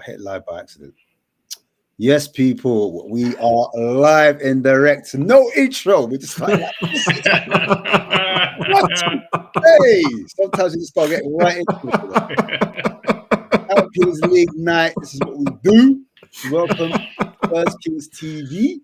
hit live by accident. Yes, people, we are live and direct. No intro. We just like what? Hey, sometimes you just gotta get right into it. Champions League night. This is what we do. Welcome, Spurs Kings TV.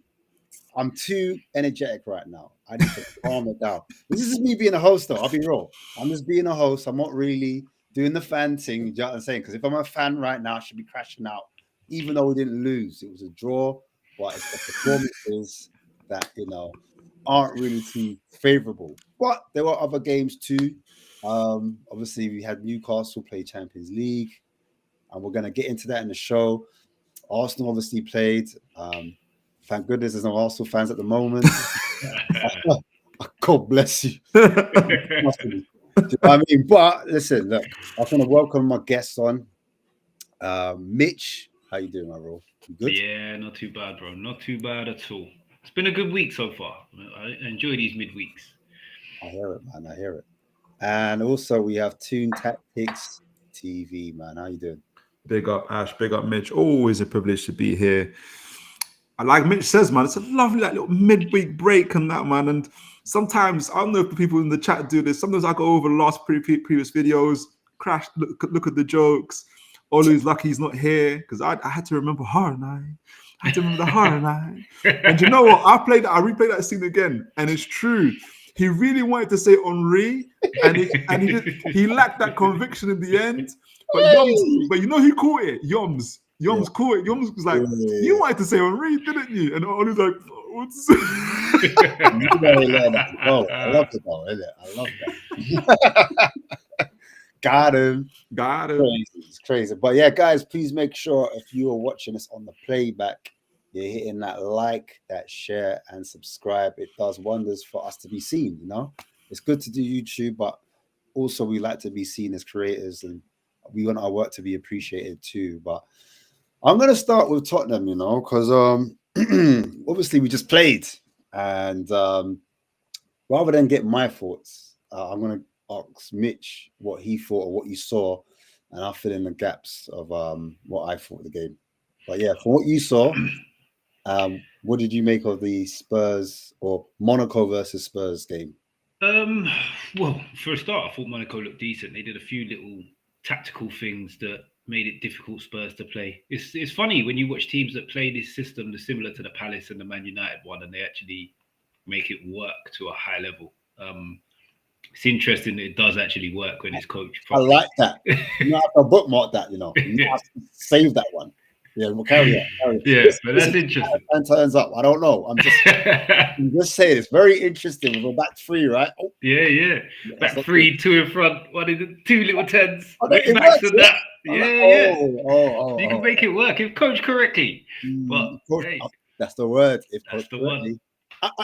I'm too energetic right now. I need to calm it down. This is me being a host, though. I'll be real. I'm just being a host. I'm not really doing the fan thing. You know what I'm saying? Because if I'm a fan right now, I should be crashing out. Even though we didn't lose, it was a draw. But it's the performances that aren't really too favorable. But there were other games too. Obviously, we had Newcastle play Champions League, and we're gonna get into that in the show. Arsenal obviously played. Thank goodness there's no Arsenal fans at the moment. God bless you. Do you know what I mean? But listen, look, I want to welcome my guests on. Mitch, how you doing, my bro? You good? Yeah, not too bad, bro. Not too bad at all. It's been a good week so far. I enjoy these midweeks. I hear it, man. I hear it. And also we have Toon Tactics TV, man. How you doing? Big up, Ash. Big up, Mitch. Always a privilege to be here. And like Mitch says, man, it's a lovely little midweek break and that, man. And sometimes, I don't know if the people in the chat do this, sometimes I go over the last previous videos, crash, look at the jokes. Olu's lucky he's not here because I had to remember her and I had to remember the her and I. And you know what? I replayed that scene again, and it's true. He really wanted to say Henri, and he lacked that conviction in the end. But Yoms, but you know he caught it. Yoms caught it. Yoms was like, "You wanted to say Henri, didn't you?" And Olu's like, "What's?" I love it though, isn't it? I love that. Got him. It's crazy. But yeah, guys, please make sure if you are watching us on the playback, you're hitting that like, that share, and subscribe. It does wonders for us to be seen. It's good to do YouTube, but also we like to be seen as creators, and we want our work to be appreciated too. But I'm gonna start with Tottenham, because obviously we just played, and rather than get my thoughts, I'm gonna ask Mitch what he thought or what you saw, and I'll fill in the gaps of what I thought of the game. But yeah, from what you saw, what did you make of the Spurs or Monaco versus Spurs game? Well, for a start, I thought Monaco looked decent. They did a few little tactical things that made it difficult Spurs to play. It's funny when you watch teams that play this system, they're similar to the Palace and the Man United one, and they actually make it work to a high level. It's interesting that it does actually work when it's coached properly. I like that. You have to bookmark that, You have to save that one. Yeah, we'll carry on. Yeah, but that's interesting. And turns up. I don't know. I'm just saying it's very interesting. We're back three, right? Oh. Yeah. Back three, two in front, one in the two little tens. It Max works, and that. Yeah. You can make it work if coached correctly. But that's the word. If that's the one.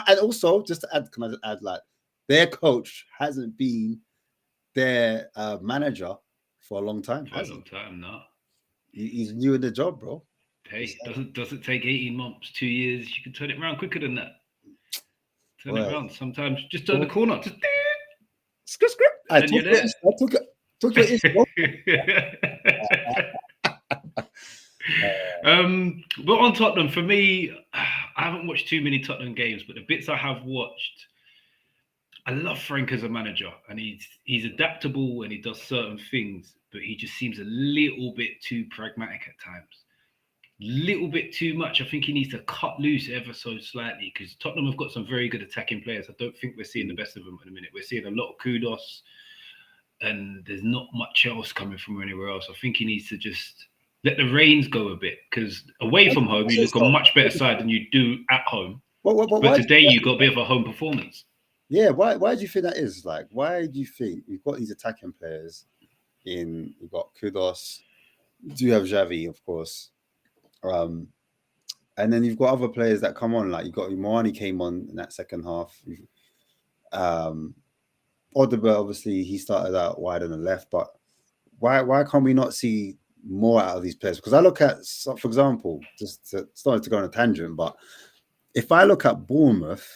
And also, just to add, can I just add, like, their coach hasn't been their manager for a long time. No. He's new in the job, bro. Hey, doesn't take 18 months, 2 years. You can turn it around quicker than that. Turn it around. Sometimes just turn the corner. Just script. I took it. But on Tottenham, for me, I haven't watched too many Tottenham games, but the bits I have watched, I love Frank as a manager, and he's adaptable and he does certain things, but he just seems a little bit too pragmatic at times. Little bit too much. I think he needs to cut loose ever so slightly, because Tottenham have got some very good attacking players. I don't think we're seeing the best of them in a minute. We're seeing a lot of kudos, and there's not much else coming from anywhere else. I think he needs to just let the reins go a bit, because away from home, you look a much better side than you do at home. But today, you got a bit of a home performance. Yeah, why do you think that is? Like, why do you think you've got these attacking players in? You've got Kudos, you do have Javi, of course, and then you've got other players that come on. Like, you got Imani came on in that second half. Odegaard, obviously, he started out wide on the left, but why can't we not see more out of these players? Because I look at, for example, started to go on a tangent, but if I look at Bournemouth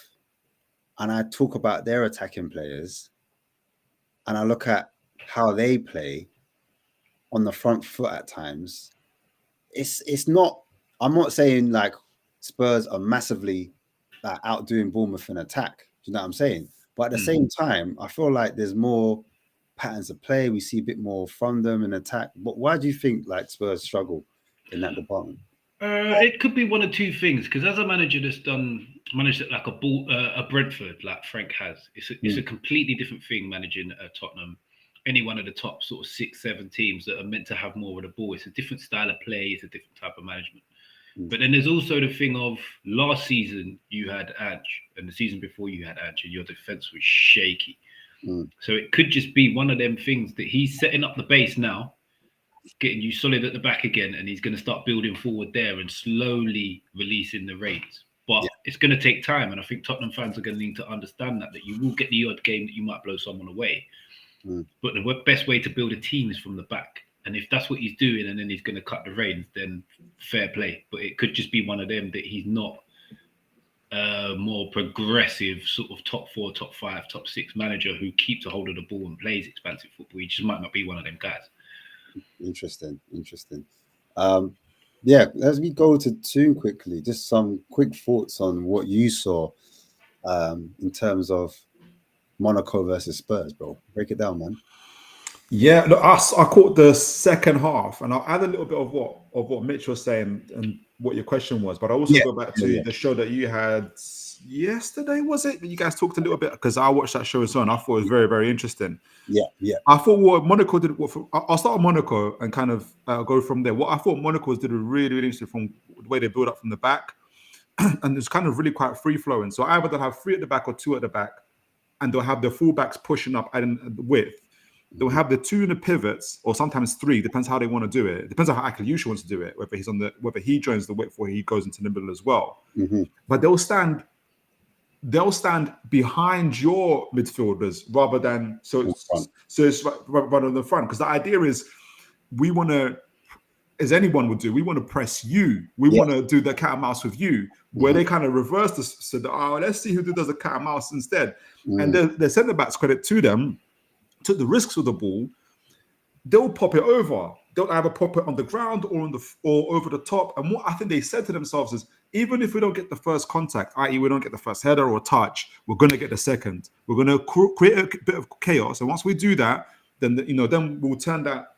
and I talk about their attacking players, and I look at how they play on the front foot at times, it's not. I'm not saying like Spurs are massively like outdoing Bournemouth in attack. Do you know what I'm saying? But at the same time, I feel like there's more patterns of play. We see a bit more from them in attack. But why do you think like Spurs struggle in that department? It could be one of two things, because as a manager that's managed it like a Brentford, like Frank has, it's a completely different thing managing Tottenham. Any one of the top sort of 6-7 teams that are meant to have more of the ball. It's a different style of play. It's a different type of management. But then there's also the thing of last season you had Ange, and the season before you had Ange, and your defense was shaky. So it could just be one of them things that he's setting up the base now, getting you solid at the back again, and he's going to start building forward there and slowly releasing the reins. But it's going to take time, and I think Tottenham fans are going to need to understand that you will get the odd game that you might blow someone away. But the best way to build a team is from the back. And if that's what he's doing and then he's going to cut the reins, then fair play. But it could just be one of them that he's not more progressive sort of top 4, top 5, top 6 manager who keeps a hold of the ball and plays expansive football. He just might not be one of them guys. Interesting. Yeah, as we go to 2 quickly, just some quick thoughts on what you saw in terms of Monaco versus Spurs, bro. Break it down, man. Yeah, look, I caught the second half, and I'll add a little bit of what Mitch was saying and what your question was, but I also go back to the show that you had yesterday, was it? You guys talked a little bit, because I watched that show as well, and I thought it was very, very interesting. Yeah. I thought what Monaco did. I'll start with Monaco and kind of go from there. What I thought Monaco did really, really interesting from the way they build up from the back, and it's kind of really quite free flowing. So either they'll have 3 at the back or 2 at the back, and they'll have the fullbacks pushing up and the width. They'll have the 2 in the pivots, or sometimes 3, depends how they want to do it. Depends on how Akaliush wants to do it, whether he joins the width or he goes into the middle as well. But they'll stand behind your midfielders rather than it's rather than the front. Because the idea is we want to, as anyone would do, we want to press you. We want to do the cat and mouse with you, where they kind of reverse this. So let's see who does the cat and mouse instead. And the centre backs, credit to them, took the risks with the ball. They'll pop it over. They'll either pop it on the ground or over the top. And what I think they said to themselves is, even if we don't get the first contact, i.e., we don't get the first header or touch, we're going to get the second. We're going to create a bit of chaos, and once we do that, then then we'll turn that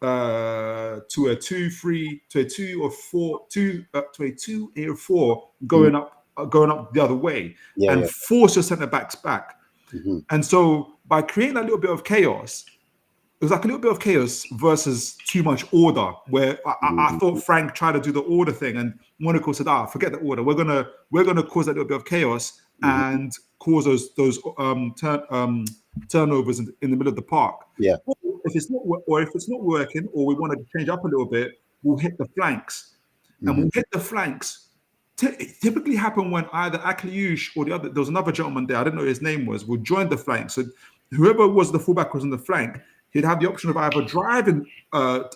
to a 2-3, to a 2 or 4, to a 2 or 4, going up the other way, force your centre backs back. And so by creating a little bit of chaos, it was like a little bit of chaos versus too much order, where I thought Frank tried to do the order thing, and Monaco said, forget the order. We're gonna cause a little bit of chaos and cause those turnovers in the middle of the park. Or if it's not working, or we want to change up a little bit, we'll hit the flanks, and we'll hit the flanks. Typically happen when either Akaliush or there was another gentleman there, I didn't know what his name was, would join the flank. So whoever was the fullback was on the flank, he'd have the option of either driving to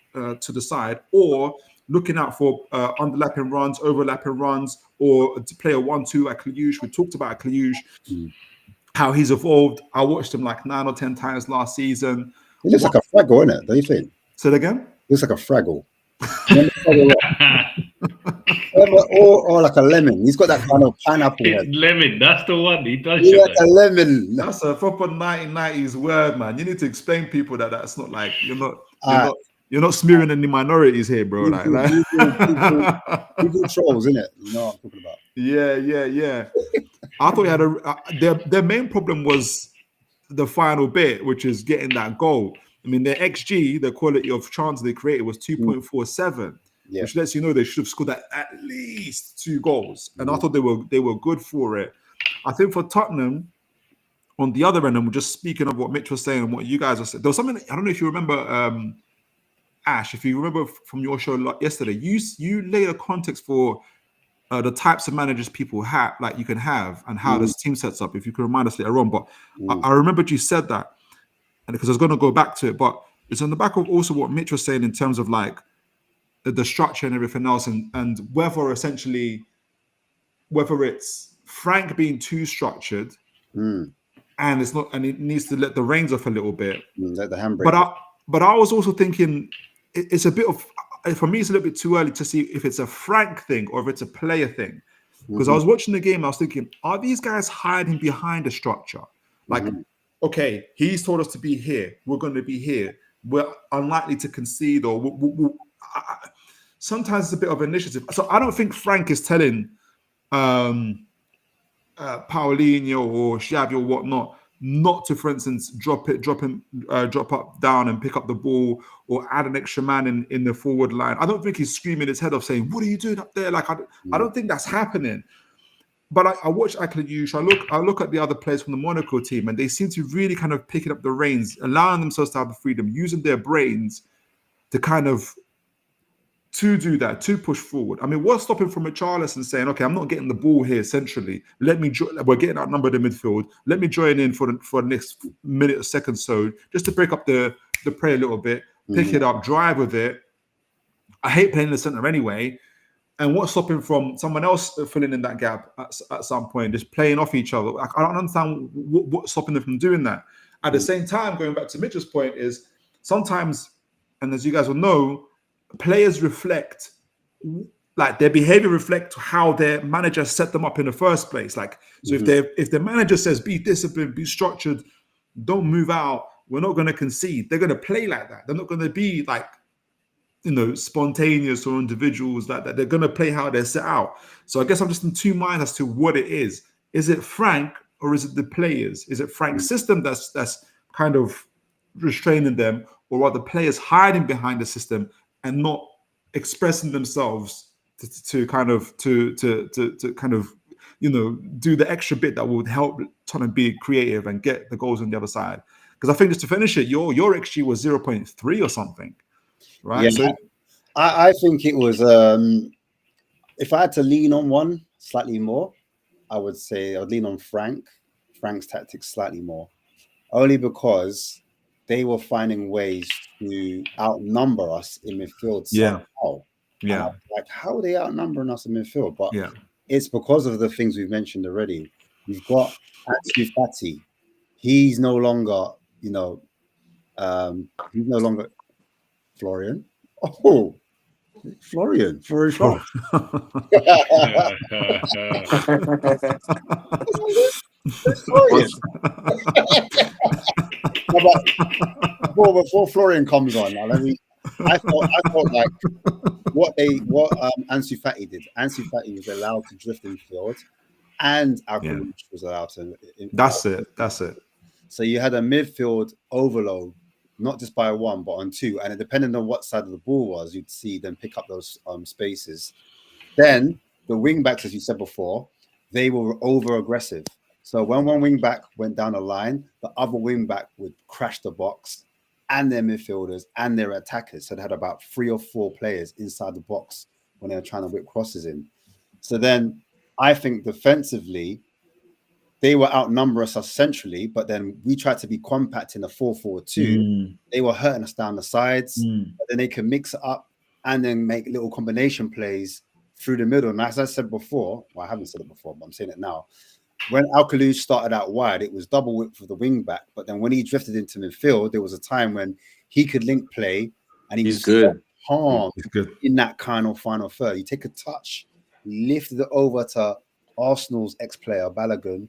the side or looking out for underlapping runs, overlapping runs, or to play a 1-2 Akaliush. We talked about Akaliush, how he's evolved. I watched him like 9 or 10 times last season. He looks like a Fraggle, isn't it? Don't you think? Say that again? He looks like a Fraggle. or like a lemon. He's got that kind of pineapple head. Lemon, that's the one. He does. He's like a lemon. That's a proper 1990s word, man. You need to explain people that that's not like you're not smearing any minorities here, bro. People trolls, isn't it? You know what I'm talking about? Yeah. I thought you had their main problem was the final bit, which is getting that goal. I mean, their XG, the quality of chance they created, was 2.47, which lets you know they should have scored at least 2 goals. And I thought they were good for it. I think for Tottenham, on the other end, and we're just speaking of what Mitch was saying and what you guys are saying, there was something, I don't know if you remember, Ash, if you remember from your show yesterday, you laid a context for the types of managers people have, like you can have, and how this team sets up. If you can remind us later on, but I remembered you said that. And because I was going to go back to it, but it's on the back of also what Mitch was saying in terms of like the structure and everything else, and whether it's Frank being too structured, and it's not, and it needs to let the reins off a little bit. Let the handbrake. But I was also thinking it's a bit of, for me, it's a little bit too early to see if it's a Frank thing or if it's a player thing. Because I was watching the game, I was thinking, are these guys hiding behind a structure? Like, okay, he's told us to be here. We're going to be here. We're unlikely to concede, or sometimes it's a bit of initiative. So I don't think Frank is telling Paulinho or Xavi or whatnot not to, for instance, drop up down and pick up the ball, or add an extra man in the forward line. I don't think he's screaming his head off saying, "What are you doing up there?" Like I don't think that's happening. But I watch Akladiush. I look at the other players from the Monaco team, and they seem to really kind of picking up the reins, allowing themselves to have the freedom, using their brains to kind of to do that, to push forward. I mean, what's stopping from Richarlison saying, "Okay, I'm not getting the ball here centrally. We're getting outnumbered in midfield. Let me join in for the next minute or second, so just to break up the play a little bit, pick it up, drive with it." I hate playing in the center anyway. And what's stopping from someone else filling in that gap at some point, just playing off each other? I don't understand what's stopping them from doing that. At the same time, going back to Mitchell's point, is sometimes, and as you guys will know, players reflect, like their behavior reflect how their manager set them up in the first place. Like, so if the manager says be disciplined, be structured, don't move out, we're not going to concede, they're going to play like that. They're not going to be like, spontaneous or individuals that they're going to play how they're set out. So I guess I'm just in two minds as to what it is. Is it Frank or is it the players? Is it Frank's system that's kind of restraining them, or are the players hiding behind the system and not expressing themselves to kind of do the extra bit that would help Tottenham be creative and get the goals on the other side? Because I think, just to finish it, your XG was 0.3 or something. Right. Yeah, so I think it was. If I had to lean on one slightly more, I would say I'd lean on Frank's tactics slightly more, only because they were finding ways to outnumber us in midfield. Somehow. Yeah. Like, how are they outnumbering us in midfield? But it's because of the things we've mentioned already. We've got Ansu Fati. He's no longer, he's no longer. Florian. Oh, Florian. Florian. Before Florian comes on, I thought like what Ansu Fati did. Ansu Fati was allowed to drift in field, and Alcaraz was allowed to. That's it. So you had a midfield overload, not just by one, but on two. And depending on what side of the ball was, you'd see them pick up those spaces. Then the wing backs, as you said before, they were over aggressive. So when one wing back went down a line, the other wing back would crash the box, and their midfielders and their attackers. So they had about 3 or 4 players inside the box when they were trying to whip crosses in. So then I think defensively, they were outnumber us centrally, but then we tried to be compact in a 4-4-2. They were hurting us down the sides, but then they can mix it up and then make little combination plays through the middle. And as I said before, well, I haven't said it before, but I'm saying it now. When Alcaraz started out wide, it was double width for the wing back. But then when he drifted into midfield, there was a time when he could link play, and he's good. Calm in that kind of final third. You take a touch, lifted it over to Arsenal's ex-player Balogun.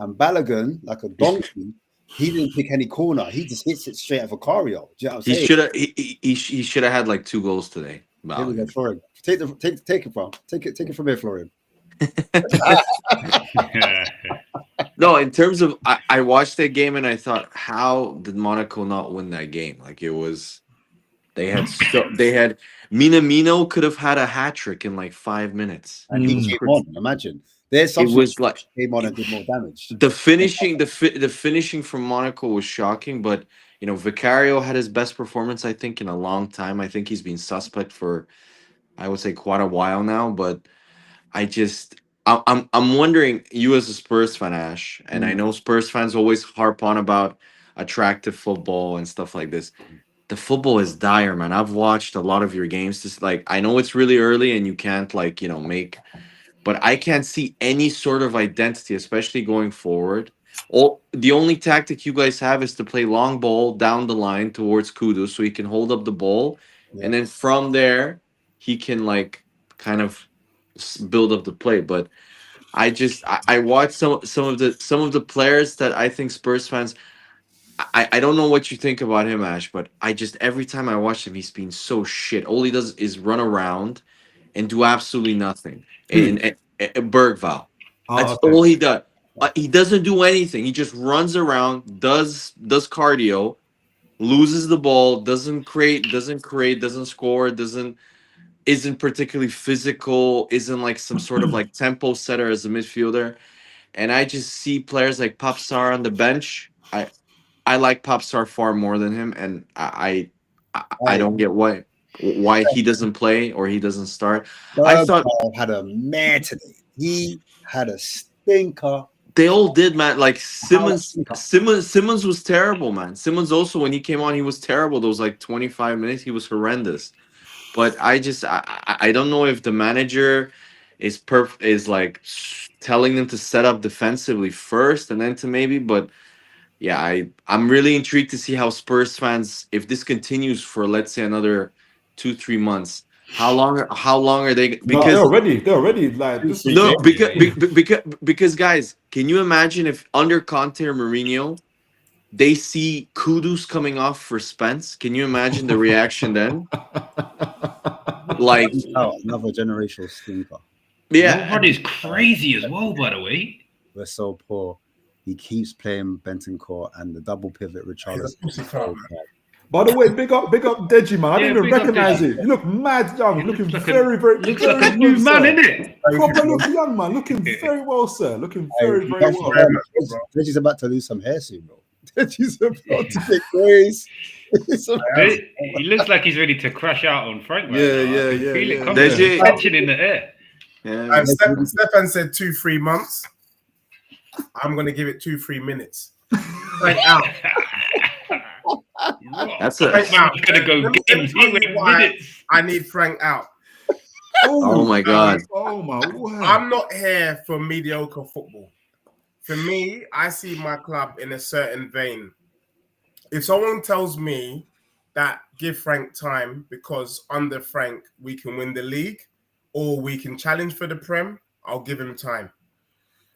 And Balogun, like a donkey, he didn't pick any corner. He just hits it straight at Vicario. Do you know what I'm saying? He should have had like 2 goals today. Here we go, Florian. Take it from. Take it from here, Florian. No, in terms of I watched that game and I thought, how did Monaco not win that game? Like, it was they had Minamino could have had a hat trick in like 5 minutes. And he came on, imagine. There's something. It was like came on and did more damage. The finishing from Monaco was shocking, but Vicario had his best performance, I think, in a long time. I think he's been suspect for, I would say, quite a while now. But I'm wondering, you as a Spurs fan, Ash, and I know Spurs fans always harp on about attractive football and stuff like this. The football is dire, man. I've watched a lot of your games. Just like, I know it's really early and you can't make. But I can't see any sort of identity, especially going forward. The only tactic you guys have is to play long ball down the line towards Kudus so he can hold up the ball and then from there he can like kind of build up the play. But I watched some of the players that I think Spurs fans. I don't know what you think about him, Ash, but I just every time I watch him, he's been so shit. All he does is run around and do absolutely nothing. And Bergval, that's all he does. He doesn't do anything. He just runs around, does cardio, loses the ball, doesn't create, doesn't score, isn't particularly physical, isn't like some sort of like tempo setter as a midfielder. And I just see players like Popstar on the bench. I like Popstar far more than him, and I don't get why he doesn't play or he doesn't start. I thought had a mare today. He had a stinker. They all did, man. Like Simmons was terrible, man. Simmons also, when he came on, he was terrible. Those like 25 minutes, he was horrendous. But I don't know if the manager is like telling them to set up defensively first and then to maybe. But yeah, I'm really intrigued to see how Spurs fans, if this continues for let's say another 2-3 months. How long are they? Because they're already like this. No, because guys, can you imagine if under Conte or Mourinho they see Kudus coming off for Spence? Can you imagine the reaction then? Like another generational stinker. Yeah, Rod is crazy as well. By the way, we're so poor. He keeps playing Bentoncourt and the double pivot Richarlison. By the way, big up Deji, man. I didn't even recognize it. You look mad young. Looking very looks like a new man, isn't it? Proper look young, man. Looking very well, sir. Looking very well. Deji's about to lose some hair soon, bro. Deji's about to take grace. He looks like he's ready to crash out on Frank. Right yeah. Feel it coming. Catching in the air. Yeah. Stefan said 2-3 months. I'm going to give it 2-3 minutes. Frank out. That's gonna go games. I need Frank out. Oh my god. Oh my word. I'm not here for mediocre football. For me, I see my club in a certain vein. If someone tells me that give Frank time because under Frank we can win the league or we can challenge for the Prem, I'll give him time.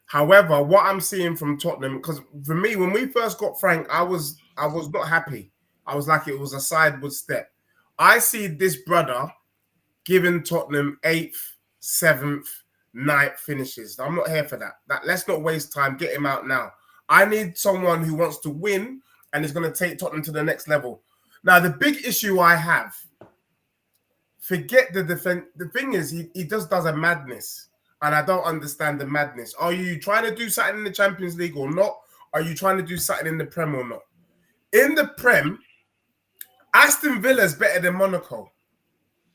However, what I'm seeing from Tottenham, because for me, when we first got Frank, I was not happy. I was like, it was a sideward step. I see this brother giving Tottenham 8th, 7th, 9th finishes. I'm not here for that. Let's not waste time. Get him out now. I need someone who wants to win and is going to take Tottenham to the next level. Now, the big issue I have, forget the defense. The thing is, he just does a madness. And I don't understand the madness. Are you trying to do something in the Champions League or not? Are you trying to do something in the Prem or not? In the Prem, Aston Villa is better than Monaco.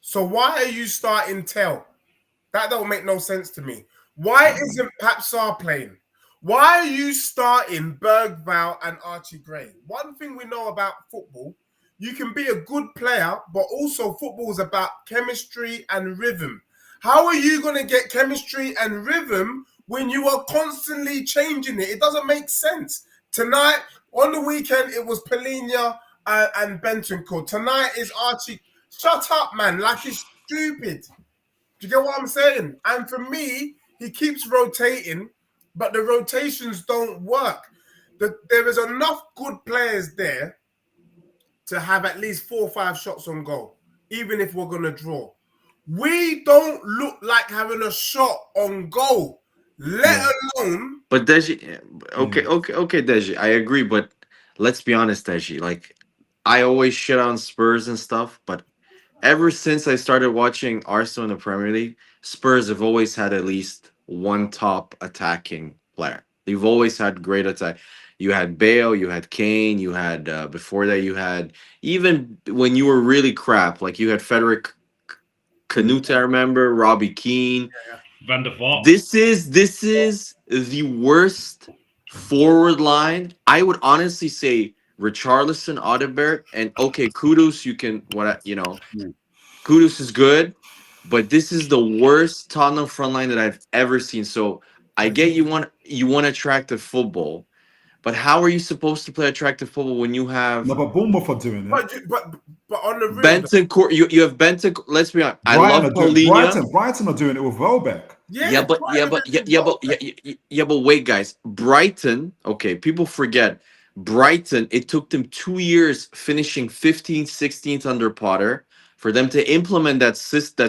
So why are you starting Tell? That don't make no sense to me. Why isn't Papsar playing? Why are you starting Bergval and Archie Gray? One thing we know about football, you can be a good player, but also football is about chemistry and rhythm. How are you going to get chemistry and rhythm when you are constantly changing it? It doesn't make sense. Tonight, on the weekend, it was Polina and Bentoncourt. Tonight is Archie. Shut up, man. Like, it's stupid. Do you get what I'm saying? And for me, he keeps rotating, but the rotations don't work. There is enough good players there to have at least 4 or 5 shots on goal, even if we're going to draw. We don't look like having a shot on goal, let alone. But Deji, okay, Deji, I agree. But let's be honest, Deji. Like, I always shit on Spurs and stuff, but ever since I started watching Arsenal in the Premier League, Spurs have always had at least one top attacking player. They've always had great attack. You had Bale, you had Kane, you had before that you had, even when you were really crap, like you had Frederick Canute, I remember, Robbie Keane, Van der Vaart. This is the worst forward line. I would honestly say Richarlison, Audebert, and okay, Kudus. You can Kudus is good, but this is the worst Tottenham front line that I've ever seen. So I get you want attractive football, But how are you supposed to play attractive football when you have No, but Bournemouth are doing it. But on the real, Benton? You have Benton. Let's be honest. I love Paulinho. Brighton are doing it with Welbeck. But wait, guys. Brighton. Okay, people forget Brighton. It took them 2 years finishing 15th, 16th under Potter for them to implement that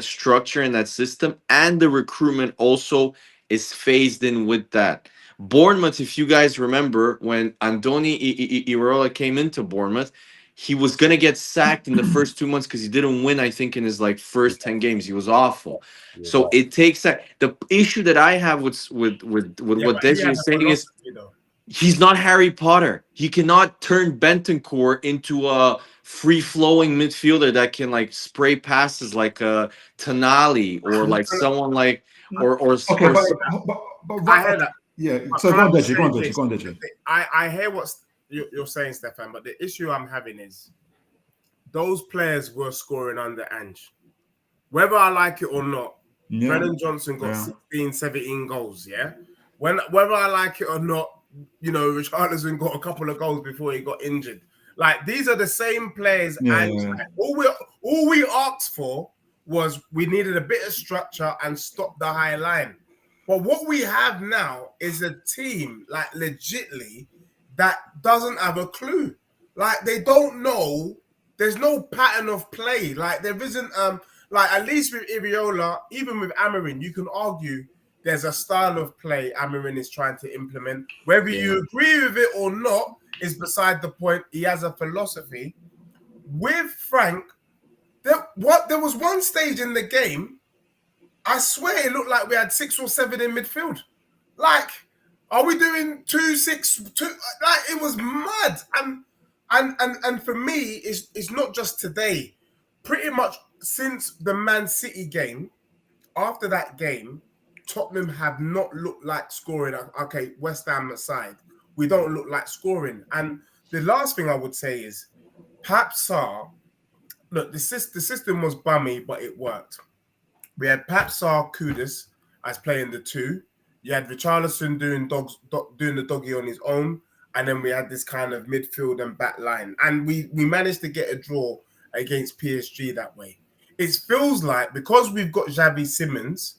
structure and that system, and the recruitment also is phased in with that. Bournemouth, if you guys remember, when Andoni Iraola came into Bournemouth, he was gonna get sacked in the first 2 months because he didn't win. I think in his first 10 games, he was awful. So it takes that. The issue that I have with what Deji is saying is he's not Harry Potter. He cannot turn Bentancur into a free-flowing midfielder that can spray passes like a Tonali or someone Okay, but I heard that. Yeah, so go on, Deji. I hear what you're saying, Stefan, but the issue I'm having is those players were scoring under Ange. Whether I like it or not, Brennan Johnson got 16, 17 goals, Whether I like it or not, Richarlison got a couple of goals before he got injured. These are the same players. All we asked for was we needed a bit of structure and stop the high line. But what we have now is a team, legitly, that doesn't have a clue. They don't know. There's no pattern of play. There isn't, at least with Iraola, even with Amorim, you can argue there's a style of play Amorim is trying to implement. Whether you agree with it or not is beside the point. He has a philosophy. With Frank, there was one stage in the game, I swear it looked like we had 6 or 7 in midfield. Are we doing 2-6-2? It was mad. And for me, it's not just today. Pretty much since the Man City game, after that game, Tottenham have not looked like scoring. Okay, West Ham aside, we don't look like scoring. And the last thing I would say is, Pap Sarr, look, the system was bummy, but it worked. We had Pap Sarr, Kudus as playing the 2. You had Richarlison doing the doggy on his own. And then we had this kind of midfield and back line. And we managed to get a draw against PSG that way. It feels like because we've got Javi Simmons,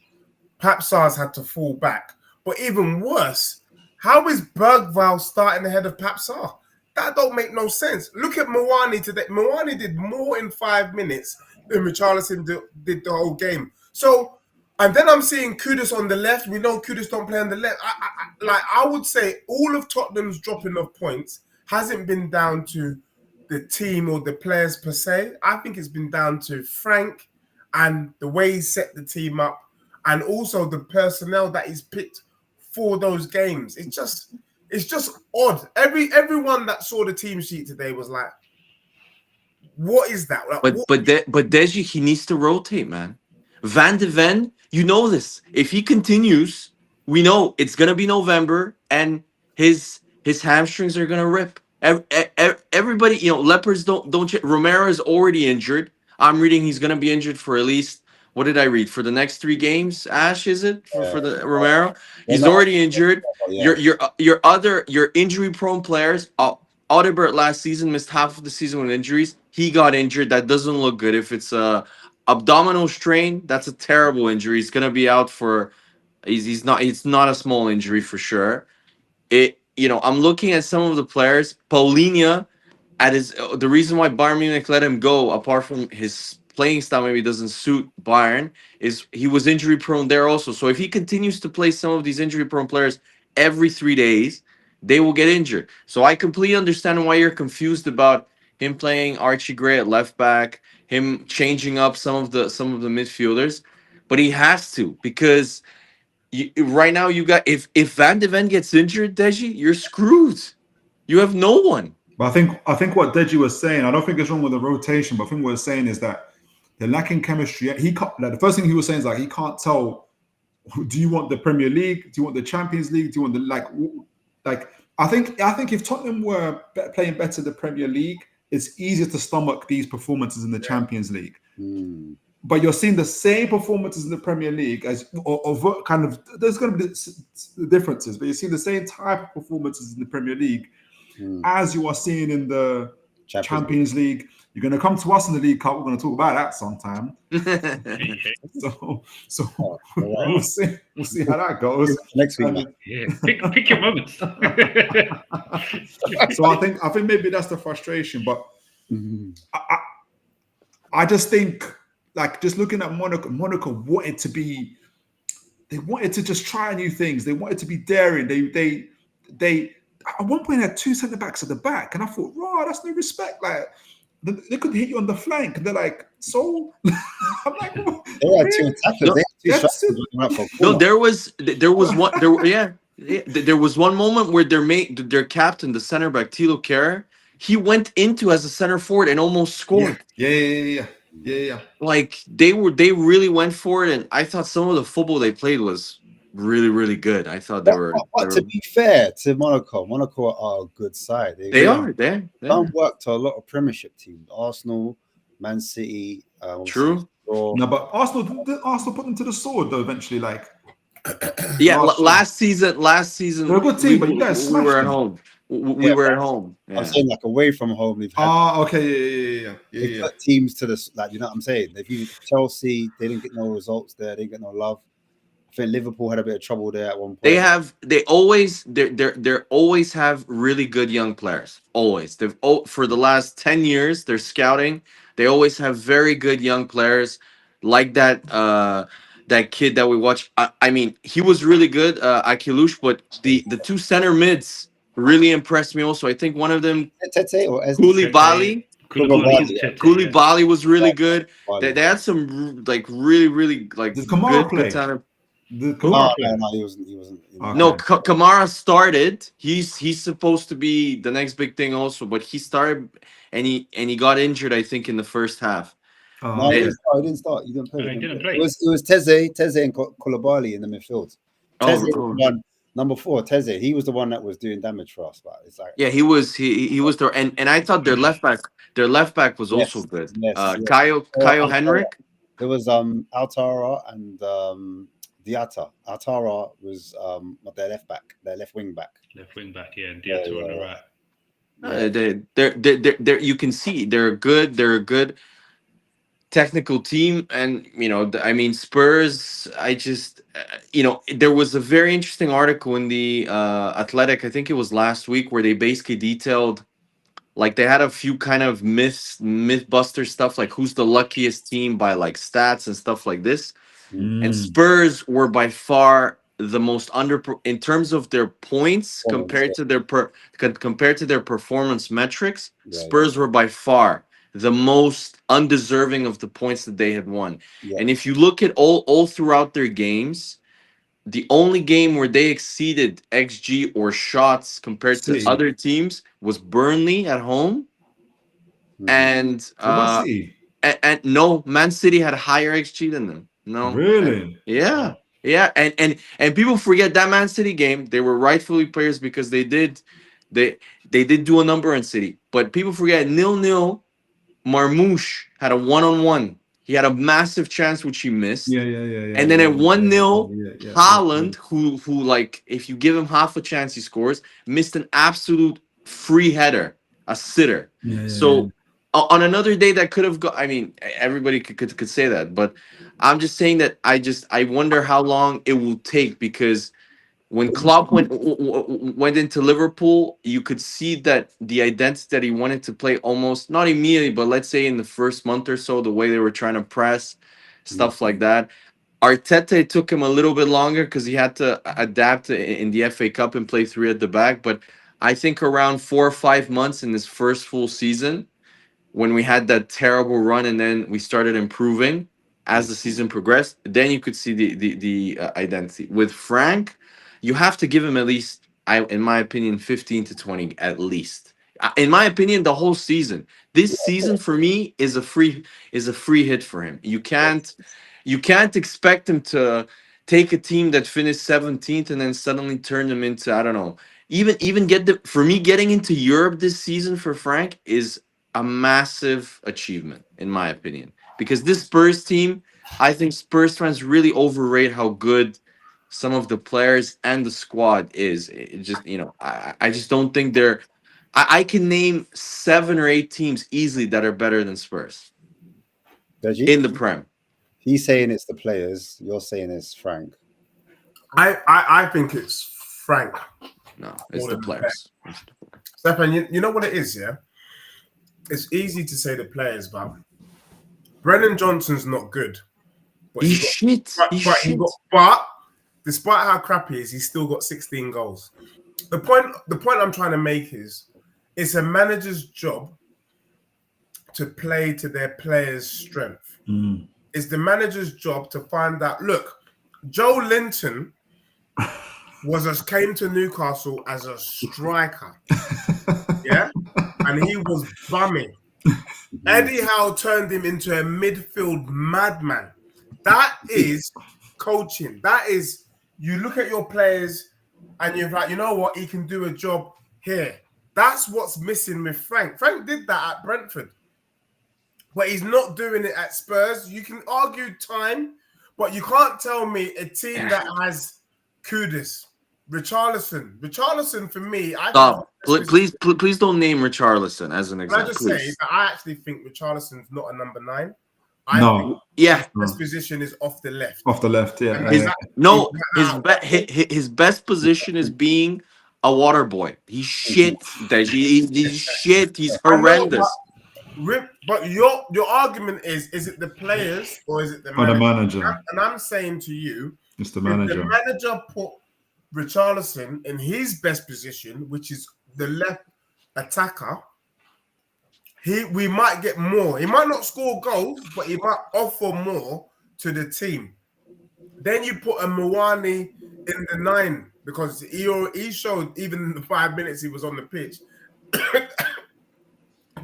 Pap Sarr's had to fall back. But even worse, how is Bergvall starting ahead of Pap Sarr? That don't make no sense. Look at Mawani today. Mawani did more in 5 minutes than Richarlison did the whole game. So, and then I'm seeing Kudus on the left. We know Kudus don't play on the left. I would say all of Tottenham's dropping of points hasn't been down to the team or the players per se. I think it's been down to Frank and the way he set the team up, and also the personnel that he's picked for those games. It's just odd. Everyone that saw the team sheet today was like, "What is that?" But Deji, he needs to rotate, man. Van de Ven, you know this. If he continues, we know it's gonna be November, and his hamstrings are gonna rip. Everybody, leopards don't. Romero is already injured. I'm reading he's gonna be injured for at least. What did I read? For the next 3 games, Ash, is it for the Romero? He's already injured. Your injury-prone players. Audibert last season missed half of the season with injuries. He got injured. That doesn't look good. If it's a abdominal strain, that's a terrible injury. He's gonna be out for. He's not. It's not a small injury for sure. I'm looking at some of the players. Paulinho, the reason why Bayern Munich let him go, apart from his playing style maybe doesn't suit Bayern, is he was injury prone there also. So if he continues to play some of these injury prone players every 3 days, they will get injured. So I completely understand why you're confused about him playing Archie Gray at left back, him changing up some of the midfielders, but he has to, because right now you got if Van de Ven gets injured, Deji, you're screwed. You have no one. But I think what Deji was saying, I don't think it's wrong with the rotation, but I think what he's saying is that they're lacking chemistry. He can't. The first thing he was saying is he can't tell. Do you want the Premier League? Do you want the Champions League? Do you want the I think if Tottenham were playing better the Premier League, it's easier to stomach these performances in the Champions League. but you're seeing the same performances in the Premier League as kind of. There's going to be differences, but you're seeing the same type of performances in the Premier League as you are seeing in the Champions League. You're going to come to us in the League Cup. We're going to talk about that sometime. So we'll see how that goes next week. Yeah, pick your moments. So I think maybe that's the frustration, but I just think, like, just looking at Monaco wanted to be. They wanted to just try new things. They wanted to be daring. They at one point had 2 centre backs at the back, and I thought, "Raw, that's no respect." Like they could hit you on the flank, and they're like, "So." I'm like, they had 2 attackers. No, there was one. There was one moment where their captain, the centre back Tilo Kehrer, he went into as a centre forward and almost scored. Yeah. Like they really went for it, and I thought some of the football they played was really, really good. I thought they were. But to be fair to Monaco are a good side. They are. They're work to a lot of Premiership teams: Arsenal, Man City. True. No, but Arsenal put them to the sword though. Eventually, like. Yeah, last season. They're a good team, but you guys we were at home. We were at home. Yeah. I'm saying, like, away from home. We've had, okay, yeah. Put teams to this, like, you know what I'm saying. They've even Chelsea. They didn't get no results there. They didn't get no love. I think Liverpool had a bit of trouble there at one point. They always have really good young players. Always. For the last 10 years, they're scouting. They always have very good young players like that. That kid that we watched. I mean, he was really good, Akilush, but the 2 center mids really impressed me also. I think one of them, Koulibaly. Koulibaly was really good. They had some like really, really like good talent. No, he wasn't. Okay. No, Kamara started. He's supposed to be the next big thing also, but he started and he got injured, I think, in the first half. No, he didn't start. He didn't play. It was Teze and Koulibaly in the midfield. Teze number 4, Teze. He was the one that was doing damage for us. But it's like, yeah, he was there, and I thought their left back was also good. Kyle Henrik. There was Altara and Diatta. Altara was their left wing back. Yeah, and Diatta on the right. They're you can see they're a good technical team, and I mean, Spurs, I just there was a very interesting article in the Athletic, I think it was last week, where they basically detailed, like, they had a few kind of mythbuster stuff, like who's the luckiest team by like stats and stuff like this. And Spurs were by far the most in terms of their points compared to their performance metrics. Spurs were by far the most undeserving of the points that they had won. And if you look at all throughout their games, the only game where they exceeded XG or shots compared to other teams was Burnley at home. And no, Man City had higher XG than them. No. Really? Yeah. And people forget that Man City game, they were rightfully players because they did do a number on City. But people forget 0-0. Marmouche had a 1-on-1. He had a massive chance which he missed. Yeah. And then at 1-0, Haaland, who like, if you give him half a chance, he scores, missed an absolute free header, a sitter. On another day that could have got, I mean, everybody could say that, but I'm just saying that I wonder how long it will take, because when Klopp went into Liverpool, you could see that the identity that he wanted to play, almost not immediately, but let's say in the first month or so, the way they were trying to press, stuff like that. Arteta, it took him a little bit longer because he had to adapt in the FA Cup and play 3 at the back. But I think around 4 or 5 months in this first full season, when we had that terrible run and then we started improving as the season progressed, then you could see the identity. With Frank, you have to give him at least, in my opinion, 15 to 20 at least. In my opinion, the whole season. This season for me is a free hit for him. You can't expect him to take a team that finished 17th and then suddenly turn them into, I don't know. Even getting into Europe this season for Frank is a massive achievement, in my opinion. because this Spurs team, I think Spurs fans really overrate how good some of the players and the squad is. It just, I just don't think they're. I can name 7 or 8 teams easily that are better than Spurs in the Prem. He's saying it's the players. You're saying it's Frank. I think it's Frank. No, it's the players. Stefan, you know what it is, yeah? It's easy to say the players, but Brennan Johnson's not good. But He's shit. But despite how crap he is, he's still got 16 goals. The point I'm trying to make is it's a manager's job to play to their players' strength. It's the manager's job to find out. Look, Joe Linton came to Newcastle as a striker, yeah, and he was bumming. Eddie Howe turned him into a midfield madman. That is coaching. That is, you look at your players and you're like, you know what, he can do a job here. That's what's missing with Frank. Frank did that at Brentford, but he's not doing it at Spurs. You can argue time, but you can't tell me a team that has Kudus, Richarlison for me. Stop. Please don't name Richarlison as an example. Can I just say that I actually think Richarlison's not a number 9. His position is off the left. Off the left, yeah. His best position is being a water boy. He's shit. He's shit. He's horrendous. But your argument is it the players or is it the manager? And I'm saying to you, it's the manager. If the manager put Richarlison in his best position, which is the left attacker, we might get more. He might not score goals, but he might offer more to the team. Then you put a Mwani in the 9 because he showed, even in the 5 minutes he was on the pitch, that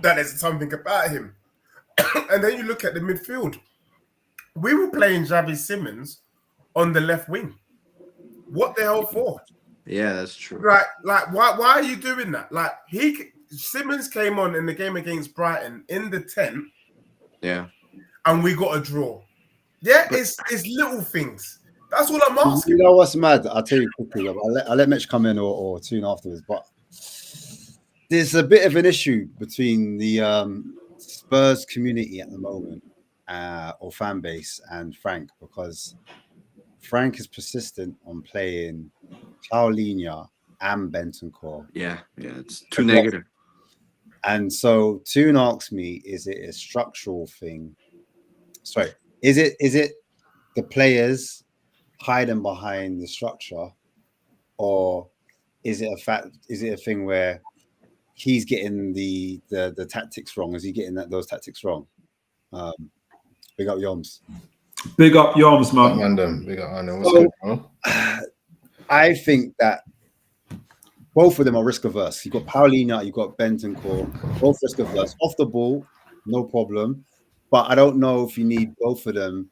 there's something about him. And then you look at the midfield. We were playing Javi Simmons on the left wing. What the hell for? Yeah, that's true. Like why are you doing that? Like Simmons came on in the game against Brighton in the 10th. Yeah. And we got a draw. Yeah, it's little things. That's all I'm asking. You know what's mad? I'll tell you quickly. I'll let Mitch come in or tune afterwards. But there's a bit of an issue between the Spurs community at the moment, or fan base, and Frank, because Frank is persistent on playing Paulinho and Bentancur. Yeah, it's too negative. And so Toon asks me, is it a structural thing? Sorry, is it the players hiding behind the structure, or is it a thing where he's getting the tactics wrong? Is he getting those tactics wrong? Big up Yoms. Big up Yoms, man. Big up Arno. What's going on? I think that both of them are risk averse. You've got Paulinho, you've got Bentancur, both risk averse. Off the ball, no problem. But I don't know if you need both of them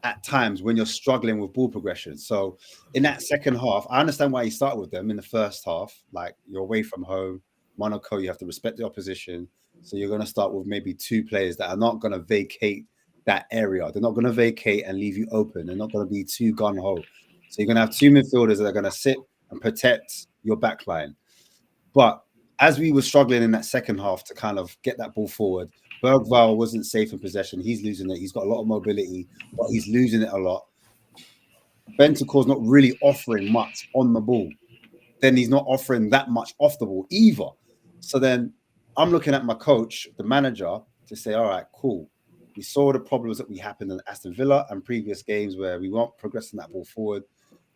at times when you're struggling with ball progression. So in that second half, I understand why you started with them in the first half. Like, you're away from home, Monaco, you have to respect the opposition. So you're going to start with maybe 2 players that are not going to vacate that area. They're not going to vacate and leave you open. They're not going to be too gun-ho. So you're going to have 2 midfielders that are going to sit and protect your back line. But as we were struggling in that second half to kind of get that ball forward, Bergvall wasn't safe in possession. He's losing it. He's got a lot of mobility, but he's losing it a lot. Bentancur's not really offering much on the ball. Then he's not offering that much off the ball either. So then I'm looking at my coach, the manager, to say, all right, cool. We saw the problems that we happened in Aston Villa and previous games where we weren't progressing that ball forward.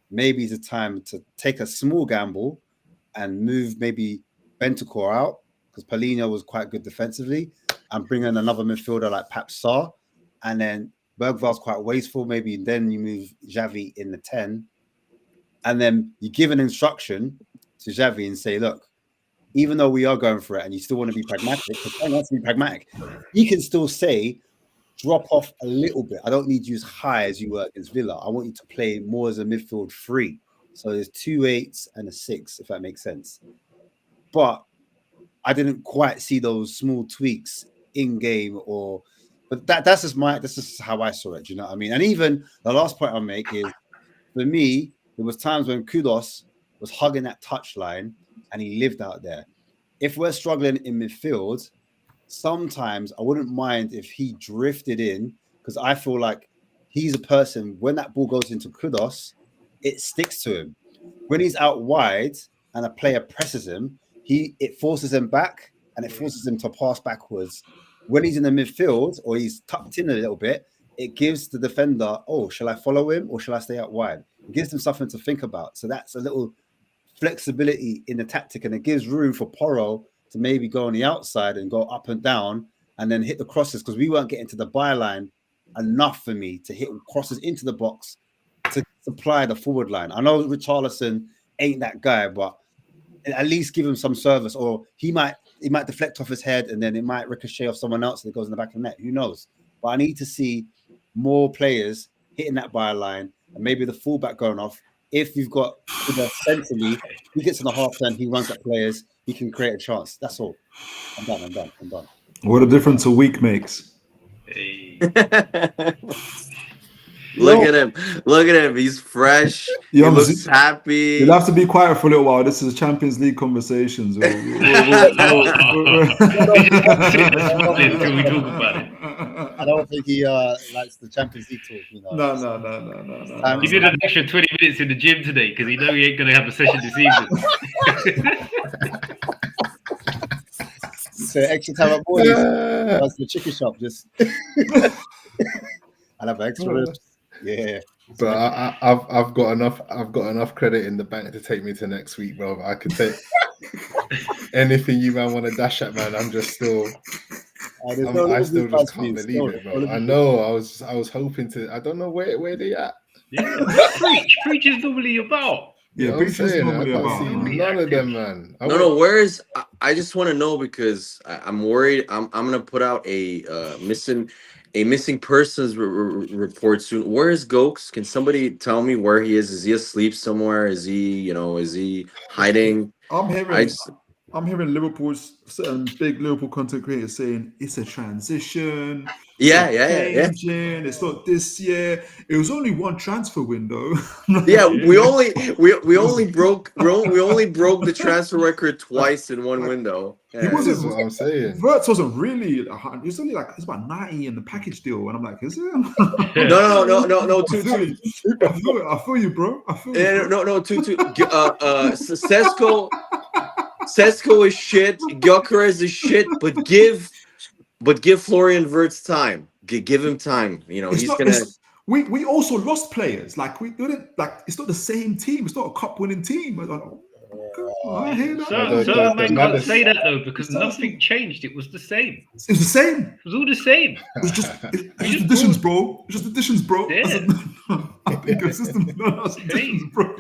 Maybe it's a time to take a small gamble and move maybe Bentancur out, because Paulinho was quite good defensively, and bring in another midfielder like perhaps Salah. And then Bergvall's quite wasteful. Maybe then you move Javi in the 10. And then you give an instruction to Javi and say, look, even though we are going for it and you still want to be pragmatic, because he wants to be pragmatic, he can still say, drop off a little bit. I don't need you as high as you were against Villa. I want you to play more as a midfield 3. So there's 2 8s and a 6, if that makes sense. But I didn't quite see those small tweaks in game or. But that's just how I saw it. Do you know what I mean? And even the last point I'll make is, for me, there was times when Kudus was hugging that touchline and he lived out there. If we're struggling in midfield, sometimes I wouldn't mind if he drifted in, because I feel like he's a person, when that ball goes into Kudus, it sticks to him. When he's out wide and a player presses him, it forces him back and it forces him to pass backwards. When he's in the midfield or he's tucked in a little bit, it gives the defender, oh, shall I follow him or shall I stay out wide? It gives them something to think about. So that's a little flexibility in the tactic, and it gives room for Porro to maybe go on the outside and go up and down and then hit the crosses, because we weren't getting to the byline enough for me to hit crosses into the box to supply the forward line. I know Richarlison ain't that guy, but at least give him some service, or he might deflect off his head and then it might ricochet off someone else and it goes in the back of the net. Who knows? But I need to see more players hitting that byline and maybe the fullback going off. If you've got centrally, he gets in the half turn, he runs at players, he can create a chance. That's all. I'm done. What a difference a week makes. Hey. Look at him. He's fresh. He looks happy. You'll have to be quiet for a little while. This is Champions League conversations. Can we talk about it? I don't think he likes the Champions League talk. You know? No. He did an extra 20 minutes in the gym today because he know he ain't going to have a session this evening. So extra time at morning. That's the chicken shop. Just I'll have extra ribs. Yeah. But I've got enough credit in the bank to take me to next week, bro. I could take anything you man want to dash at, man. I'm just still. I still just can't believe it, bro. I know. I was hoping to. I don't know where they at. Yeah. Preach is normally about. Yeah, I'm saying, I can't see none of them, man. No. Where's? I just want to know because I'm worried. I'm gonna put out a missing persons report soon. Where is Gokes? Can somebody tell me where he is? Is he asleep somewhere? Is he hiding? I'm hearing Liverpool's certain big Liverpool content creators saying it's a transition. Yeah. It's not this year. It was only one transfer window. Yeah, we only broke the transfer record twice in one window. Yeah. He wasn't. That's what I'm saying. Verts wasn't really. It was only it's about 90 in the package deal, and I'm like, is it? No. I feel you, bro. I feel you. No. Sesko is shit. Gyökeres is shit. But give Florian Wirtz time. Give him time. He's gonna. We also lost players. Like we didn't. Like it's not the same team. It's not a cup-winning team. I hear that. So man can't say that though because nothing changed. It was the same. It was the same. It was all the same. It was just additions, bro. It's just additions, bro. Yeah. Ecosystem. No, additions, bro.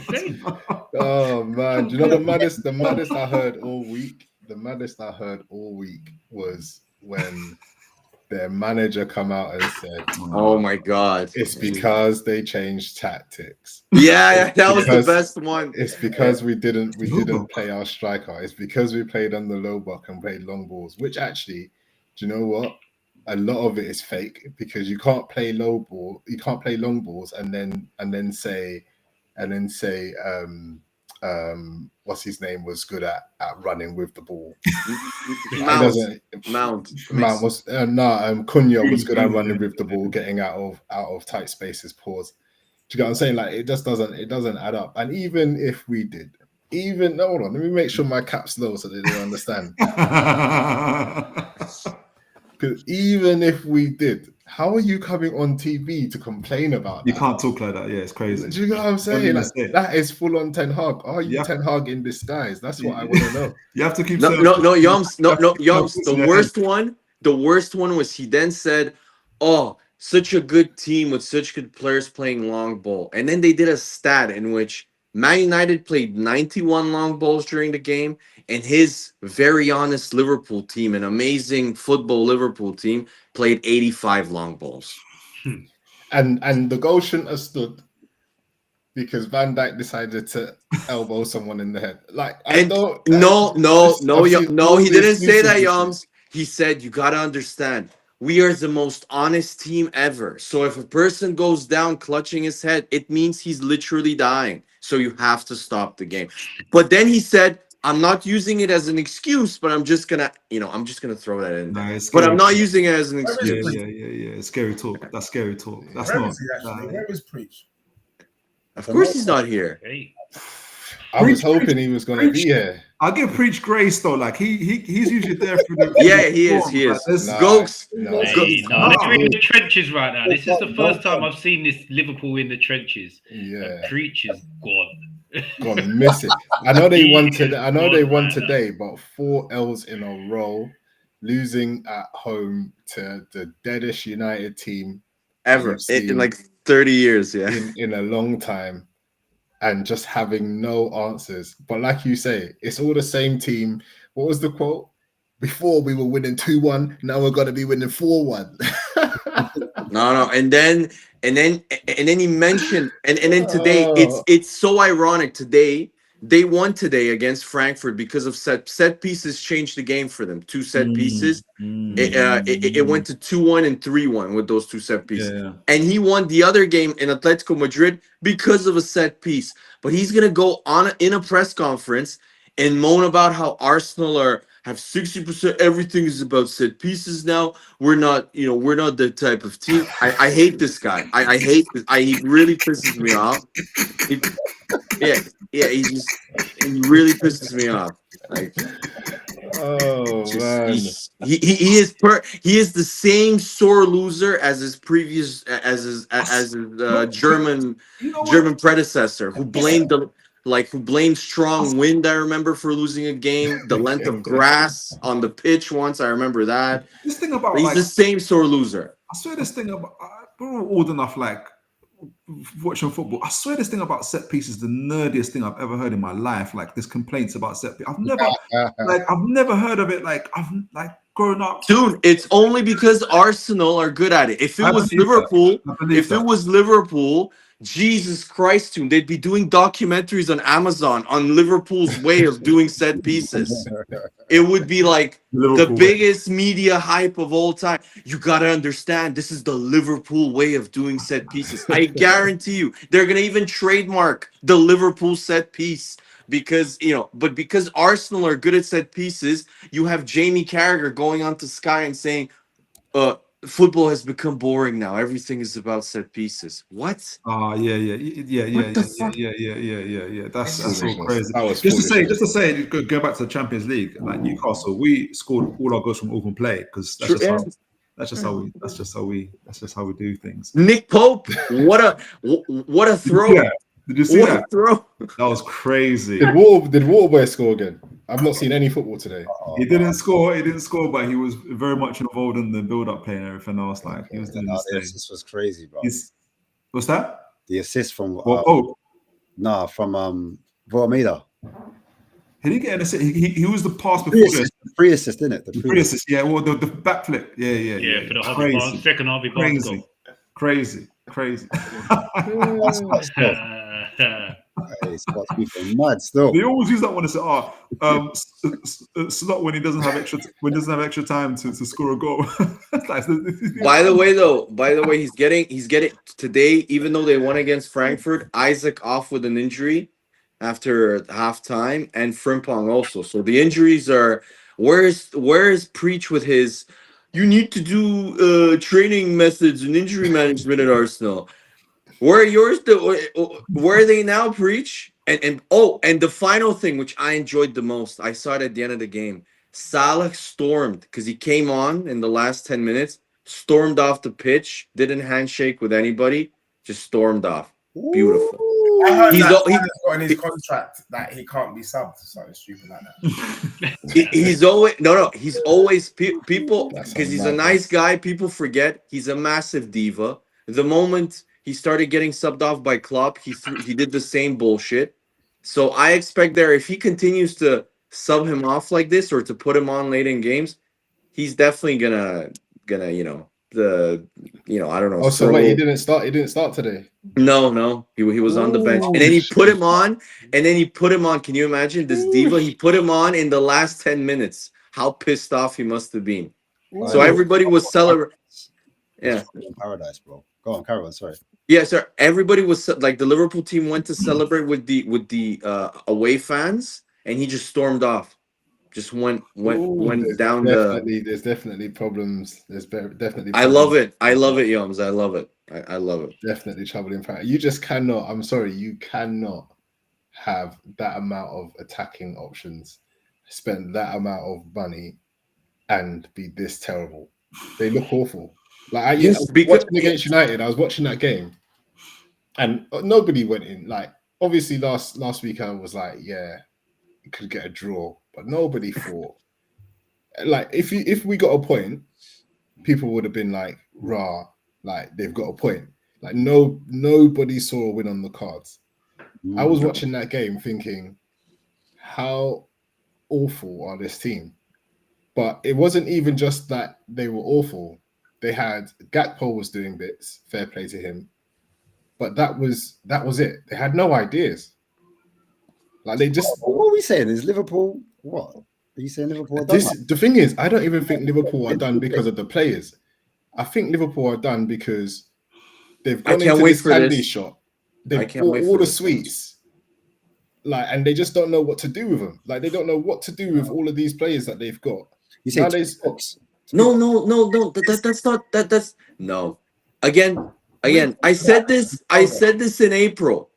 Oh man, do you know the maddest I heard all week? The maddest I heard all week was when their manager come out and said, "Oh my god, it's because they changed tactics." Yeah, that was the best one. It's because we didn't play our striker. It's because we played on the low block and played long balls. Which actually, do you know what? A lot of it is fake because you can't play long balls and then say what's his name was good at running with the ball. Mount was Cunha was good at running with the ball, getting out of tight spaces. Pause. Do you get what I'm saying? Like it doesn't add up. And even if we did, hold on, let me make sure my cap's low so they don't understand. Because even if we did, how are you coming on TV to complain about that? You can't talk like that. Yeah, it's crazy. Do you know what I'm saying? That is full on Ten Hag. Are you Ten Hag in disguise? That's what I want to know. You have to keep Yums. The worst one was he then said, "Oh, such a good team with such good players playing long ball," and then they did a stat in which Man United played 91 long balls during the game, and his very honest Liverpool team, an amazing football Liverpool team, played 85 long balls. And the goal shouldn't have stood because Van Dijk decided to elbow someone in the head. Like, he didn't say that, Yums. he said, you got to understand, we are the most honest team ever. So if a person goes down clutching his head, it means he's literally dying. So you have to stop the game. But then he said, I'm not using it as an excuse, but I'm just gonna throw that in there. But I'm not using it as an excuse. Yeah. Scary talk. That's scary talk. That's Where not. is he actually? Where is Preach? Of course he's not here. Hey. I was hoping he was going to be here. I'll give Preach grace though. Like he's usually there for the. Yeah, he is. He is. Gokes. They're in the trenches right now. This is the first time I've seen this Liverpool in the trenches. Yeah. Preach is gone. Gone missing. I know they won today. I know they won today, but 4 L's in a row, losing at home to the deadest United team ever in like 30 years. Yeah, in a long time. And just having no answers. But like you say, it's all the same team. What was the quote? Before we were winning 2-1, now we're gonna be winning 4-1. No. And then he mentioned and then today it's so ironic. Today they won today against Frankfurt because of set pieces changed the game for them. 2 set pieces. It went to 2-1 and 3-1 with those 2 set pieces. Yeah. And he won the other game in Atletico Madrid because of a set piece. But he's gonna go on in a press conference and moan about how Arsenal have 60%. Everything is about set pieces now. We're not the type of team. I hate this guy. I hate this. He really pisses me off. He really pisses me off. Like, man, he is the same sore loser as his previous German predecessor who blamed strong wind. I remember for losing a game, the length of grass on the pitch once. I remember that. This thing about he's the same sore loser. I swear this thing about we're all old enough like watching football. I swear this thing about set pieces is the nerdiest thing I've ever heard in my life. Like this complaints about set pieces. I've never heard of it. Like I've grown up. Dude, it's only because Arsenal are good at it. If it was Liverpool, Jesus Christ, dude, they'd be doing documentaries on Amazon on Liverpool's way of doing set pieces. It would be like the biggest media hype of all time. You gotta understand, this is the Liverpool way of doing set pieces. I guarantee you, they're gonna even trademark the Liverpool set piece because because Arsenal are good at set pieces. You have Jamie Carragher going on to Sky and saying, football has become boring now. Everything is about set pieces. What? Yeah. That's so crazy. Just to say, go back to the Champions League. Like Newcastle, we scored all our goals from open play because that's just how we do things. Nick Pope, what a throw! Yeah. Did you see that? Throw? That was crazy. Did Waterboy score again? I've not seen any football today. He didn't score, but he was very much involved in the build-up play and everything else. Like he was doing his thing. This was crazy, bro. What's that? The assist from from Vormida. He didn't get an assist. He was the pass before the free assist, didn't it? The free assist. Yeah, well, the backflip. Yeah. For the Harvey second Harvey Barnes goal. Crazy. It's got to be mad still. They always use that one to say, slot when he doesn't have extra time to score a goal. By the way, he's getting today, even though they won against Frankfurt, Isak off with an injury after halftime, and Frimpong also. So the injuries are where's Preach with his you need to do training methods and injury management at Arsenal. Where are yours? Where are they now, Preach? And the final thing, which I enjoyed the most, I saw it at the end of the game. Salah stormed because he came on in the last 10 minutes, stormed off the pitch, didn't handshake with anybody, just stormed off. Beautiful. I heard he's got in his contract that he can't be subbed to something stupid like that. He's always people because he's a nice guy. People forget he's a massive diva. The moment he started getting subbed off by Klopp, he did the same bullshit. So I expect if he continues to sub him off like this or to put him on late in games, he's definitely gonna I don't know. Oh, so wait, he didn't start today? No, he was on the bench, and then he put him on. Can you imagine this diva? He put him on in the last 10 minutes. how pissed off he must have been. So everybody was celebrating. Yeah, paradise, bro. Go on, Caravan. Sorry. Yeah, sir. Everybody was like, the Liverpool team went to celebrate with the away fans, and he just stormed off. Just went down There's definitely problems. There's definitely. I love it. I love it, Yoms. I love it. I love it. Definitely troubling fact. You just cannot. I'm sorry. You cannot have that amount of attacking options, spend that amount of money, and be this terrible. They look awful. Like watching against United, I was watching that game, and nobody went in. Like obviously last weekend was like, yeah, it could get a draw, but nobody thought. Like if we got a point, people would have been like, rah, like they've got a point. Like nobody saw a win on the cards. I was watching that game thinking, how awful are this team? But it wasn't even just that they were awful. They had Gakpo was doing bits, fair play to him. But that was it. They had no ideas. Like they just. What are we saying? Is Liverpool what? Are you saying Liverpool are done? The thing is, I don't even think Liverpool are done because of the players. I think Liverpool are done because they've gone into this candy shop. They've bought all the sweets. Like, and they just don't know what to do with them. Like, they don't know what to do with all of these players that they've got. You say No. That's not that. That's no. Again. I said this in April.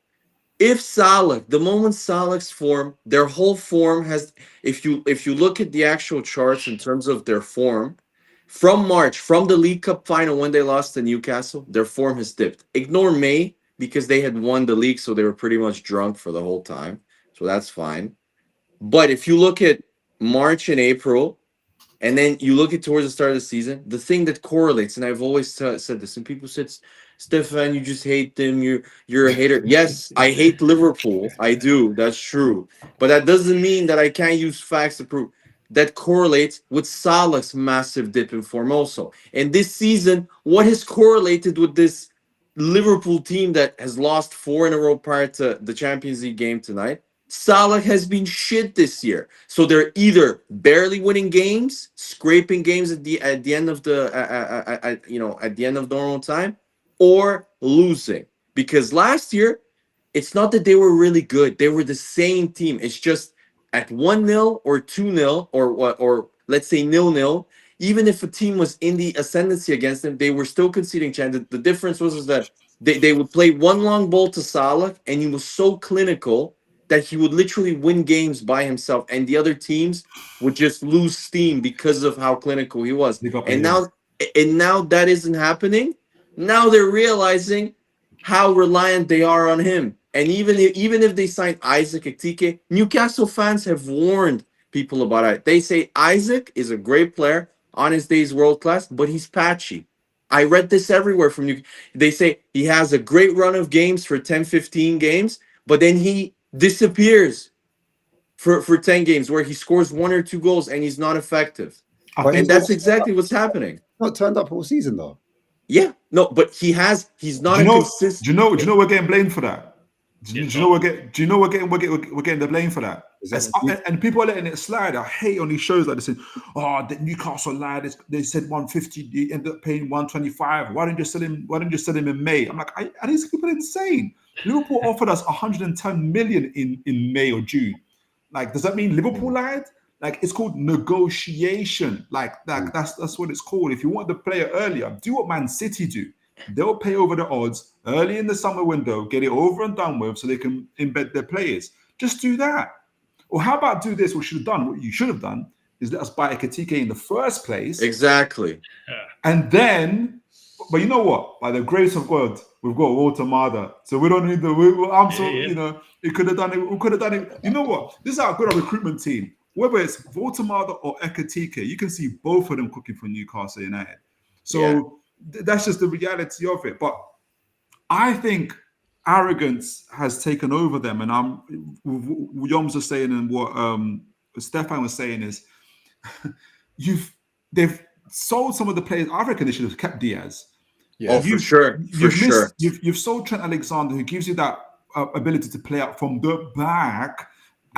If Salah, the moment Salah's form, their whole form has. If you look at the actual charts in terms of their form, from March, from the League Cup final when they lost to Newcastle, their form has dipped. Ignore May because they had won the league, so they were pretty much drunk for the whole time. So that's fine. But if you look at March and April, and then you look at towards the start of the season, the thing that correlates, and I've always said this, and people said, Stefan, you just hate them. You're a hater. Yes, I hate Liverpool. I do. That's true. But that doesn't mean that I can't use facts to prove. That correlates with Salah's massive dip in form also. And this season, what has correlated with this Liverpool team that has lost 4 in a row prior to the Champions League game tonight? Salah has been shit this year. So they're either barely winning games, scraping games at the end of the at the end of normal time, or losing. Because last year, it's not that they were really good. They were the same team. It's just at 1-0 or 2-0 or let's say 0-0, even if a team was in the ascendancy against them, they were still conceding chances. The difference was that they would play one long ball to Salah, and he was so clinical that he would literally win games by himself, and the other teams would just lose steam because of how clinical he was. And now that isn't happening. Now they're realizing how reliant they are on him. And even if they sign Isak Ekitike, Newcastle fans have warned people about it. They say Isak is a great player, on his days world class, but he's patchy. I read this everywhere from you. They say he has a great run of games for 10, 15 games, but then he disappears for 10 games where he scores 1 or 2 goals and he's not effective. And that's exactly what's happening. Not turned up all season though. Yeah, no, but he's not consistent. Do you know we're getting blamed for that? Do you know we're getting the blame for that? And people are letting it slide. I hate on these shows like this. Oh, the Newcastle lied. They said 150. They ended up paying 125. Why didn't you sell him in May? I'm like, are these people insane? Liverpool offered us 110 million in May or June. Like, does that mean Liverpool lied? Like, it's called negotiation. Like that's what it's called. If you want the player earlier, do what Man City do. They'll pay over the odds early in the summer window, get it over and done with, so they can embed their players. Just do that. Or how about do this? What you should have done is let us buy Ekitike in the first place. Exactly. And then, but you know what? By the grace of God, we've got Walter Marder, so we don't need it could have done it. We could have done it. You know what? This is how good a recruitment team. Whether it's Walter Marder or Ekitike, you can see both of them cooking for Newcastle United. So that's just the reality of it. But I think arrogance has taken over them, and Yoms was saying, and what Stefan was saying is, they've sold some of the players. I reckon they should have kept Diaz. Yeah, for sure. You've sold Trent Alexander, who gives you that ability to play out from the back,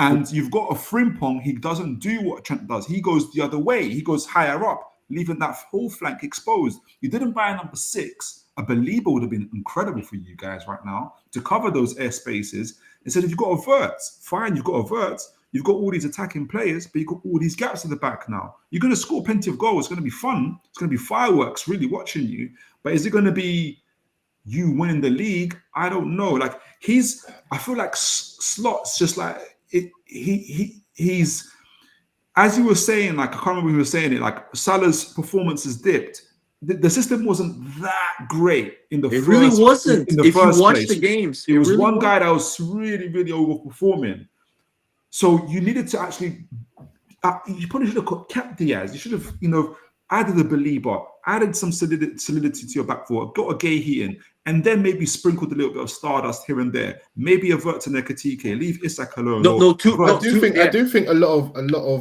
And you've got a Frimpong, he doesn't do what Trent does. He goes the other way. He goes higher up, leaving that whole flank exposed. You didn't buy a number 6. A believer would have been incredible for you guys right now to cover those air spaces. Instead, if you've got a Wirtz, fine, you've got a Wirtz. You've got all these attacking players, but you've got all these gaps in the back now. You're going to score plenty of goals. It's going to be fun. It's going to be fireworks really watching you. But is it going to be you winning the league? I don't know. Like I feel like Slot's just like he's as you were saying, like I can't remember who was saying it, like Salah's performance has dipped. The system wasn't that great in the first. It really wasn't. In the if first you watch place. The games, it was really one guy that was really, really overperforming. So you needed to actually, you probably should have kept Diaz. You should have, added a believer, added some solidity to your back four, got a Gay in, and then maybe sprinkled a little bit of stardust here and there. Maybe a Wirtz and a Ekitike, leave Isak alone. I do think a lot of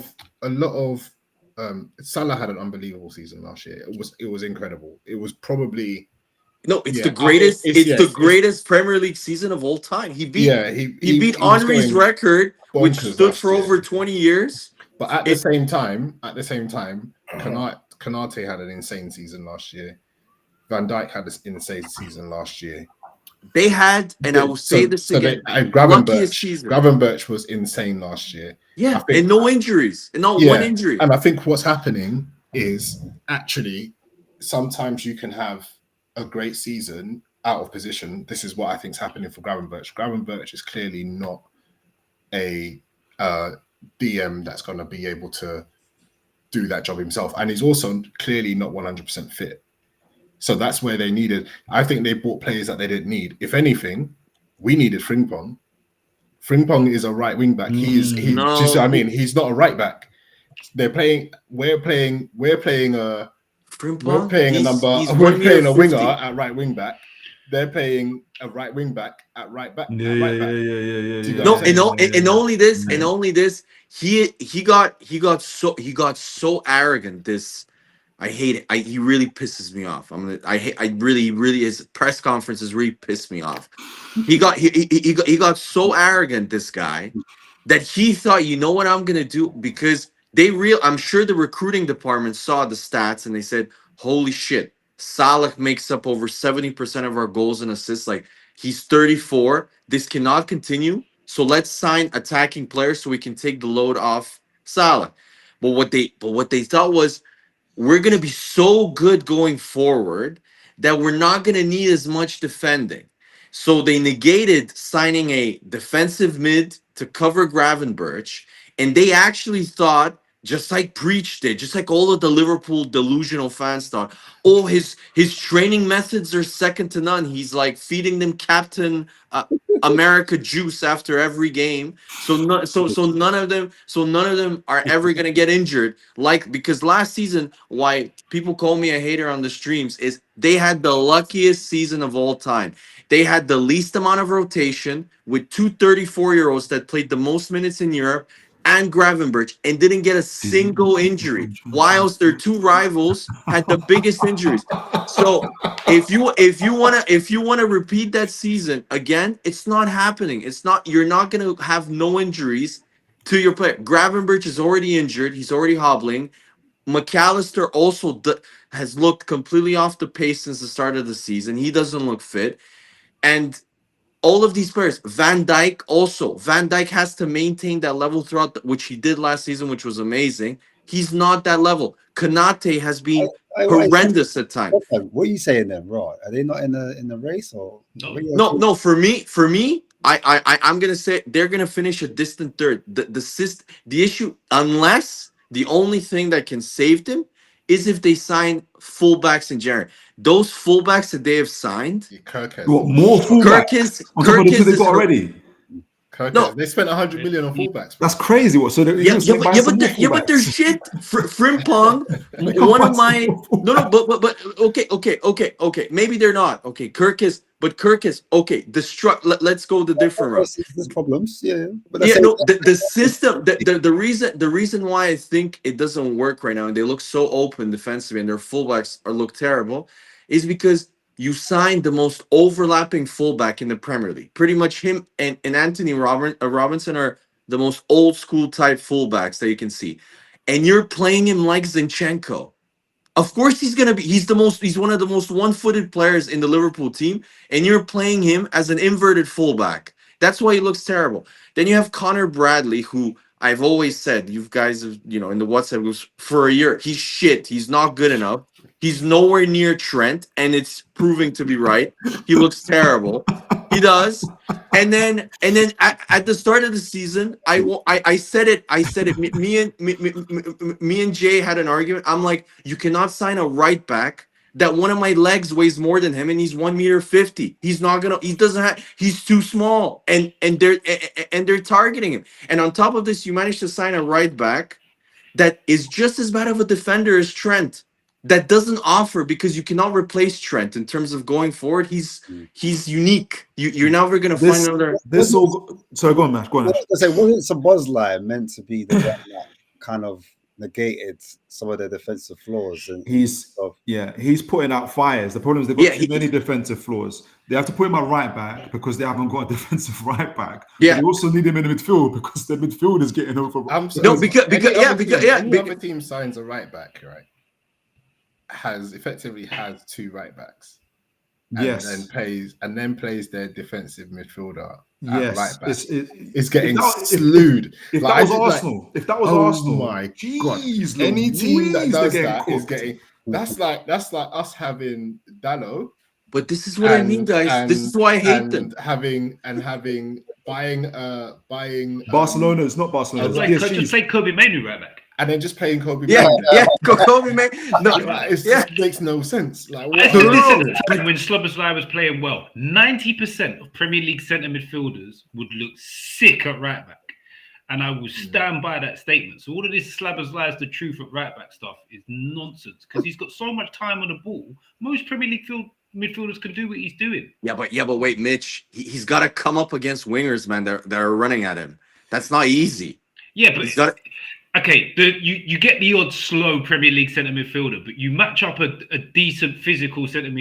Salah had an unbelievable season last year. It was incredible. It was probably the greatest. It's the greatest Premier League season of all time. He beat Henry's record, which stood for over 20 years. But at the same time, Konate had an insane season last year. Van Dijk had this insane season last year. They had, and I will say this again, Gravenberch was insane last year. Yeah, and no injuries, and not one injury. And I think what's happening is actually sometimes you can have a great season out of position. This is what I think is happening for Gravenberch. Gravenberch is clearly not a DM that's going to be able to do that job himself. And he's also clearly not 100% fit. So that's where they needed. I think they bought players that they didn't need. If anything, we needed Frimpong. Frimpong is a right wing back. He's not a right back. We're playing a winger at right wing back. They're playing a right wing back at right back. Only this. He got so arrogant. I hate it. He really pisses me off. His press conferences really piss me off. He got so arrogant, this guy, that he thought, you know what I'm gonna do? Because I'm sure the recruiting department saw the stats and they said, holy shit, Salah makes up over 70% of our goals and assists. Like, he's 34. This cannot continue. So let's sign attacking players so we can take the load off Salah. But what they thought was, we're going to be so good going forward that we're not going to need as much defending. So they negated signing a defensive mid to cover Gravenberch. And they actually thought, just like Preach did, just like all of the Liverpool delusional fans thought, oh, his training methods are second to none. He's like feeding them Captain America juice after every game. So none of them are ever gonna get injured. Because last season, why people call me a hater on the streams is they had the luckiest season of all time. They had the least amount of rotation with two 34-year-olds that played the most minutes in Europe and Gravenberch and didn't get a single injury, whilst their two rivals had the biggest injuries. So if you wanna repeat that season again, it's not happening. You're not gonna have no injuries to your player. Gravenberch is already injured, he's already hobbling. McAllister also has looked completely off the pace since the start of the season. He doesn't look fit. And all of these players, Van Dijk has to maintain that level throughout, which he did last season, which was amazing. He's not that level. Konate has been horrendous at times. What are you saying then, right? Are they not in the race or no? For me, I'm gonna say they're gonna finish a distant third. The issue, unless the only thing that can save them is if they sign fullbacks in January. Those fullbacks that they have signed, more fullbacks on top of the two they got already. No, they spent 100 million on fullbacks. That's crazy. What? So but there's shit. Frimpong, one of my okay. Maybe they're not okay. Kirk is okay. Let's go the different route. There's problems, But the system. The reason why I think it doesn't work right now, and they look so open defensively, and their fullbacks look terrible, is because you signed the most overlapping fullback in the Premier League. Pretty much him and Anthony Robinson are the most old school type fullbacks that you can see, and you're playing him like Zinchenko. Of course he's one of the most one-footed players in the Liverpool team, and you're playing him as an inverted fullback. That's why he looks terrible. Then you have Connor Bradley, who I've always said, you guys have, in the WhatsApp groups for a year, he's shit. He's not good enough. He's nowhere near Trent, and it's proving to be right. He looks terrible. He does. And then at the start of the season, I said it. Me and Jay had an argument. I'm like, you cannot sign a right back that one of my legs weighs more than him, and he's 1.50 meters. He's not gonna. He doesn't have. He's too small, and they're targeting him. And on top of this, you managed to sign a right back that is just as bad of a defender as Trent. That doesn't offer, because you cannot replace Trent in terms of going forward. He's unique. You're never gonna find another. Sorry, go on, Matt. Go on. I was gonna say, wasn't Szoboszlai meant to be the one that kind of negated some of their defensive flaws? And he's putting out fires. The problem is they've got too many defensive flaws. They have to put him at right back because they haven't got a defensive right back. Yeah, they also need him in the midfield because the midfield is getting over. Any other team signs a right back, right? Effectively has two right backs, and then plays their defensive midfielder at right back. It's getting slewed. If that was Arsenal, oh my god! Any team that does that is getting. That's like us having Dallo. But this is what I mean, guys. This is why I hate them. Buying Barcelona. It's not Barcelona. Just say Kobe Manu right back. And then just playing Kobe. Kobe Manu. No, it makes no sense. Like, when Szoboszlai was playing well, 90% of Premier League centre midfielders would look sick at right back, and I will stand by that statement. So all of this Szoboszlai is the truth at right back stuff is nonsense, because he's got so much time on the ball. Most Premier League midfielders can do what he's doing. Yeah, but wait, Mitch, he's got to come up against wingers, man. That are running at him. That's not easy. Yeah, but okay, you get the odd slow Premier League centre midfielder, but you match up a decent physical centre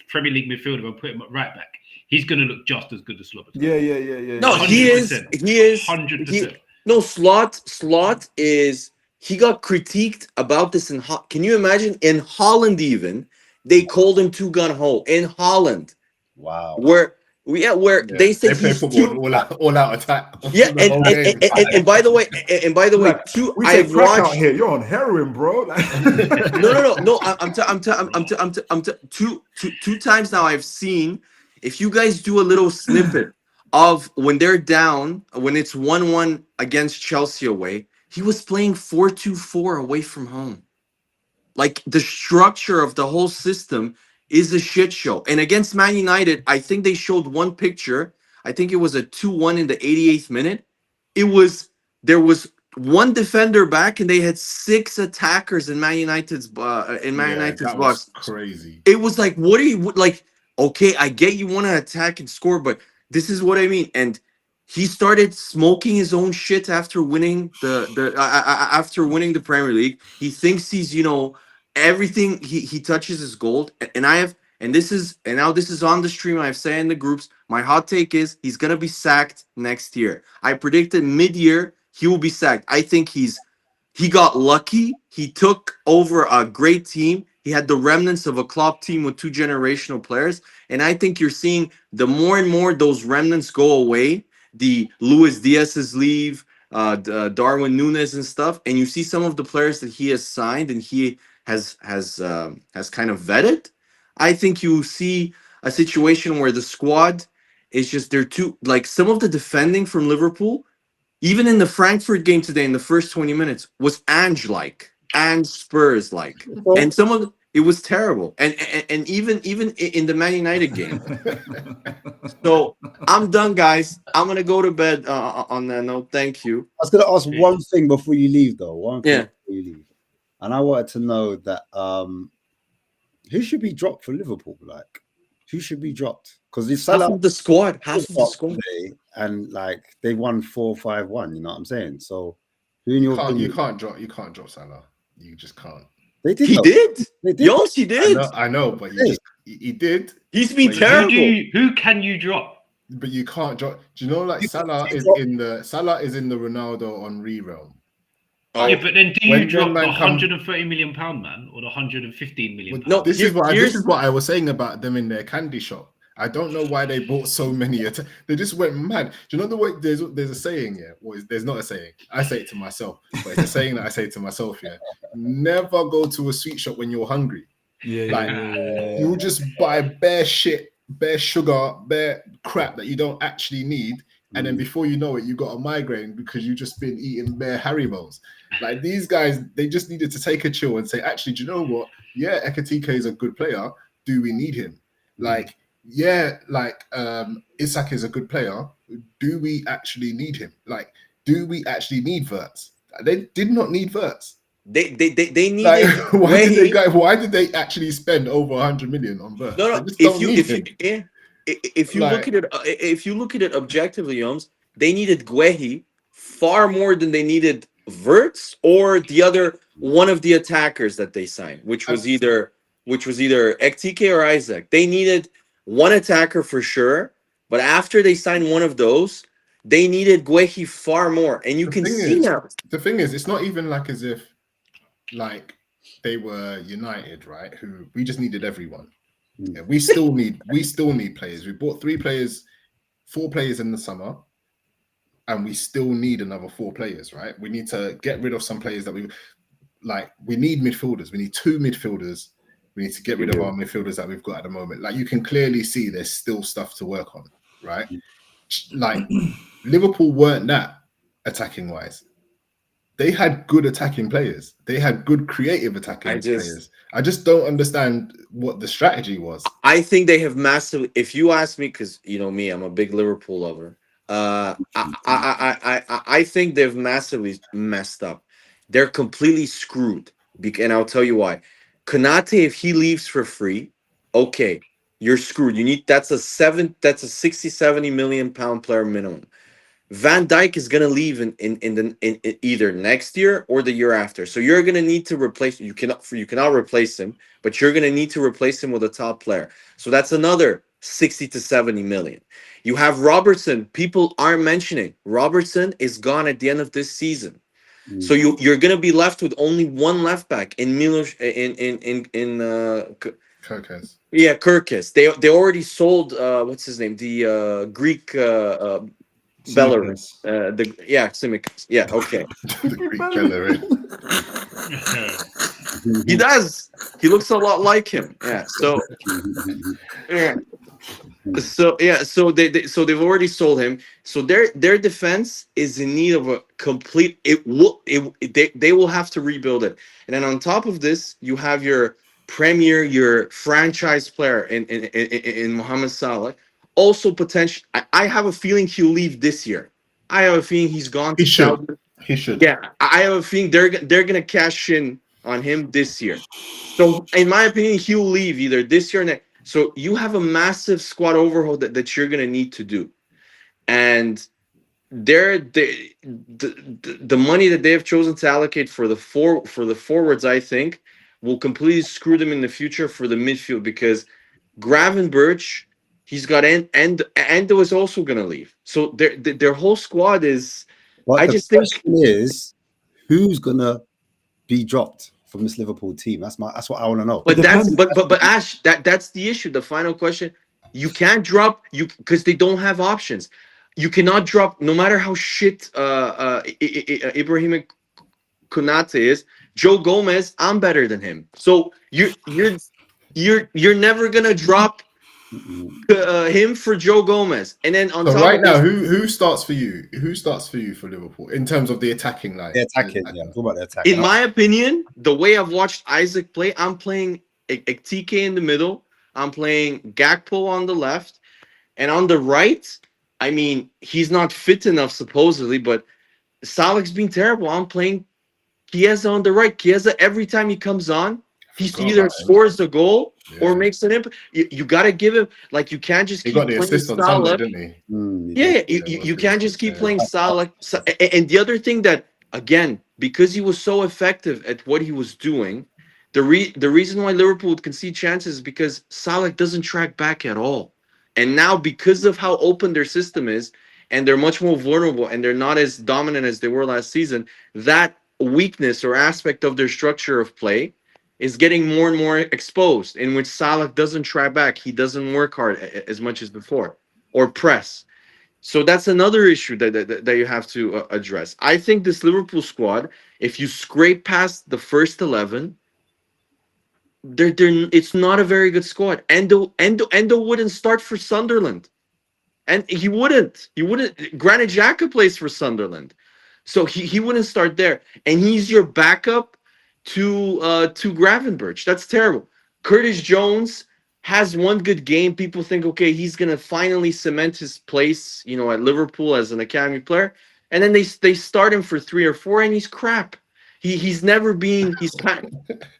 Premier League midfielder and put him at right back. He's going to look just as good as Szoboszlai. Yeah. No, 100%. He is 100%. No, Slot is. He got critiqued about this in. Can you imagine in Holland even? They called him two gun hole in Holland. Wow. Where they say they play football all out attack. Yeah, and by the way, I've watched out here. You're on heroin, bro. No. I'm two times now. I've seen, if you guys do a little snippet of when they're down, when it's 1-1 against Chelsea away, he was playing 4-2-4 away from home. Like, the structure of the whole system is a shit show. And against Man United, I think they showed one picture. I think it was a 2-1 in the 88th minute. There was one defender back, and they had 6 attackers in Man United's box. Crazy. It was like, what are you like? Okay, I get you want to attack and score, but this is what I mean. And he started smoking his own shit after winning the Premier League. He thinks he's everything he touches is gold. And this is on the stream. I've said in the groups, my hot take is he's gonna be sacked next year. I predicted mid-year he will be sacked. I think he got lucky. He took over a great team. He had the remnants of a Klopp team with 2 generational players. And I think you're seeing the more and more those remnants go away. The Luis Diaz's leave, Darwin Núñez and stuff. And you see some of the players that he has signed and he has kind of vetted. I think you see a situation where the squad is just, they're too, like, some of the defending from Liverpool, even in the Frankfurt game today in the first 20 minutes, was Ange-like and Spurs-like. And some of it was terrible. And even in the Man United game. So I'm done, guys. I'm going to go to bed on that note. Thank you. I was going to ask one thing before you leave, though. Before you leave. And I wanted to know that who should be dropped for Liverpool? Like, who should be dropped? Because the Salah, half of the squad, and like they won 4-5-1. You know what I'm saying? So who in your you can't drop Salah. You just can't. They did. He did. They did. Yes, he did. I know, but he did. He's been terrible. Who can you drop? But you can't drop. Do you know like Salah is in the Ronaldo Henry realm? Yeah, but then do you When drop the man comes- £130 million man or the £115 million? No, this is what I was saying about them in their candy shop. I don't know why they bought so many. They just went mad. Do you know the way there's a saying? Yeah, well, there's not a saying. I say it to myself, but it's a saying that I say to myself. Yeah, never go to a sweet shop when you're hungry. Yeah, you'll just buy bare shit, bare sugar, bare crap that you don't actually need, and then before you know it, you got a migraine because you've just been eating bare Haribos. Like these guys, they just needed to take a chill and say, actually, do you know what? Yeah, Ekatike is a good player. Do we need him? Like, yeah, like Isak is a good player. Do we actually need him? Like, do we actually need Wirtz? They did not need Wirtz. They needed. Like, why did they actually spend over 100 million on Wirtz? No. If you look at it objectively, Yoms, they needed Guehi far more than they needed Wirtz or the other one of the attackers that they signed, which was either Ektike or Isak. They needed one attacker for sure, but after they signed one of those, they needed Guehi far more. And you can see now. The thing is, it's not even like as if like they were United, right? Who we just needed everyone. Yeah, we still need players. We bought 4 players in the summer, and we still need another 4 players, right? We need to get rid of some players that we need midfielders. We need 2 midfielders. We need to get rid of our midfielders that we've got at the moment. Like you can clearly see there's still stuff to work on, right? Like Liverpool weren't that attacking wise. They had good attacking players. They had good creative attacking players. I just don't understand what the strategy was. I think they have massively. If you ask me, because you know me, I'm a big Liverpool lover. I think they've massively messed up. They're completely screwed, and I'll tell you why. Konate, if he leaves for free, okay, you're screwed. That's a 60-70 million pound player minimum. Van Dijk is gonna leave in either next year or the year after. So you're gonna need to replace. You cannot replace him, but you're gonna need to replace him with a top player. So that's another 60 to 70 million. You have Robertson. People aren't mentioning Robertson is gone at the end of this season. So you're gonna be left with only one left back in Milos Kirkes. Yeah, Kirkes. They already sold what's his name? The Greek Bellerin. Tsimikas. Yeah, okay. The Greek Bellerin. He does. He looks a lot like him. Yeah. So yeah. So they've already sold him. So their defense is in need of a complete. They will have to rebuild it. And then on top of this, you have your franchise player in Mohamed Salah. Also potential. I have a feeling he'll leave this year. I have a feeling he's gone. He should. Yeah, I have a feeling they're gonna cash in on him this year. So in my opinion, he'll leave either this year or next. So you have a massive squad overhaul that you're gonna need to do, and the money that they have chosen to allocate for the forwards, I think, will completely screw them in the future for the midfield because Gravenberch. He's got Endo is also gonna leave, so their whole squad is. But I the just think question is, who's gonna be dropped from this Liverpool team? That's what I want to know. But Ash, that's the issue. The final question: you can't drop because they don't have options. You cannot drop no matter how shit Ibrahim Konate is. Joe Gomez, I'm better than him. So you're never gonna drop. Him for Joe Gomez, and then on top right now, who starts for you? Who starts for you for Liverpool in terms of the attacking line? The attacking. Yeah, talk about the attacking. In my opinion, the way I've watched Isak play, I'm playing Ektike in the middle. I'm playing Gakpo on the left, and on the right. I mean, he's not fit enough supposedly, but Salah's been terrible. I'm playing Chiesa on the right. Chiesa every time he comes on. He either scores the goal or makes an impact. You got to give him you can't just keep playing Salah. Didn't he? You can't just keep playing Salah. And the other thing that again, because he was so effective at what he was doing, the reason why Liverpool would concede chances is because Salah doesn't track back at all. And now, because of how open their system is, and they're much more vulnerable, and they're not as dominant as they were last season, that weakness or aspect of their structure of play is getting more and more exposed, in which Salah doesn't try back. He doesn't work hard as much as before, or press. So that's another issue that you have to address. I think this Liverpool squad, if you scrape past the first 11, it's not a very good squad. Endo wouldn't start for Sunderland. And he wouldn't. Granit Xhaka plays for Sunderland. So he wouldn't start there. And he's your backup to Gravenberch. That's terrible. Curtis Jones has one good game. People think, okay, he's gonna finally cement his place, at Liverpool as an academy player. And then they start him for 3 or 4, and he's crap. He's never been. He's kind.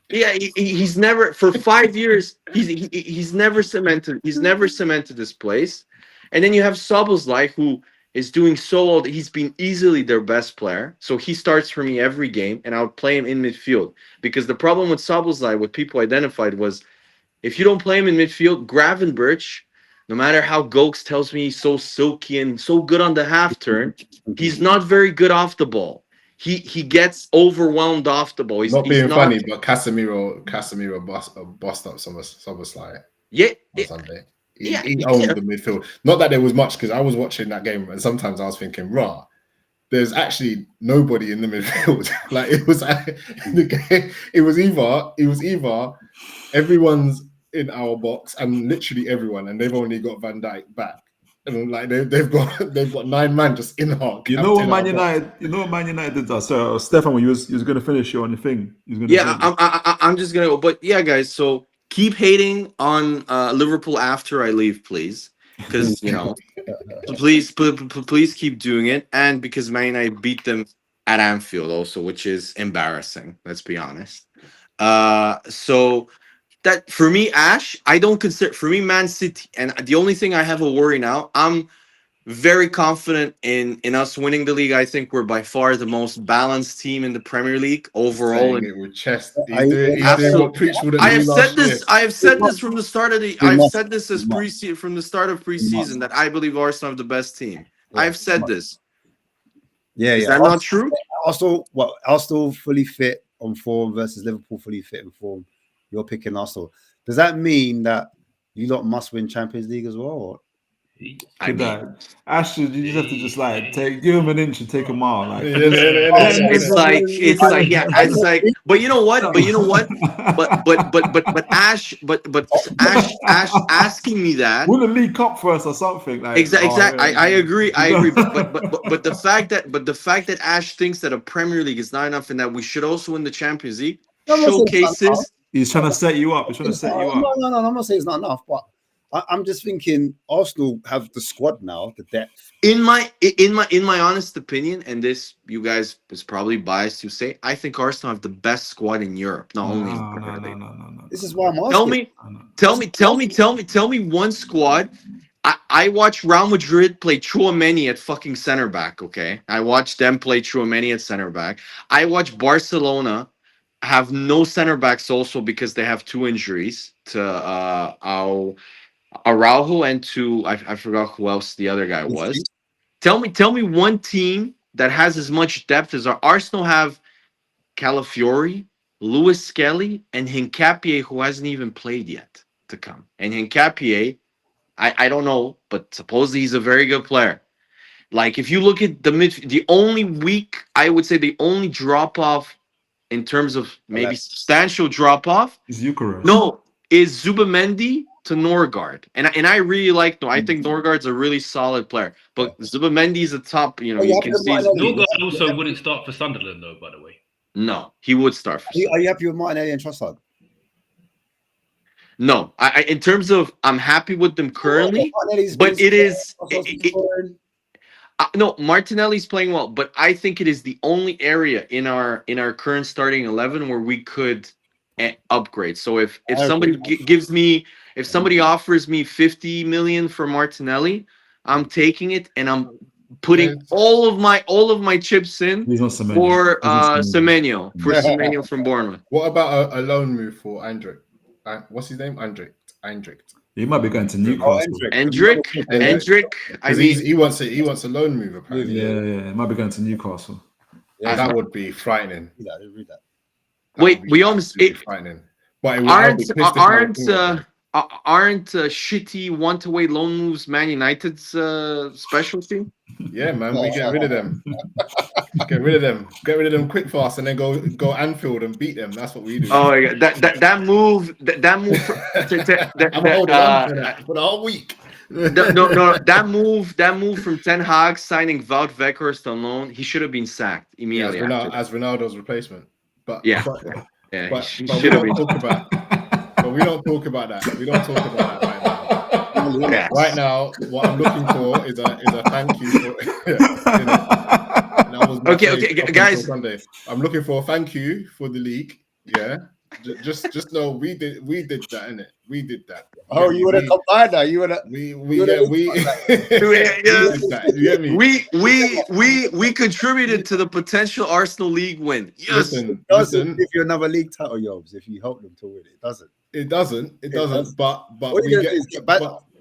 He's never, for 5 years. He's never cemented. He's never cemented this place. And then you have Szoboszlai, who is doing so well. He's been easily their best player. So he starts for me every game, and I would play him in midfield. Because the problem with Szoboszlai, what people identified was, if you don't play him in midfield, Gravenberch, no matter how Gokes tells me he's so silky and so good on the half turn, he's not very good off the ball. He gets overwhelmed off the ball. He's not funny, but Casemiro bossed up Szoboszlai. Yeah. On Sunday. He owned the midfield. Not that there was much, because I was watching that game, and sometimes I was thinking, there's actually nobody in the midfield. Like, it was the game. It was either everyone's in our box, and literally everyone, and they've only got Van Dijk back. And like they've got 9 men just in our. You know what Man United did that. So Stefan, when you was going to finish on your thing. I'm just gonna go. But yeah, guys. So keep hating on Liverpool after I leave, please, because please keep doing it, and because Man United beat them at Anfield also, which is embarrassing. Let's be honest. So. That for me, Ash, I don't consider, for me, Man City, and the only thing I have a worry now, I'm very confident in us winning the league. I think we're by far the most balanced team in the Premier League overall. With chest. I have said this from the start of the. I've said this as from the start of preseason that I believe Arsenal have the best team. I've said this. Is that not true? Arsenal fully fit on form versus Liverpool fully fit in form. You're picking Arsenal. Does that mean that you lot must win Champions League as well? Or? Ashton, you just have to just give him an inch and take a mile. It's like, but you know what? But Ash asking me that. Win the League Cup first or something. Like, exactly. I agree. But the fact that Ash thinks that a Premier League is not enough and that we should also win the Champions League showcases. He's trying to set you up. No, I'm not saying it's not enough, but I'm just thinking Arsenal have the squad now, the depth. In my honest opinion, and this you guys is probably biased to say, I think Arsenal have the best squad in Europe, not only in Premier League. No. This is why I'm asking. Tell me one squad. I watched Real Madrid play Tchouaméni at fucking center back. Okay, I watched them play Tchouaméni at center back. I watched Barcelona have no center backs also because they have 2 injuries to Araujo and to I forgot who else the other guy was. Tell me one team that has as much depth as our Arsenal have. Calafiori, Lewis Skelly, and Hincapié, who hasn't even played yet to come. And Hincapié, I don't know, but supposedly he's a very good player. Like, if you look at the only drop off in terms of maybe substantial drop-off is Eucharist. No, is Zubamendi to Norgard. And I really like I think Norgard's a really solid player. But Zubamendi's a top, you can see. Norgard also wouldn't start for Sunderland, though, by the way. No, he would start for Sunderland. Are you happy with Martinelli and Trossard? No. In terms of, I'm happy with them currently, but it is... no, Martinelli's playing well, but I think it is the only area in our current starting 11 where we could upgrade. So if somebody if somebody offers me 50 million for Martinelli, I'm taking it and I'm putting all of my chips in for Semenyo from Bournemouth. What about a loan move for Andrick? What's his name? Andrick. He might be going to Newcastle. Hendrick. I mean, he wants a loan move apparently. Yeah. He might be going to Newcastle. Yeah, that would be frightening. Read that. Wait, we almost frightening. But aren't shitty one-way loan moves Man United's specialty? Yeah, man, we get rid of them. Get rid of them quick, fast, and then go Anfield and beat them. That's what we do. Oh my God, that move. I'm holding on for the whole week. No, that move from Ten Hag signing Wout Weghorst on loan, he should have been sacked immediately as Ronaldo's replacement. But we don't talk about that. We don't talk about that right now. Yes. Right now, what I'm looking for is a thank you for. Okay, guys. Sunday. I'm looking for a thank you for the league. Yeah. Just know we did that, innit? We did that. Oh, you would have combined that. You would have. We contributed to the potential Arsenal league win. Yes, it doesn't give you another league title, Yobs. If you help them to win, it doesn't. It doesn't. But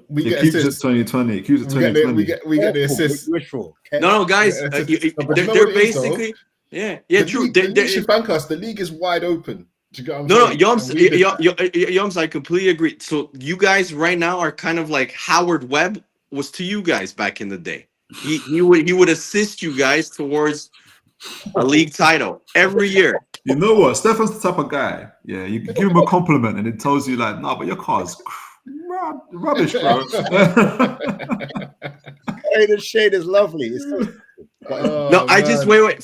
we get assists. 2020. It keeps it 2020. We get the assists. No, guys, they're basically true. They should thank us. The league is wide open. Yoms, I completely agree. So you guys right now are kind of like Howard Webb was to you guys back in the day. He would assist you guys towards a league title every year. You know what? Stefan's the type of guy. Yeah, you can give him a compliment and it tells you like, no, but your car's rubbish, bro. Hey, the shade is lovely. It's just wait.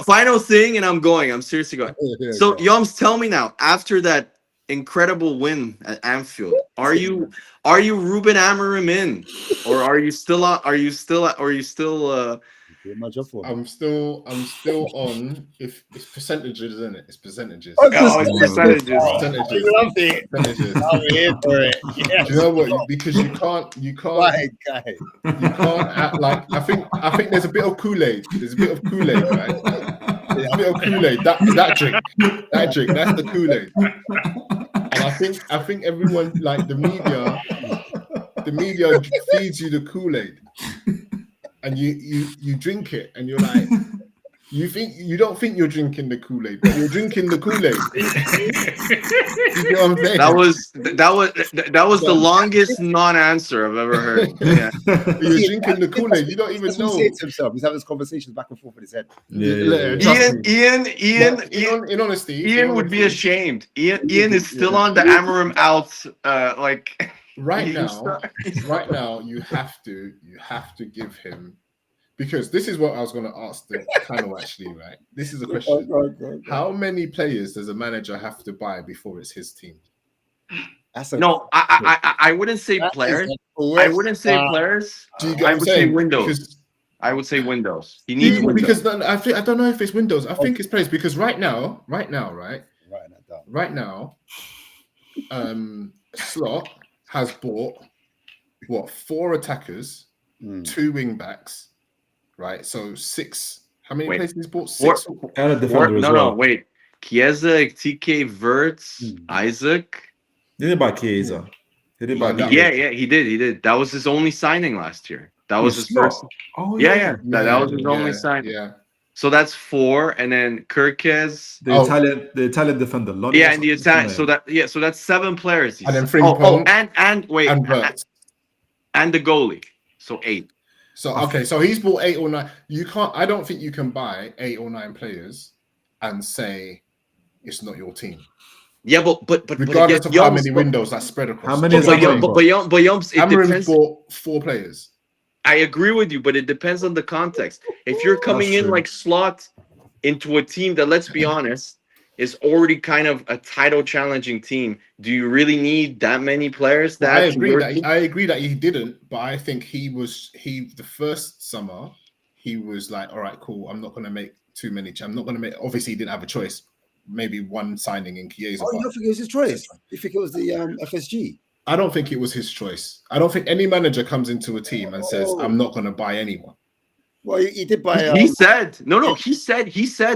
Final thing, and I'm going. I'm seriously going. So, Yoms, tell me now. After that incredible win at Anfield, are you Ruben Amorim in, or are you still? I'm still on. If it's percentages, isn't it? It's percentages. It's percentages. You love it. Percentages. I'm here for it. Yes. Do you know what? Because you can't. Right, guy. You can't act like. I think there's a bit of Kool-Aid. There's a bit of Kool-Aid, right? There's a bit of Kool-Aid. That drink. That's the Kool-Aid. And I think everyone, like the media feeds you the Kool-Aid. And you drink it, and you're like, you don't think you're drinking the Kool-Aid, but you're drinking the Kool-Aid. You know what I'm saying? That was the longest non-answer I've ever heard. Yeah. You're drinking the Kool-Aid. You don't even know. He himself. He's having conversations back and forth in his head. Ian. In honesty, Ian would be ashamed. Ian is still on the Amorim out. Right now, you have to give him, because this is what I was going to ask the panel actually, right? This is a question. Go. How many players does a manager have to buy before it's his team? I wouldn't say players. I wouldn't say players. I would say windows. I would say windows. He needs windows. Because I don't know if it's windows. I think it's players, because right now, Slot has bought 4 attackers, 2 wing backs, right? So 6. How many places he's bought? 6. Wait. Chiesa, TK, Wirtz, Isak. He didn't buy Chiesa. He did. That was his only signing last year. That was his first. Oh yeah. That was his only signing. Yeah. So that's 4, and then Kirkes, the Italian defender. And the Italian. So that's 7 players. And then Frimpong. And the goalie. So 8. So okay, so he's bought 8 or 9. I don't think you can buy 8 or 9 players and say it's not your team. Yeah, but regardless of how many windows that's spread across. How many? But Amorim bought 4 players. I agree with you, but it depends on the context. If you're coming in like Slot into a team that, let's be honest, is already kind of a title challenging team, do you really need that many players? I agree that he didn't, but I think the first summer he was like, all right, cool. I'm not going to make too many. I'm not going to make. Obviously, he didn't have a choice. Maybe one signing in Chiesa. Oh, you don't think it was his choice? You think it was the FSG? I don't think it was his choice. I don't think any manager comes into a team and says, "I'm not going to buy anyone." Well, he did buy. He said no. He said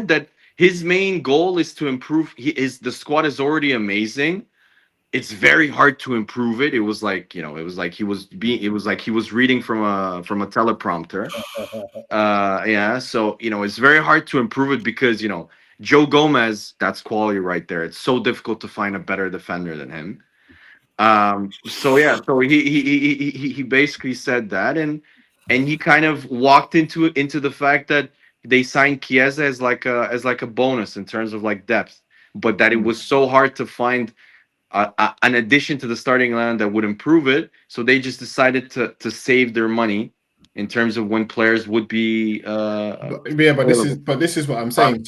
that his main goal is to improve. The squad is already amazing, it's very hard to improve it. It was like, you know, it was like he was reading from a teleprompter. Yeah, so you know, it's very hard to improve it because, you know, Joe Gomez, that's quality right there. It's so difficult to find a better defender than him. So yeah, so he basically said that, and he kind of walked into the fact that they signed Chiesa as like a bonus in terms of like depth, but that it was so hard to find an addition to the starting line that would improve it. So they just decided to save their money in terms of when players would be. But this is what I'm saying.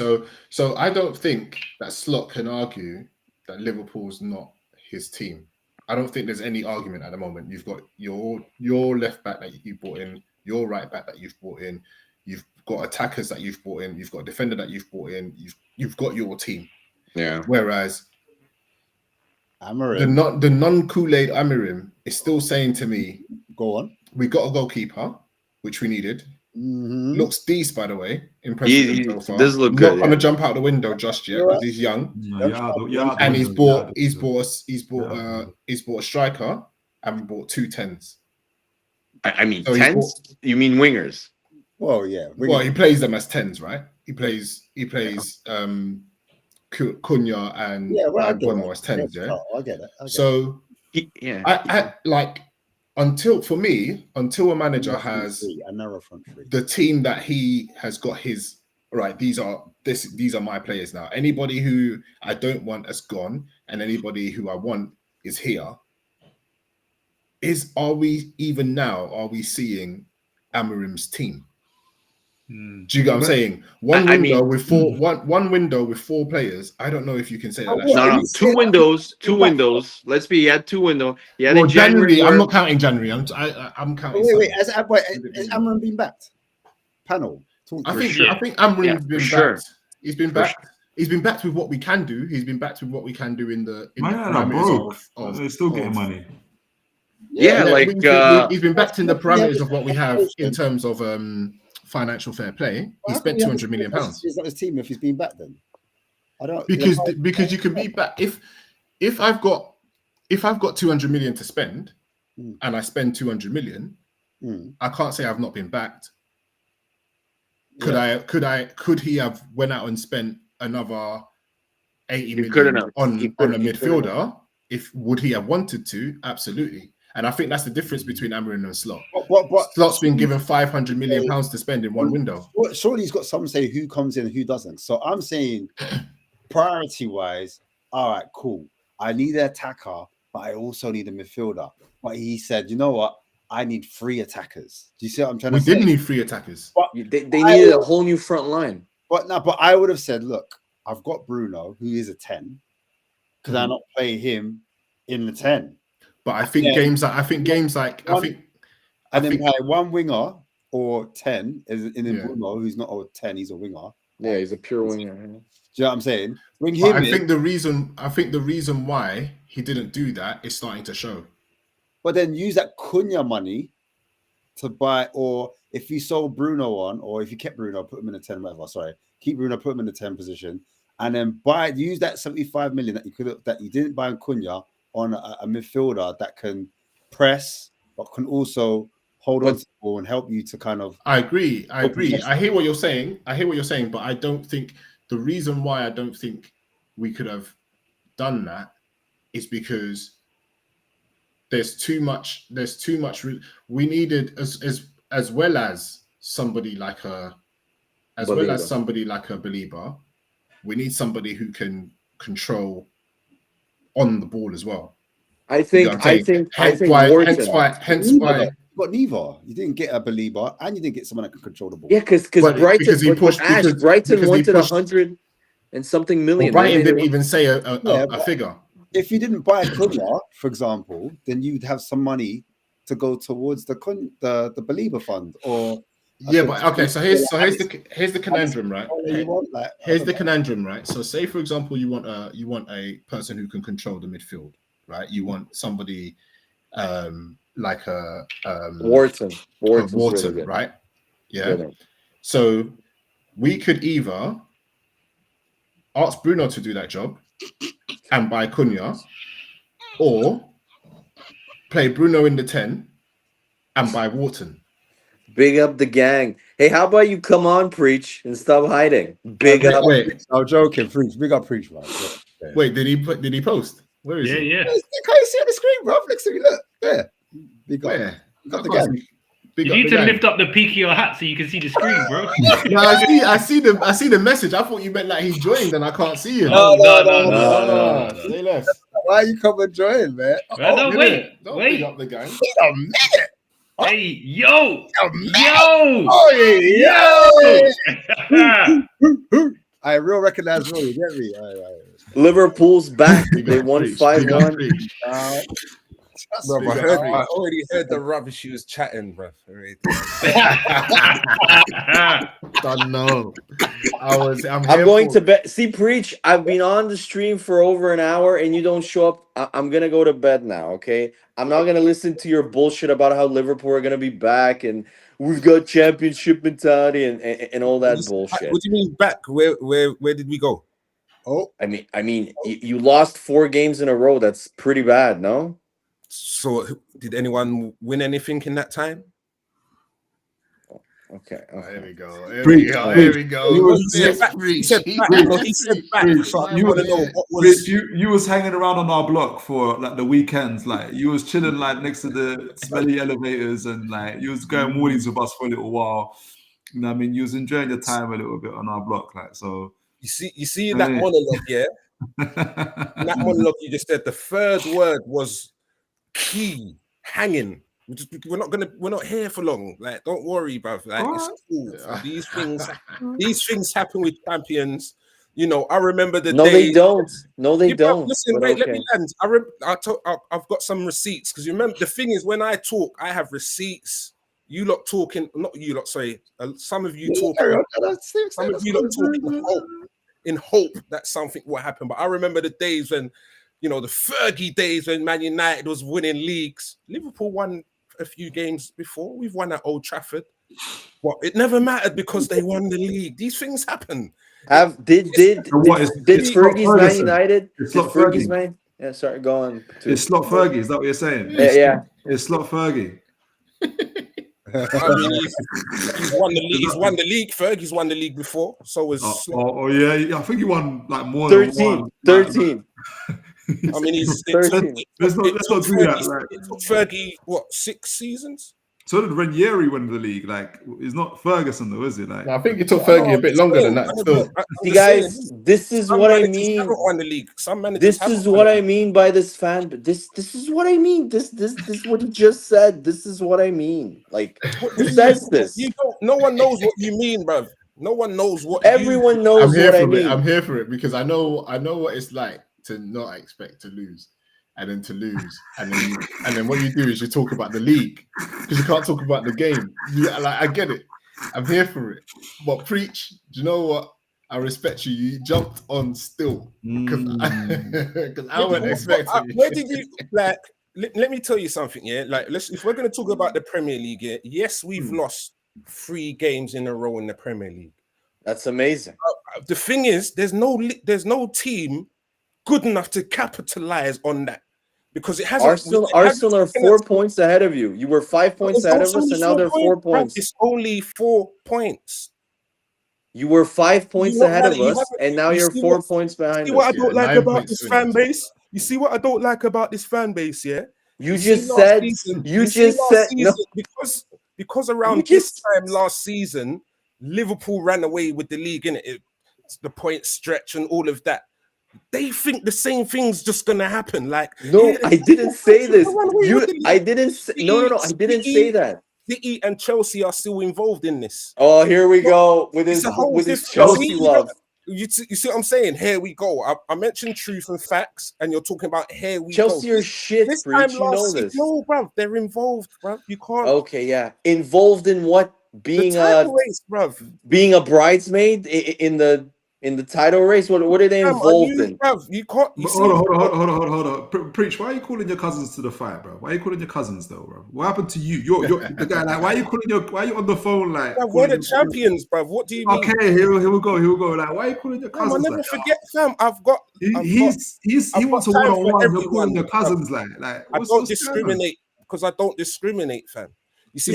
So I don't think that Slot can argue that Liverpool's not his team. I don't think there's any argument at the moment. You've got your left back that you brought in, your right back that you've brought in, you've got attackers that you've brought in, you've got a defender that you've brought in, you've got your team. Yeah. Whereas Amorim, the non-Kool-Aid Amorim is still saying to me, go on. We got a goalkeeper, which we needed. Mm-hmm. Looks decent, by the way. Impressive so far. Does look Not good. Not gonna jump out the window just yet because he's young. And he's bought a striker and we bought 2 10s. I mean, so 10s? You mean wingers? Well, yeah. Well, he plays them as 10s, right? He plays Cunha and Bono as 10s, yeah? I get it. So, I like, until a manager has the team that he has got his, right, these are my players now. Anybody who I don't want has gone, and anybody who I want is here. Are we seeing Amorim's team? Do you get what I'm saying? One window with 4 players. I don't know if you can say that. No, 2 windows. 2 windows. Let's be. He had 2 windows. Yeah, well, January. I'm not counting January. I'm counting. Wait. Has Amorim been backed? Panel. I think Amorim's been backed. He's been backed. He's been backed with what we can do. He's been backed with what we can do in the parameters of they're still getting money. Yeah, like he's been backed in the parameters of what we have in terms of financial fair play. He spent £200 million. Is that his team if he's been back then? I don't because you can be back if I've got 200 million to spend and I spend 200 million, I can't say I've not been backed. Could he have went out and spent another 80 million on a midfielder? Would he have wanted to? Absolutely. And I think that's the difference between Amorim and Slot. Slot's been given £500 million to spend in one window. Well, surely he's got some say who comes in and who doesn't. So I'm saying, priority-wise, all right, cool. I need an attacker, but I also need a midfielder. But he said, you know what? I need 3 attackers. Do you see what I'm trying to say? We did need 3 attackers. But they needed a whole new front line. But I would have said, look, I've got Bruno, who is a 10. Could I not play him in the 10? But I think games like buy 1 winger or 10 in Bruno, who's not a 10, he's a winger. Yeah, he's a pure winger. Do you know what I'm saying? Bring him I think the reason why he didn't do that is starting to show. But then use that Cunha money to buy, or if you sold Bruno on, or if you kept Bruno, put him in the 10, whatever. Sorry, keep Bruno, put him in the 10 position, and then use that 75 million that you didn't buy in Cunha on a midfielder that can press but can also hold on to the ball and help you to kind of. I agree. I hear what you're saying. But I don't think the reason why I don't think we could have done that is because there's too much. We needed as well as somebody like a Belieber. We need somebody who can control on the ball as well. Hence why you got neither. You didn't get a Belieber and you didn't get someone that can control the ball. Yeah, because Brighton wanted 100 and something million. Well, Brighton didn't even say a figure. If you didn't buy Cunha, for example, then you'd have some money to go towards the Belieber fund or. But okay. So here's the conundrum, right? Here's the conundrum, right? So say for example, you want a person who can control the midfield, right? You want somebody like a Wharton, really, right? Yeah. So we could either ask Bruno to do that job and buy Cunha, or play Bruno in the 10 and buy Wharton. Big up the gang. Hey, how about you come on, Preach, and stop hiding? Big up. Wait, I'm joking. Preach. Big up, Preach, man. Yeah. Wait, did he post? Where is he? Yeah. Can't you see on the screen, bro? Next to me, look. There. Big up. Where? Big up the gang. You need to lift up the peak of your hat so you can see the screen, bro. No, I see the message. I thought you meant like he joined and I can't see him. No. Say less. Why you come and join, man? No, wait. Don't big up the gang. Wait a minute. Hey, yo! I real recognize Roy, you get me? All right. Liverpool's back. They won 5-1. Bro, I already heard the rubbish you was chatting, bro. Don't know. I'm going to bed. See, Preach, I've been on the stream for over an hour and you don't show up. I'm going to go to bed now, okay? I'm not going to listen to your bullshit about how Liverpool are going to be back and we've got championship mentality and all that bullshit. What do you mean back? Where did we go? Oh, I mean, you lost 4 games in a row. That's pretty bad, no? So, did anyone win anything in that time? Okay. Here we go. Here we go. You was hanging around on our block for like the weekends, like you was chilling like next to the smelly elevators, and like you was going mornings with us for a little while. You know what I mean? You was enjoying your time a little bit on our block, like so. You see that monologue, yeah? In that monologue you just said the third word was key, hanging. We're not here for long. Like, don't worry, bruv. Like, it's cool. These things happen with champions. You know, I remember the days. They don't. No, they don't. Listen, wait, let me land. I've got some receipts because you remember the thing is when I talk, I have receipts. You lot talking, not you lot. Sorry, some of you talking. Some of you lot talking in hope that something will happen. But I remember the days when, you know, the Fergie days when Man United was winning leagues. Liverpool won a few games before. We've won at Old Trafford. Well, it never mattered because they won the league. These things happen. Did Fergie's Man United? Did Fergie's Man? Yeah, sorry, go on. It's Slot Fergie. Is that what you're saying? Yeah. It's Slot Fergie. I mean, he's won the league. He's won the league. Fergie's won the league before. So was yeah. I think he won like more 13. than one. 13. I mean, let's not do that. Like, it took Fergie, what, 6 seasons? So did Ranieri win the league. Like, it's not Ferguson though, is it? Like, I think it took Fergie a bit longer than that. Still, you guys, this is what I mean. Won the league. This is what I mean by this fan. But this is what I mean. This what he just said. This is what I mean. Like, who says this? No one knows what you mean, bro. No one knows what. Everyone knows what I mean. I'm here for it because I know what it's like to not expect to lose. And then to lose, and then what you do is you talk about the league because you can't talk about the game. I get it. I'm here for it. But Preach, do you know what? I respect you. You jumped on still because I wasn't expecting. Where did you like? Let me tell you something. Yeah, like if we're going to talk about the Premier League, yeah, yes, we've lost 3 games in a row in the Premier League. That's amazing. The thing is, there's no team good enough to capitalize on that because it has Arsenal are 4 points ahead of you. You were 5 points ahead of us, and now they're 4 points. It's only 4 points. You were 5 points ahead of us, and now you're 4 points behind us. See what I don't like about this fan base? You see what I don't like about this fan base? Yeah. You just said no. Because around this time last season, Liverpool ran away with the league, innit? The point stretch and all of that. They think the same thing's just gonna happen. Like, no, I didn't say this. I didn't say I didn't say that. City and Chelsea are still involved in this. Oh, here we go with his Chelsea love. You see what I'm saying? Here we go. I mentioned truth and facts, and you're talking about here we Chelsea go. Are shit. This Preach, time you know this. No, bruv, they're involved, bruv. You can't. Okay, yeah, involved in what? Being a bridesmaid in the in the title race? What are they involved in? You can't. Hold on. Preach. Why are you calling your cousins to the fight, bro? Why are you calling your cousins though, bro? What happened to you? You're the guy. Like, why are you on the phone? Like, we're the champions, bro. What do you mean? Okay, here we go. Like, why are you calling your cousins? I never forget, fam. He wants a one-on-one. You're calling your cousins like. I don't discriminate because I don't discriminate, fam. You see,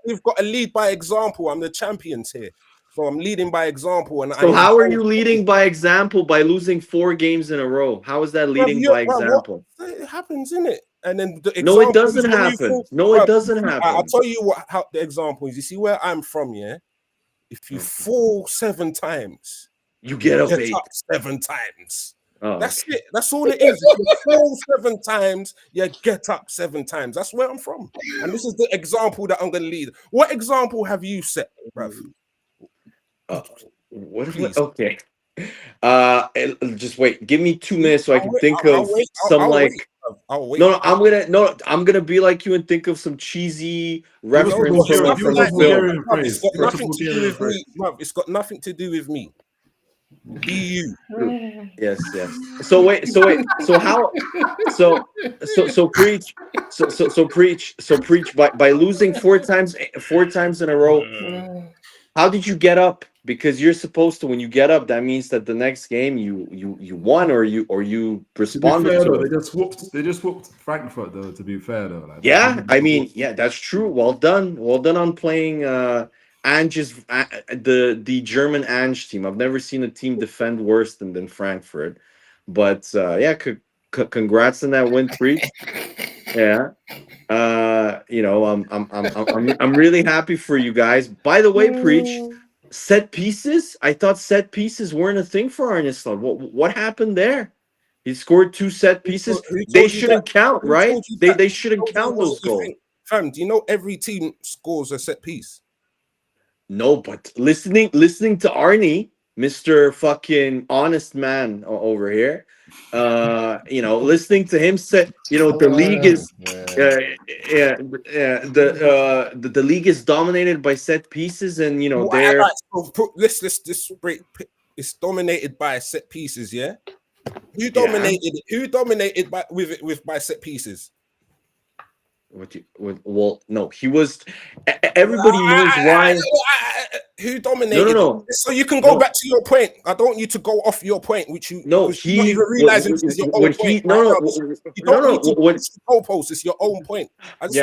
we've got to lead by example. I'm the champions here. So I'm leading by example. And so how are you leading by example by losing 4 games in a row? How is that leading by example? It happens, innit? And then no, it doesn't happen. It doesn't happen. I'll tell you how the example is. You see where I'm from, yeah? If you fall 7 times, you get up 7 times. Oh, that's it. That's all it is. If you fall 7 times, you get up 7 times. That's where I'm from. And this is the example that I'm going to lead. What example have you set, bruv? Okay. Just wait. Give me 2 minutes so I can think of some like. No, I'm gonna be like you and think of some cheesy reference from the film. It's got nothing to do with me. Be you. Yes. So wait. So how? So preach. So preach. By losing 4 times in a row. How did you get up? Because you're supposed to, when you get up, that means that the next game you won or you responded to it. They just whooped Frankfurt though. To be fair though, like, that's true. Well done on playing Ange's the German Ange team. I've never seen a team defend worse than Frankfurt, but congrats on that win, Preach. Yeah. I'm really happy for you guys. By the way, Preach, set pieces. I thought set pieces weren't a thing for Arne Slot. What happened there? He scored 2 set pieces. They shouldn't count, right? They shouldn't count those goals. Fam, do you know every team scores a set piece? No, but listening to Arnie, Mr. fucking honest man over here. Listening to him say, the league is the league is dominated by set pieces, and it's dominated by set pieces. Yeah, who dominated by set pieces? No, he was. Everybody knows why. Who dominated? No. So you can go back to your point. I don't want you to go off your point, which you not even realizing this is your own point. You don't need to goalpost. It's your own point. Okay.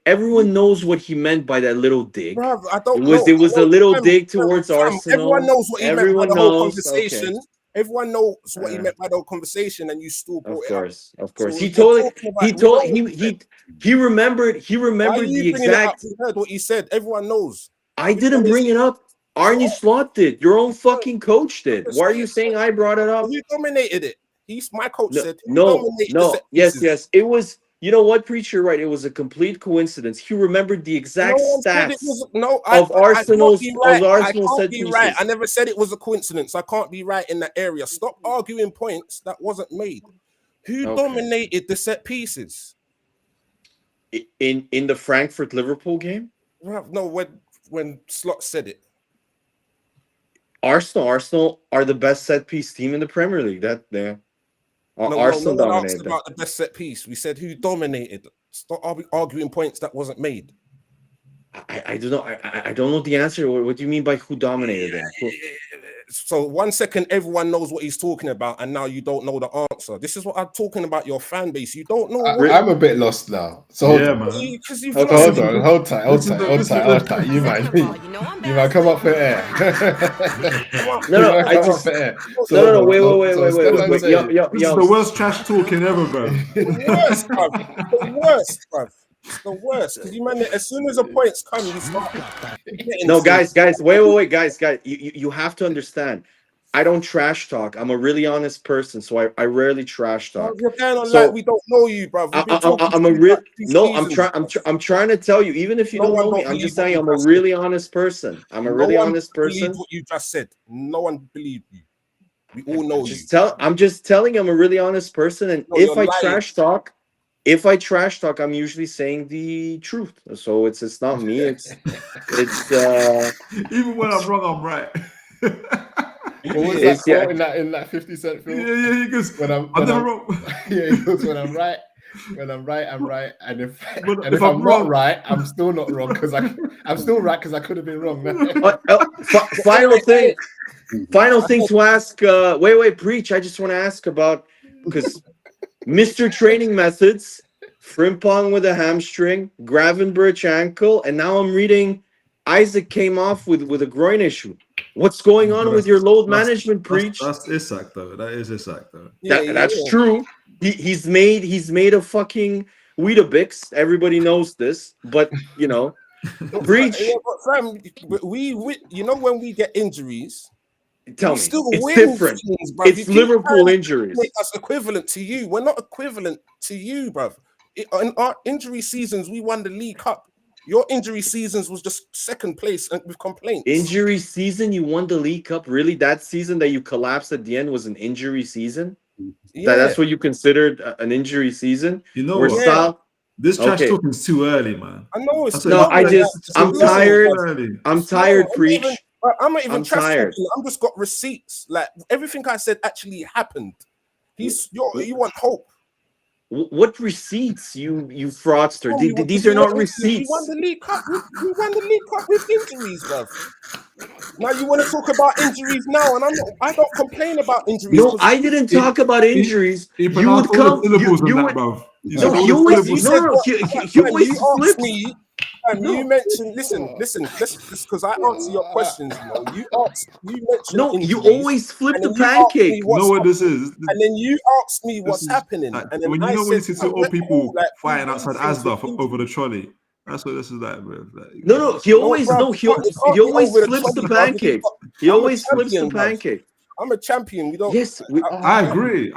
Everyone knows what he meant by that little dig. Bruv, it was a little dig towards Arsenal. Everyone knows what he meant by the whole conversation. Okay. Everyone knows what he meant by the conversation, and you still brought it up. Of course. He remembered the exact. You heard what he said. Everyone knows. I didn't bring it up. Arne Slot did. Your own fucking coach did. Why are you saying I brought it up? You dominated it. My coach said. No. Yes. It was. You know what, Preacher? Right. It was a complete coincidence. He remembered the exact stats of Arsenal's set pieces. Right. I never said it was a coincidence. I can't be right in that area. Stop arguing points that wasn't made. Who dominated the set pieces? In the Frankfurt Liverpool game? No, when Slot said it. Arsenal are the best set piece team in the Premier League. Arsenal dominated. About the best set piece. We said who dominated. Stop arguing points that wasn't made. I don't know. I don't know the answer. What do you mean by who dominated them? So 1 second, everyone knows what he's talking about, and now you don't know the answer. This is what I'm talking about. Your fan base, you don't know. I'm a bit lost now. So hold tight. You might come up for air. No. Wait. This is the worst trash talking ever, bro. The worst, bro. It's the worst because as soon as the points come, you start. No, guys, wait, guys, you have to understand. I don't trash talk. I'm a really honest person, so I rarely trash talk. You're kind of like we don't know you, bro. I'm trying to tell you, even if you don't know me, I'm just telling you, I'm a really honest person. I'm a really honest person. What you just said, no one believed you. We all know you. I'm just telling you, I'm a really honest person, and if I trash talk. if I trash talk, I'm usually saying the truth. So it's not me. It's even when I'm wrong, I'm right. What was that quote in that 50 Cent film? Yeah, he goes, I'm never wrong. Yeah, he goes, when I'm right, I'm right, and if I'm not right, I'm still not wrong because I'm still right because I could have been wrong. Final thing to ask. Wait, preach. I just want to ask about, because Mr. Training Methods, Frimpong with a hamstring, Gravenberch ankle, and now I'm reading Isak came off with a groin issue. What's going on with your load management, preach? That's Isak though. That is Isak though. That's true. He's made a fucking Weetabix. Everybody knows this, but you know, preach. Yeah, but fam, we you know when we get injuries, Tell we me, still it's win different. things, bruv. It's Liverpool injuries. Make us equivalent to you. We're not equivalent to you, bruv. In our injury seasons, we won the League Cup. Your injury seasons was just second place and with complaints. Injury season, you won the League Cup. Really, that season that you collapsed at the end was an injury season. Yeah. That's what you considered an injury season. You know what? This trash talking is too early, man. I know it's no. I'm tired. I'm tired, preach. I'm not even tired. I'm just got receipts. Like everything I said actually happened. You want hope. What receipts, you fraudster? These are not receipts. We won the League Cup. We won the League Cup with injuries, bruv. Now you want to talk about injuries now, and I don't complain about injuries. No, I didn't talk about injuries. You would come. You always flip me. You mentioned, listen, because I answer your questions. You mentioned. No, you always flip the pancake. You know what this is? And then you asked me what's happening. Like, and then when you see two old people fighting outside Asda over the trolley. That's what this is like, bro. No, he always flips the pancake. He always flips the pancake. I'm a champion. We don't. Yes, I agree.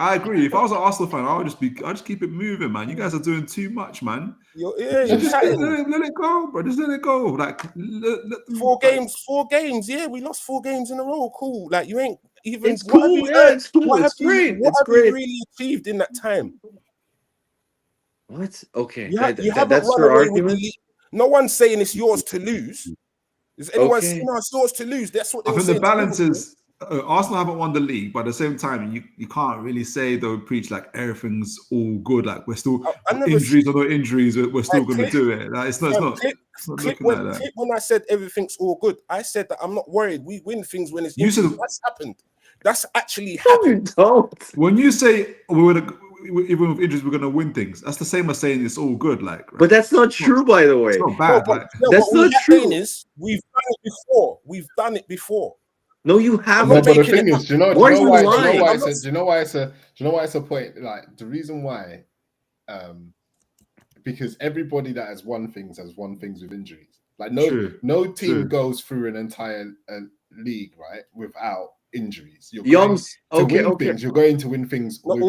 If I was an Arsenal fan, I would just keep it moving, man. You guys are doing too much, man. Just let it go, bro. Just let it go. Like 4 games. Yeah, we lost 4 games in a row. Cool. Like you ain't even. It's cool. It's cool. What have you really achieved in that time? What? Okay, that's your argument. No one's saying it's yours to lose. Is anyone saying no, it's yours to lose? That's what I think the balance is. Arsenal haven't won the league, but at the same time, you can't really say though. Preach like everything's all good. Like we're still injuries or no injuries, we're still going to do it. Like, it's not. When I said everything's all good, I said that I'm not worried. We win things when it's. That's happened. That's actually happened. When you say even with injuries, we're going to win things. That's the same as saying it's all good. Like, right? But that's not true, by the way. It's not bad. That's not true. We've done it before. We've done it before. No, you haven't. But the thing is, do you know why it's a point? Like the reason why, because everybody that has won things with injuries. Like no team goes through an entire league right without injuries. You're going to win things. Not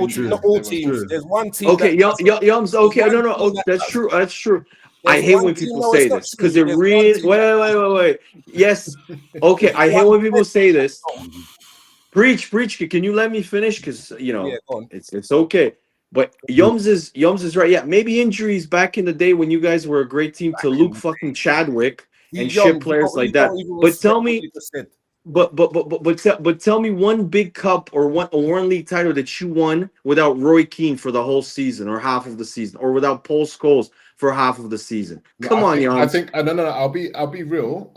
all teams. There's one team. Okay, Yums. Okay, no. That's true. That's true. I hate when people say this because it really. Wait. Yes. Okay, I hate when people say this. Preach. Can you let me finish? Because it's okay. But Yums is right. Yeah, maybe injuries back in the day when you guys were a great team to Luke fucking Chadwick and shit players like that. But tell me. But tell me one big cup or one league title that you won without Roy Keane for the whole season or half of the season, or without Paul Scholes for half of the season. Come on, Jan. I think no. I'll be real.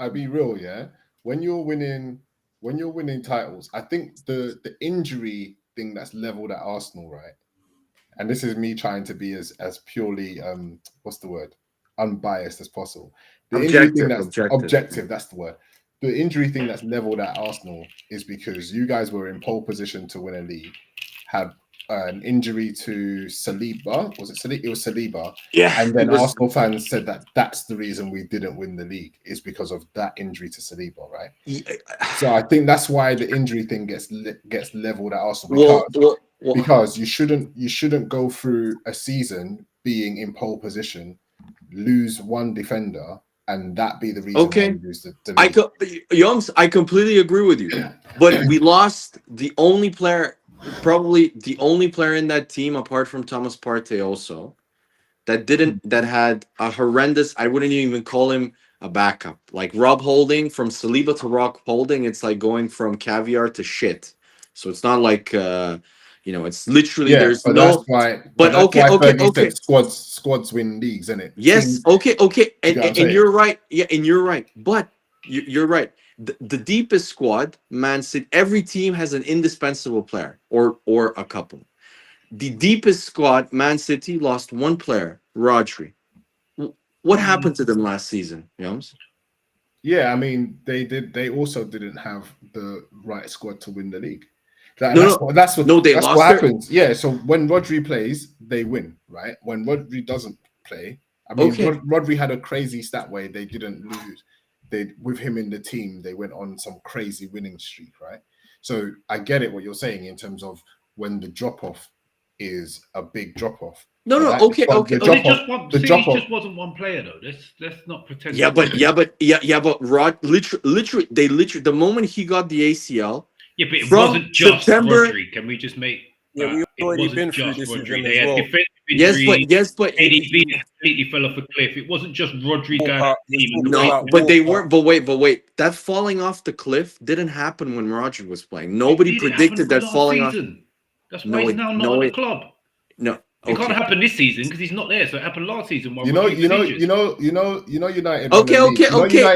Yeah. When you're winning titles, I think the injury thing that's leveled at Arsenal, right? And this is me trying to be as purely unbiased as possible. The injury thing that's objective. That's the word. The injury thing that's leveled at Arsenal is because you guys were in pole position to win a league, had an injury to Saliba. Was it Saliba? It was Saliba. Yeah. And then Arsenal fans said that that's the reason we didn't win the league is because of that injury to Saliba, right? Yeah. So I think that's why the injury thing gets leveled at Arsenal because you shouldn't go through a season being in pole position, lose one defender, and that be the reason. Okay, I completely agree with you. But we lost the only player, probably the only player in that team apart from Thomas Partey also. that had a horrendous. I wouldn't even call him a backup. Like Rob Holding, from Saliba to Rob Holding, it's like going from caviar to shit. So it's not like it's literally there's but no. That's why. But okay. Said squads win leagues, isn't it? Yes. Okay. And saying? you're right. Yeah, and you're right. But you're right. The deepest squad, Man City. Every team has an indispensable player or a couple. The deepest squad, Man City, lost one player, Rodri. What happened to them last season, Yums? Yeah, I mean, they also didn't have the right squad to win the league. That's what happens. Yeah, so when Rodri plays, they win, right? When Rodri doesn't play, I mean, Rodri had a crazy stat where they didn't lose. With him in the team, they went on some crazy winning streak, right? So I get it what you're saying in terms of when the drop off is a big drop off. Okay. The drop off just wasn't one player though. Let's not pretend. But Rod literally the moment he got the ACL. Yeah, but it wasn't just Rodri. Can we just make? Yeah, we already been through this with them as well. Yes, but ADB completely fell off a cliff. It wasn't just Rodri going. No, but they weren't. But wait. That falling off the cliff didn't happen when Rodri was playing. Nobody predicted that falling off. That's why he's now not at the club. No, it can't happen this season because he's not there. So it happened last season. You know, United. Okay.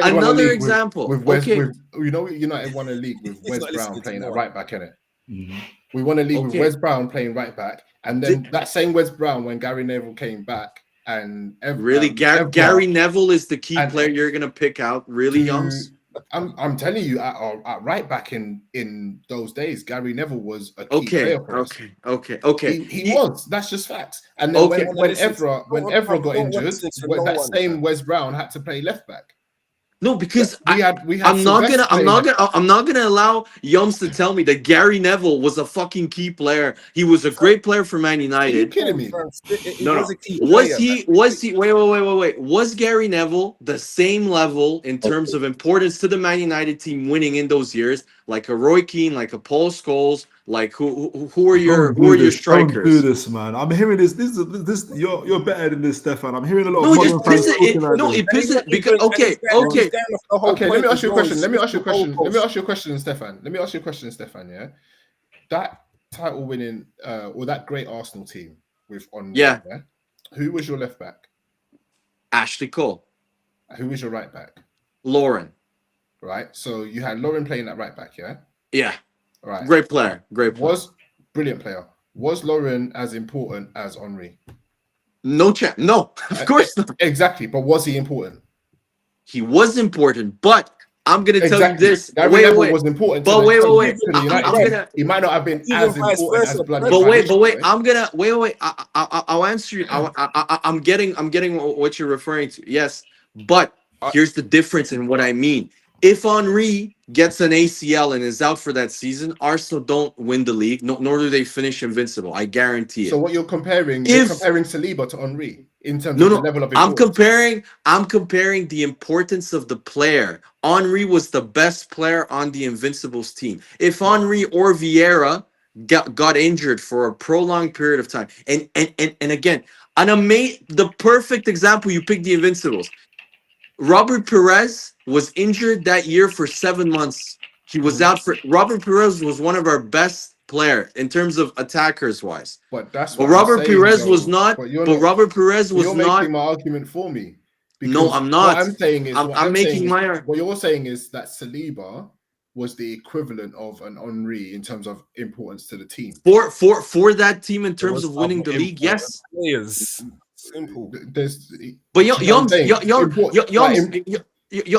Another example. United won a league with Wes Brown playing at right back, innit? Mm-hmm. We won a league with Wes Brown playing right back, and then that same Wes Brown, when Gary Neville came back, and Gary Neville is the key player you're gonna pick out, really, Youngs. I'm telling you, at right back in those days, Gary Neville was a key player for us. Okay. He was. That's just facts. And then when Evra got injured, that same Wes Brown had to play left back. No, because I'm not gonna allow Yums to tell me that Gary Neville was a fucking key player. He was a great player for Man United. Are you kidding me? Wait. Was Gary Neville the same level in terms of importance to the Man United team winning in those years, like a Roy Keane, like a Paul Scholes? Like who are your strikers? Don't do this, man. I'm hearing this. This you're better than this, Stefan. I'm hearing a lot of modern fans talking like this. It pisses because okay. Let me ask you a question, Stefan. Yeah, that title winning or that great Arsenal team with yeah. Who was your left back? Ashley Cole. Who was your right back? Lauren. Right. So you had Lauren playing at right back, yeah? Yeah. Right. Great player. Brilliant player. Was Lauren as important as Henry? No chance. No, of course not. Exactly. But was he important? He was important, but I'm gonna tell you this. Wait. Was important. But wait. He might not have been as important as Bloody. But wait. I'm gonna wait. I'll answer you. I'm getting what you're referring to. Yes, but here's the difference in what I mean. If Henry gets an ACL and is out for that season, Arsenal don't win the league, nor do they finish invincible. I guarantee it. So what you're comparing Saliba to Henry in terms of the level of importance. I'm comparing the importance of the player. Henry was the best player on the Invincibles team. If Henry or Vieira got injured for a prolonged period of time, and again, the perfect example, you pick the Invincibles. Robert Perez was injured that year for 7 months. He was out for. Robert Perez was one of our best players in terms of attackers wise. But that's. But Robert Perez was not. But Robert Perez was not. You're making my argument for me. No, I'm not. What I'm saying is, I'm making my. What you're saying is that Saliba was the equivalent of an Henry in terms of importance to the team. For that team in terms of winning the league, yes. Simple. But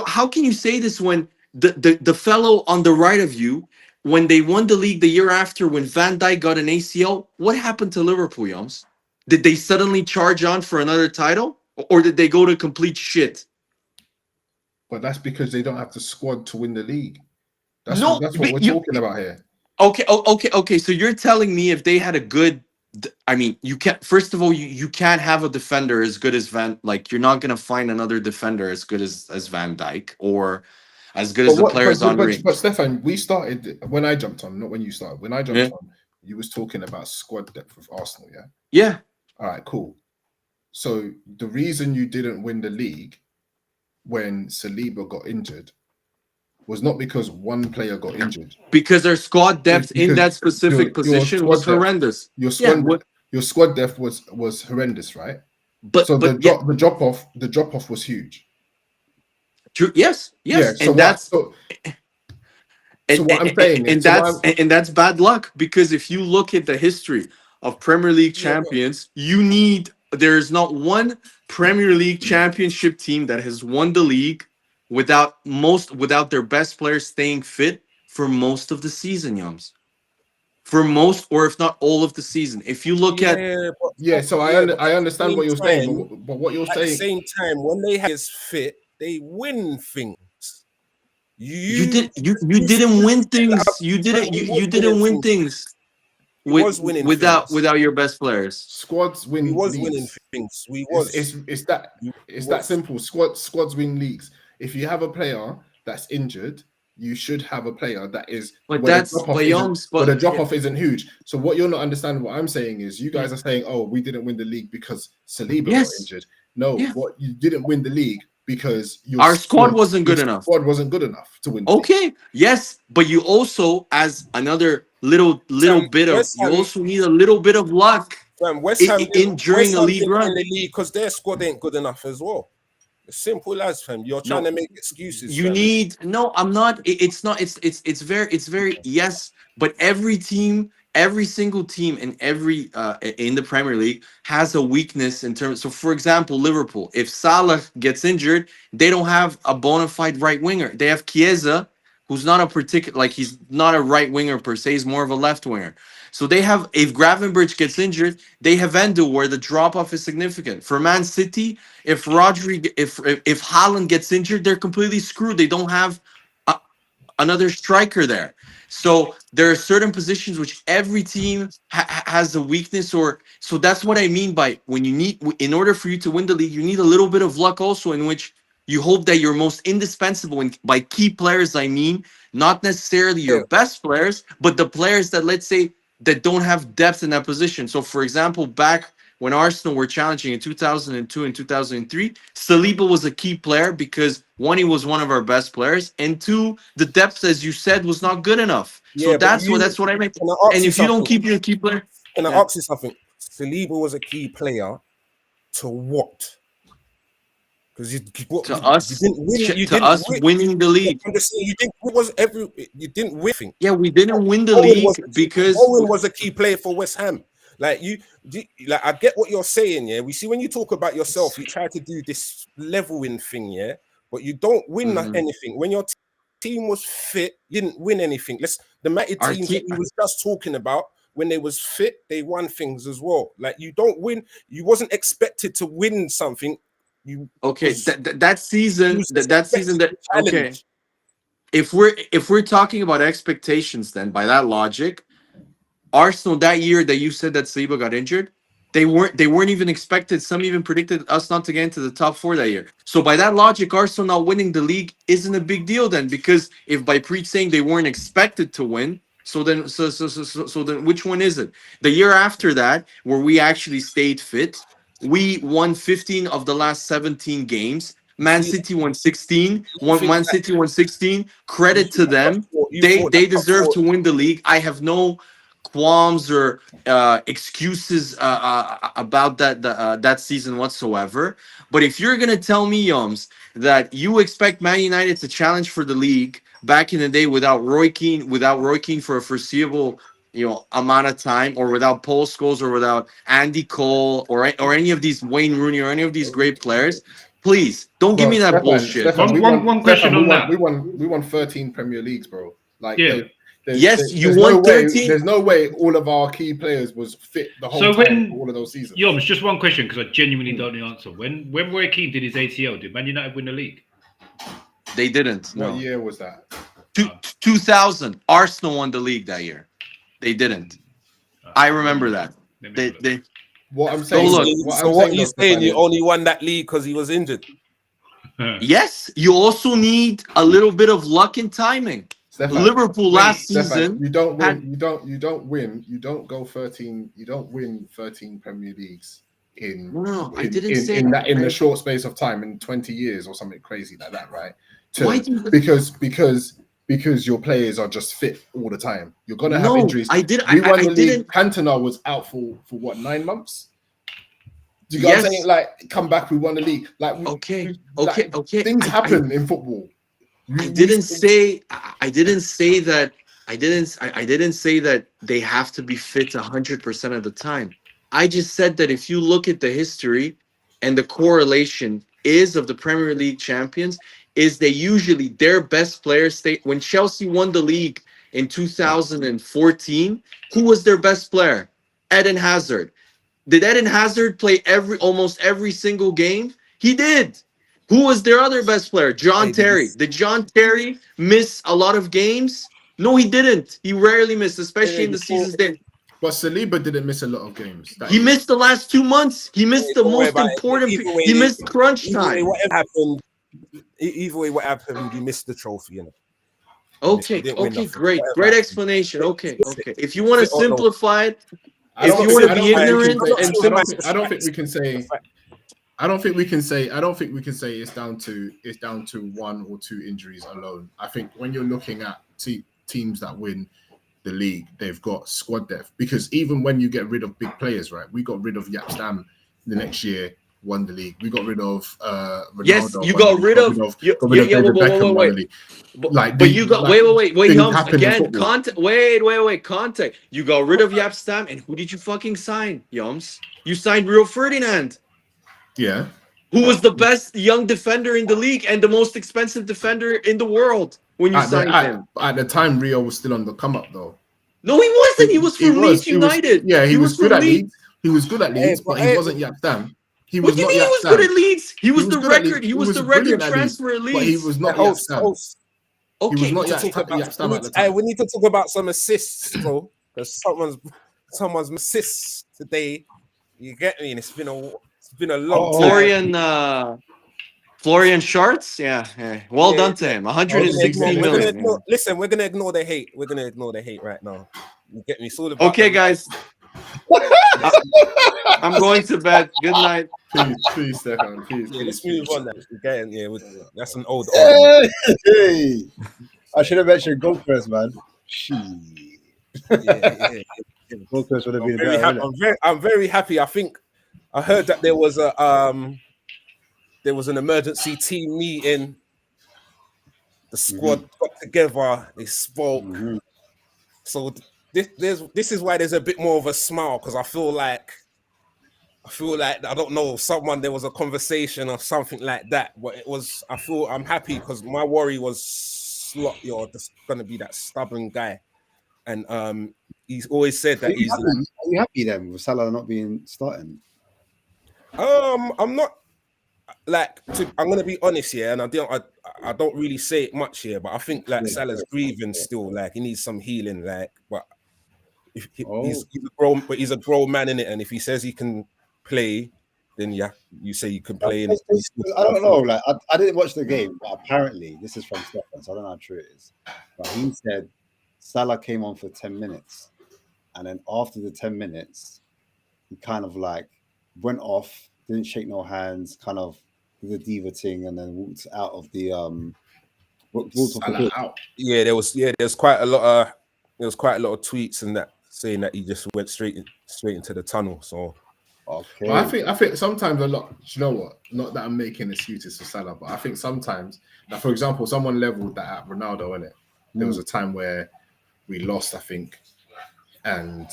how can you say this when the fellow on the right of you, when they won the league the year after, when Van Dijk got an ACL, what happened to Liverpool, Yoms? Did they suddenly charge on for another title, or did they go to complete shit? But that's because they don't have the squad to win the league. That's what we're talking about here. Okay. So you're telling me if they had a good. I mean, you can't. First of all, you can't have a defender as good as you're not gonna find another defender as good as Van Dijk or as good as the players on. But Stefan, we started when I jumped on, not when you started. When I jumped on, you was talking about squad depth with Arsenal, yeah. Yeah. All right, cool. So the reason you didn't win the league when Saliba got injured was not because one player got injured. Because their squad depth in that specific position was horrendous. Your squad depth was horrendous, right? But so the drop off was huge. True. Yes. Yeah, so what I'm saying is, and that's bad luck, because if you look at the history of Premier League champions, there's not one Premier League championship team that has won the league without their best players staying fit for most of the season, Yums. For most, or if not all of the season. If you look at so I understand what you're saying, but what you're saying at the same time, when they have his fit, they win things. You didn't win things. You didn't win things without your best players. Squads win. We was leagues. Winning things. It's that simple. Squads win leagues. If you have a player that's injured, you should have a player that is. But the drop off isn't huge. So what you're not understanding, what I'm saying is, you guys are saying, "Oh, we didn't win the league because Saliba got injured." No, what you didn't win the league because our squad wasn't good enough. Squad wasn't good enough to win. Okay, yes, but you also, as another little bit of, you also need a little bit of luck. West Ham during a league run, because their squad ain't good enough as well. It's simple as, fam. You're trying to make excuses. You need I'm not. It's not. It's very yes. But every single team in in the Premier League has a weakness in terms. So, for example, Liverpool. If Salah gets injured, they don't have a bona fide right winger. They have Chiesa, who's not a particular, he's not a right winger per se. He's more of a left winger. So they have, if Gravenberch gets injured, they have Endo, where the drop off is significant. For Man City, if Haaland gets injured, they're completely screwed. They don't have another striker there. So there are certain positions which every team has a weakness, so that's what I mean by when you need, in order for you to win the league, you need a little bit of luck also, in which you hope that your most indispensable, and by key players, I mean not necessarily your best players, but the players that, let's say, that don't have depth in that position. So, for example, back when Arsenal were challenging in 2002 and 2003, Saliba was a key player because, one, he was one of our best players, and two, the depth, as you said, was not good enough. So that's what I meant. And if you don't keep your key player, can I ask you something? Saliba was a key player to what? Because you didn't win. Winning the league. I'm just saying, you didn't win. Yeah, we didn't win the league because Owen was a key player for West Ham. I get what you're saying. Yeah, we see when you talk about yourself, you try to do this leveling thing. Yeah, but you don't win anything. When your team was fit, you didn't win anything. The United teams that we was just talking about, when they was fit, they won things as well. You don't win. You wasn't expected to win something. That season. Okay. If we're talking about expectations, then by that logic, Arsenal that year that you said that Saliba got injured, they weren't even expected. Some even predicted us not to get into the top 4 that year. So by that logic, Arsenal not winning the league isn't a big deal then, because if by saying they weren't expected to win, so then which one is it? The year after that, where we actually stayed fit, we won 15 of the last 17 games. Man City won 16. Man City won 16. Credit to them. They deserve to win the league. I have no qualms or excuses about that season whatsoever. But if you're gonna tell me, Yums, that you expect Man United to challenge for the league back in the day without Roy Keane for a foreseeable amount of time, or without Paul Scholes, or without Andy Cole, or any of these, Wayne Rooney, or any of these great players, please don't give me that bullshit. One question on that. We won 13 Premier Leagues, bro. You won 13. There's no way all of our key players was fit the whole time for all of those seasons. It's just one question, because I genuinely don't know the answer. When Roy Keane did his ACL, did Man United win the league? They didn't. What year was that? 2000. Arsenal won the league that year. They didn't. I remember that. What I'm saying. What you're saying, you only won that league because he was injured. Yes, you also need a little bit of luck and timing. Liverpool last season. You don't win. You don't go 13. You don't win 13 Premier Leagues in the short space of time in 20 years or something crazy like that, right? Because your players are just fit all the time. You're gonna have injuries. We won the league. Cantona was out for what, 9 months? Do you guys saying like come back? We won the league. Like okay. Things happen in football. I didn't say that. I didn't say that they have to be fit 100% of the time. I just said that if you look at the history and the correlation of the Premier League champions is they usually their best players stay. When Chelsea won the league in 2014, who was their best player? Eden Hazard. Did Eden Hazard play almost every single game? He did. Who was their other best player? John Terry. Did John Terry miss a lot of games? No, he didn't. He rarely missed, especially in the seasons then. But Saliba didn't miss a lot of games. He missed the last 2 months. He missed the most important. He missed crunch time. Either way, what happened? You missed the trophy, you know. Okay, great explanation. Okay. If you want to simplify it, if you want to be ignorant, I don't think we can say. I don't think we can say it's down to 1 or 2 injuries alone. I think when you're looking at teams that win the league, they've got squad depth. Because even when you get rid of big players, right? We got rid of Jaap Stam the next year, won the league. We got rid of Ronaldo. Yes, you got rid of wait. But you got wait, Hums, again, context. Wait, context. You got rid of Jaap Stam, and who did you fucking sign, Yums? You signed Rio Ferdinand. Yeah. Who was the best young defender in the league and the most expensive defender in the world when you signed him? At the time, Rio was still on the come up, though. No, he wasn't. He was from Leeds United. He was good at Leeds. He was good at Leeds, but he wasn't Jaap Stam. He was not Jaap Stam. He was good at Leeds. He was the record. He was the record transfer at Leeds. But he was not Jaap Stam. Okay, he was not Jaap Stam at the time. We need to talk about some assists, bro. Because someone's assists today. You get me? And it's been a long time. Florian Schartz, yeah. Well done to him. 160 million. Listen, we're gonna ignore the hate. We're gonna ignore the hate right now. You get me? It's all about guys. I'm going to bed. Good night. Please, Stefan. Please. Let's move on. That's an old. Hey. I should have mentioned Goldcrest, man. Goldcrest would have been better. I'm very happy. I think I heard that there was an emergency team meeting. The squad got together. They spoke. So this is why there's a bit more of a smile, because I feel like I don't know, there was a conversation or something like that. But I'm happy because my worry was you're just gonna be that stubborn guy, and he's always said that he's. Are you happy then with Salah not being starting? I'm not. I'm gonna be honest here, and I don't really say it much here, but I think Salah's grieving still. He needs some healing. But he's a grown man in it, and if he says he can play, then you say you can play. I don't know. I didn't watch the game, but apparently this is from Stefan, so I don't know how true it is. But he said Salah came on for 10 minutes, and then after the 10 minutes, he kind of went off, didn't shake no hands, kind of did the diva thing, and then walked out of the out. Yeah, there was quite a lot of tweets and that saying that he just went straight into the tunnel. So okay. Well, I think sometimes a lot. You know what? Not that I'm making excuses for Salah, but I think sometimes, for example, someone leveled that at Ronaldo, innit? There was a time where we lost, I think, and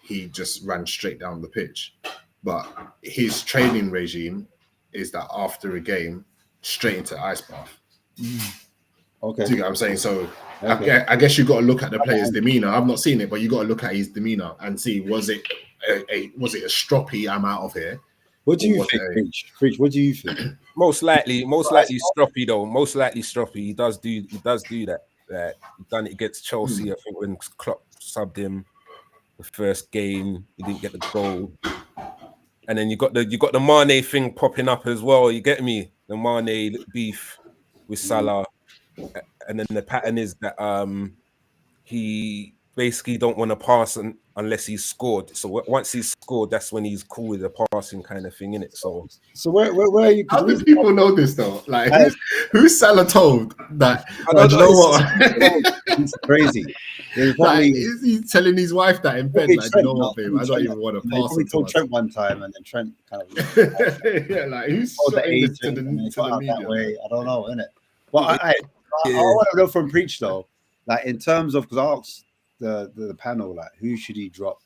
he just ran straight down the pitch. But his training regime is that after a game, straight into ice bath. Okay. Do you get what I'm saying? So I guess you got to look at the player's demeanor. I've not seen it, but you got to look at his demeanor and see, was it a stroppy, I'm out of here? What do you think, Preach? What do you think? Most likely stroppy though. Most likely stroppy. He does do that. He done it against Chelsea. I think when Klopp subbed him the first game, he didn't get the goal. And then you got the Mane thing popping up as well. You get me? The Mane beef with Salah, and then the pattern is that he basically don't want to pass unless he's scored. So once he's scored, that's when he's cool with the passing kind of thing, innit? So where are you? How do people know this though? Like, who's Salah told that? I don't know what. It's crazy. Like, is he telling his wife that in bed? Like, you know what, babe? I don't even want to pass. He told Trent one time, and then Trent kind of yeah, like who's showing this to the media? That way? I don't know, innit? But I want to know from Preach though, like in terms of, because I asked the panel, like, who should he drop?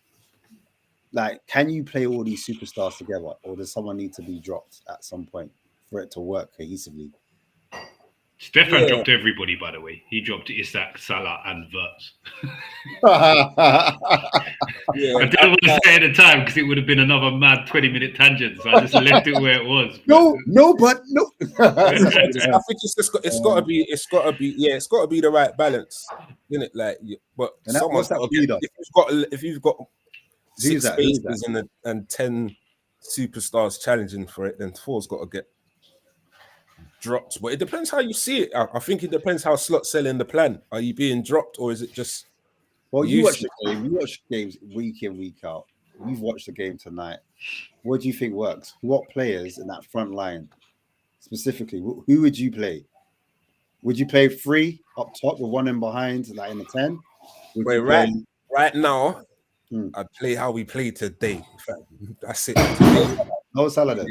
Like, can you play all these superstars together, or does someone need to be dropped at some point for it to work cohesively? Stefan dropped everybody, by the way. He dropped Isak, Salah, and Verts. Yeah, I didn't want to say at the time because it would have been another mad 20-minute tangent, so I just left it where it was. No. I think it's got to be the right balance, isn't it? Like, but someone's got to be. If you've got 6 spaces and 10 superstars challenging for it, then 4's got to get dropped. But it depends how you see it. I think it depends how Slot's selling the plan. Are you being dropped, or is it just? Well, you watch the game. You watch games week in, week out. You've watched the game tonight. What do you think works? What players in that front line specifically? Who would you play? Would you play 3 up top with 1 in behind, like in the 10? Wait, right now, I'd play how we played today. That's it. No Salah then.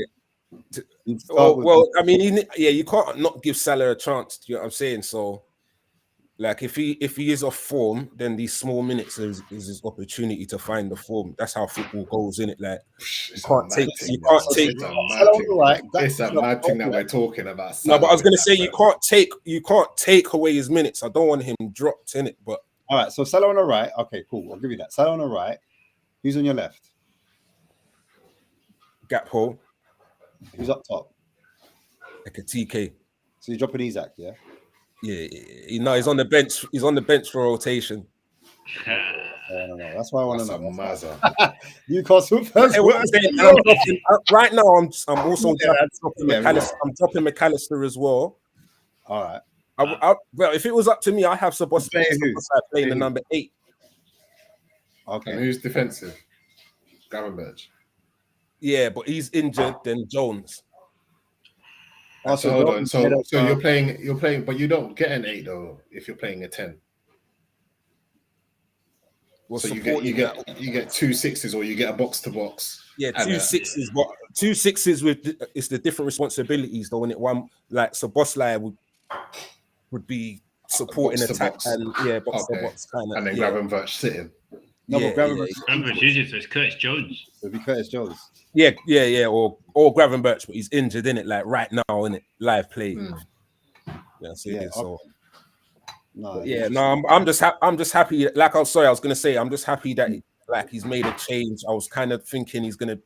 Well, I mean, you can't not give Salah a chance. You know what I'm saying? So, like, if he is off form, then these small minutes is his opportunity to find the form. That's how football goes, in it. Like, It's a mad thing that we're talking about. No, but I was gonna say you can't take away his minutes. I don't want him dropped in it. But all right, so Salah on the right. Okay, cool. I'll give you that. Salah on the right. Who's on your left? Gap hole. Who's up top? Like a TK. So you're dropping Isak, yeah? Yeah. He's on the bench. He's on the bench for rotation. No. That's why I want to know. Mazza. Newcastle fans. Right now, I'm also dropping McAllister. I'm dropping McAllister as well. All right. Well, if it was up to me, I have Szoboszlai playing the number 8. Okay. And who's defensive? Gravenberch. Yeah, but he's injured. Then Jones. So hold on. So you're playing, but you don't get an 8 though if you're playing a 10. Well, so you get 2 6s, or you get a box to box. Yeah, 2 6s. But 2 6s with it's the different responsibilities though. When it one like Szoboszlai would be supporting attack and box to box kind of. And then Gravenberch sitting. No, but Gravenberch. So it's Curtis Jones. It'll be Curtis Jones. Yeah, or Gravenberch, but he's injured, innit? Like right now, innit? Live play. So. I'm just happy. Like I was gonna say, I'm just happy that he's made a change. I was kind of thinking he's gonna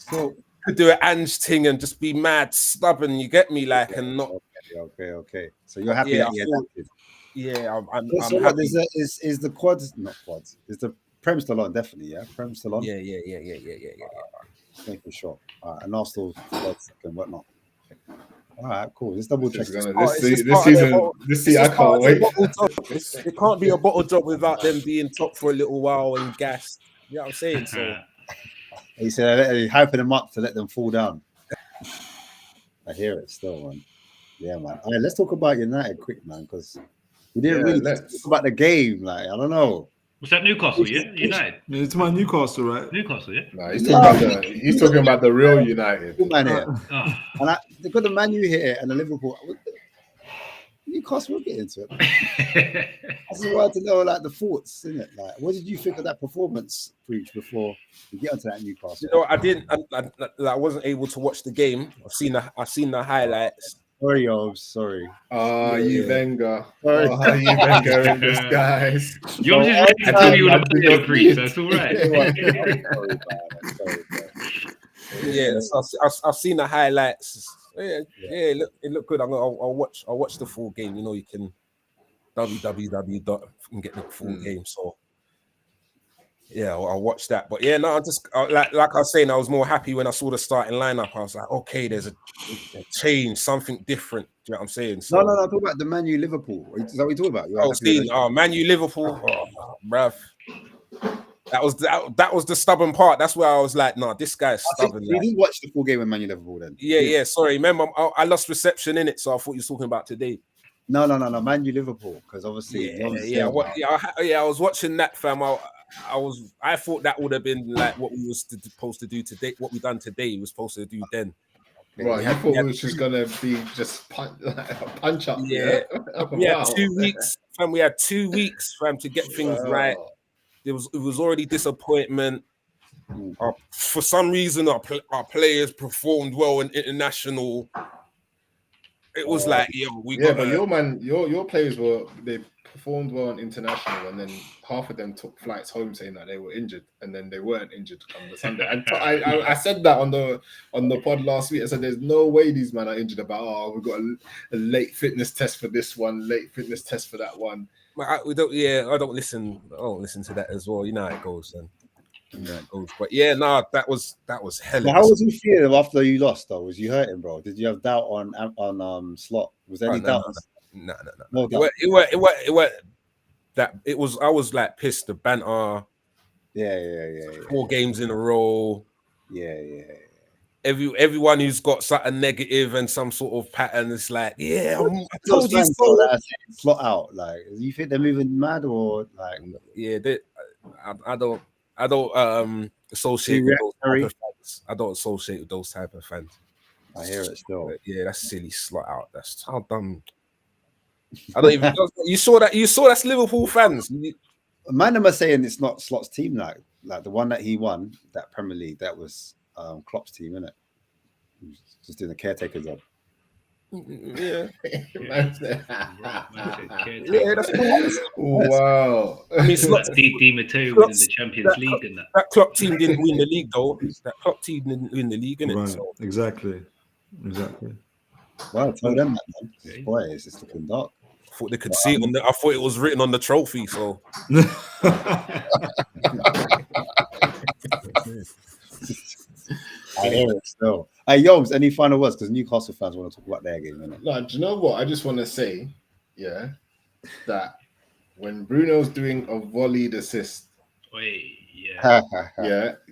could do an Ange thing and just be mad stubborn. You get me, like, and not. Okay. So you're happy that he adapted. Yeah, I'm so happy. Is the quads not quads? Is the Prem still on? Definitely, yeah. Prem still on. Yeah. Making sure. And Arsenal second, whatnot. All right, cool. Let's double check. This season, I can't wait. It can't be a bottle job without them being top for a little while and gassed. You know what I'm saying? So he said he's hyping them up to let them fall down. I hear it still, man. Yeah, man. All right, let's talk about United quick, man, because we didn't really talk about the game. Like, I don't know. Was that Newcastle? Yeah, United. Yeah, it's my Newcastle, right? Newcastle, yeah. No, he's talking about the real United. Man here. And they've got the Man U here and the Liverpool. Newcastle, we'll get into it. I just wanted to know, like, the thoughts, isn't it? Like, what did you think of that performance, Preach, before we get onto that Newcastle? You know, I wasn't able to watch the game. I've seen the highlights. Sorry, sorry. You Wenger. You Wenger in disguise. You're just ready to tell you all about the Preach. That's all right. I've seen the highlights. It looked good. I'll watch the full game. You know, you can www and get the full game. So yeah, I'll watch that. But yeah, no, I just like I was saying, I was more happy when I saw the starting lineup. I was like, okay, there's a change, something different. Do you know what I'm saying? So, no, talk about the Man U Liverpool. Is that what you talk about? Man U Liverpool, bruv. That was the stubborn part. That's where I was like, nah, this guy's stubborn. You didn't watch the full game with Man U Liverpool then? Yeah. Sorry, remember, I lost reception in it, so I thought you were talking about today. No. Man U Liverpool, because obviously, I was watching that, fam. I thought that would have been like what we was supposed to do today. What we done today, we was supposed to do then. Right, you thought it was just gonna be just punch up. Yeah. We had 2 weeks, fam. We had 2 weeks, fam, to get things right. It was already disappointment. For some reason, our players performed well in international. It was like, but your players they performed well in international, and then half of them took flights home saying that they were injured, and then they weren't injured come the Sunday. And I said that on the pod last week. I said there's no way these men are injured. About we've got a late fitness test for this one, late fitness test for that one. I don't listen to that as well. You know how it goes, then. But yeah, that was hell. How was you feeling after you lost though? Was you hurting, bro? Did you have doubt on Slot? Was there any doubt? No. It was I was like pissed. The banter. Yeah. 4 games in a row. Yeah. Everyone who's got something negative and some sort of pattern is like, I told you so. Slot out. Like, do you think they're moving mad or like? Yeah, I don't associate with those type of fans. I don't associate with those type of fans. I hear it still. But yeah, that's silly. Slot out. That's how dumb. I don't even. You saw that's Liverpool fans. Man, am I saying it's not Slot's team? Like the one that he won, that Premier League, that was Klopp's team, isn't it? Just doing the caretaker job. Yeah. That's wow. I mean, Di Matteo winning the Champions League and that Klopp team didn't win the league though. That Klopp team didn't win the league, innit? Right. So. Exactly. Well, tell them that, man. Boy, it's just looking dark. I thought they could see it. I thought it was written on the trophy. So. I hear it still. Hey, Yoms, any final words? Because Newcastle fans want to talk about their game, innit? No, do you know what? I just want to say, that when Bruno's doing a volleyed assist,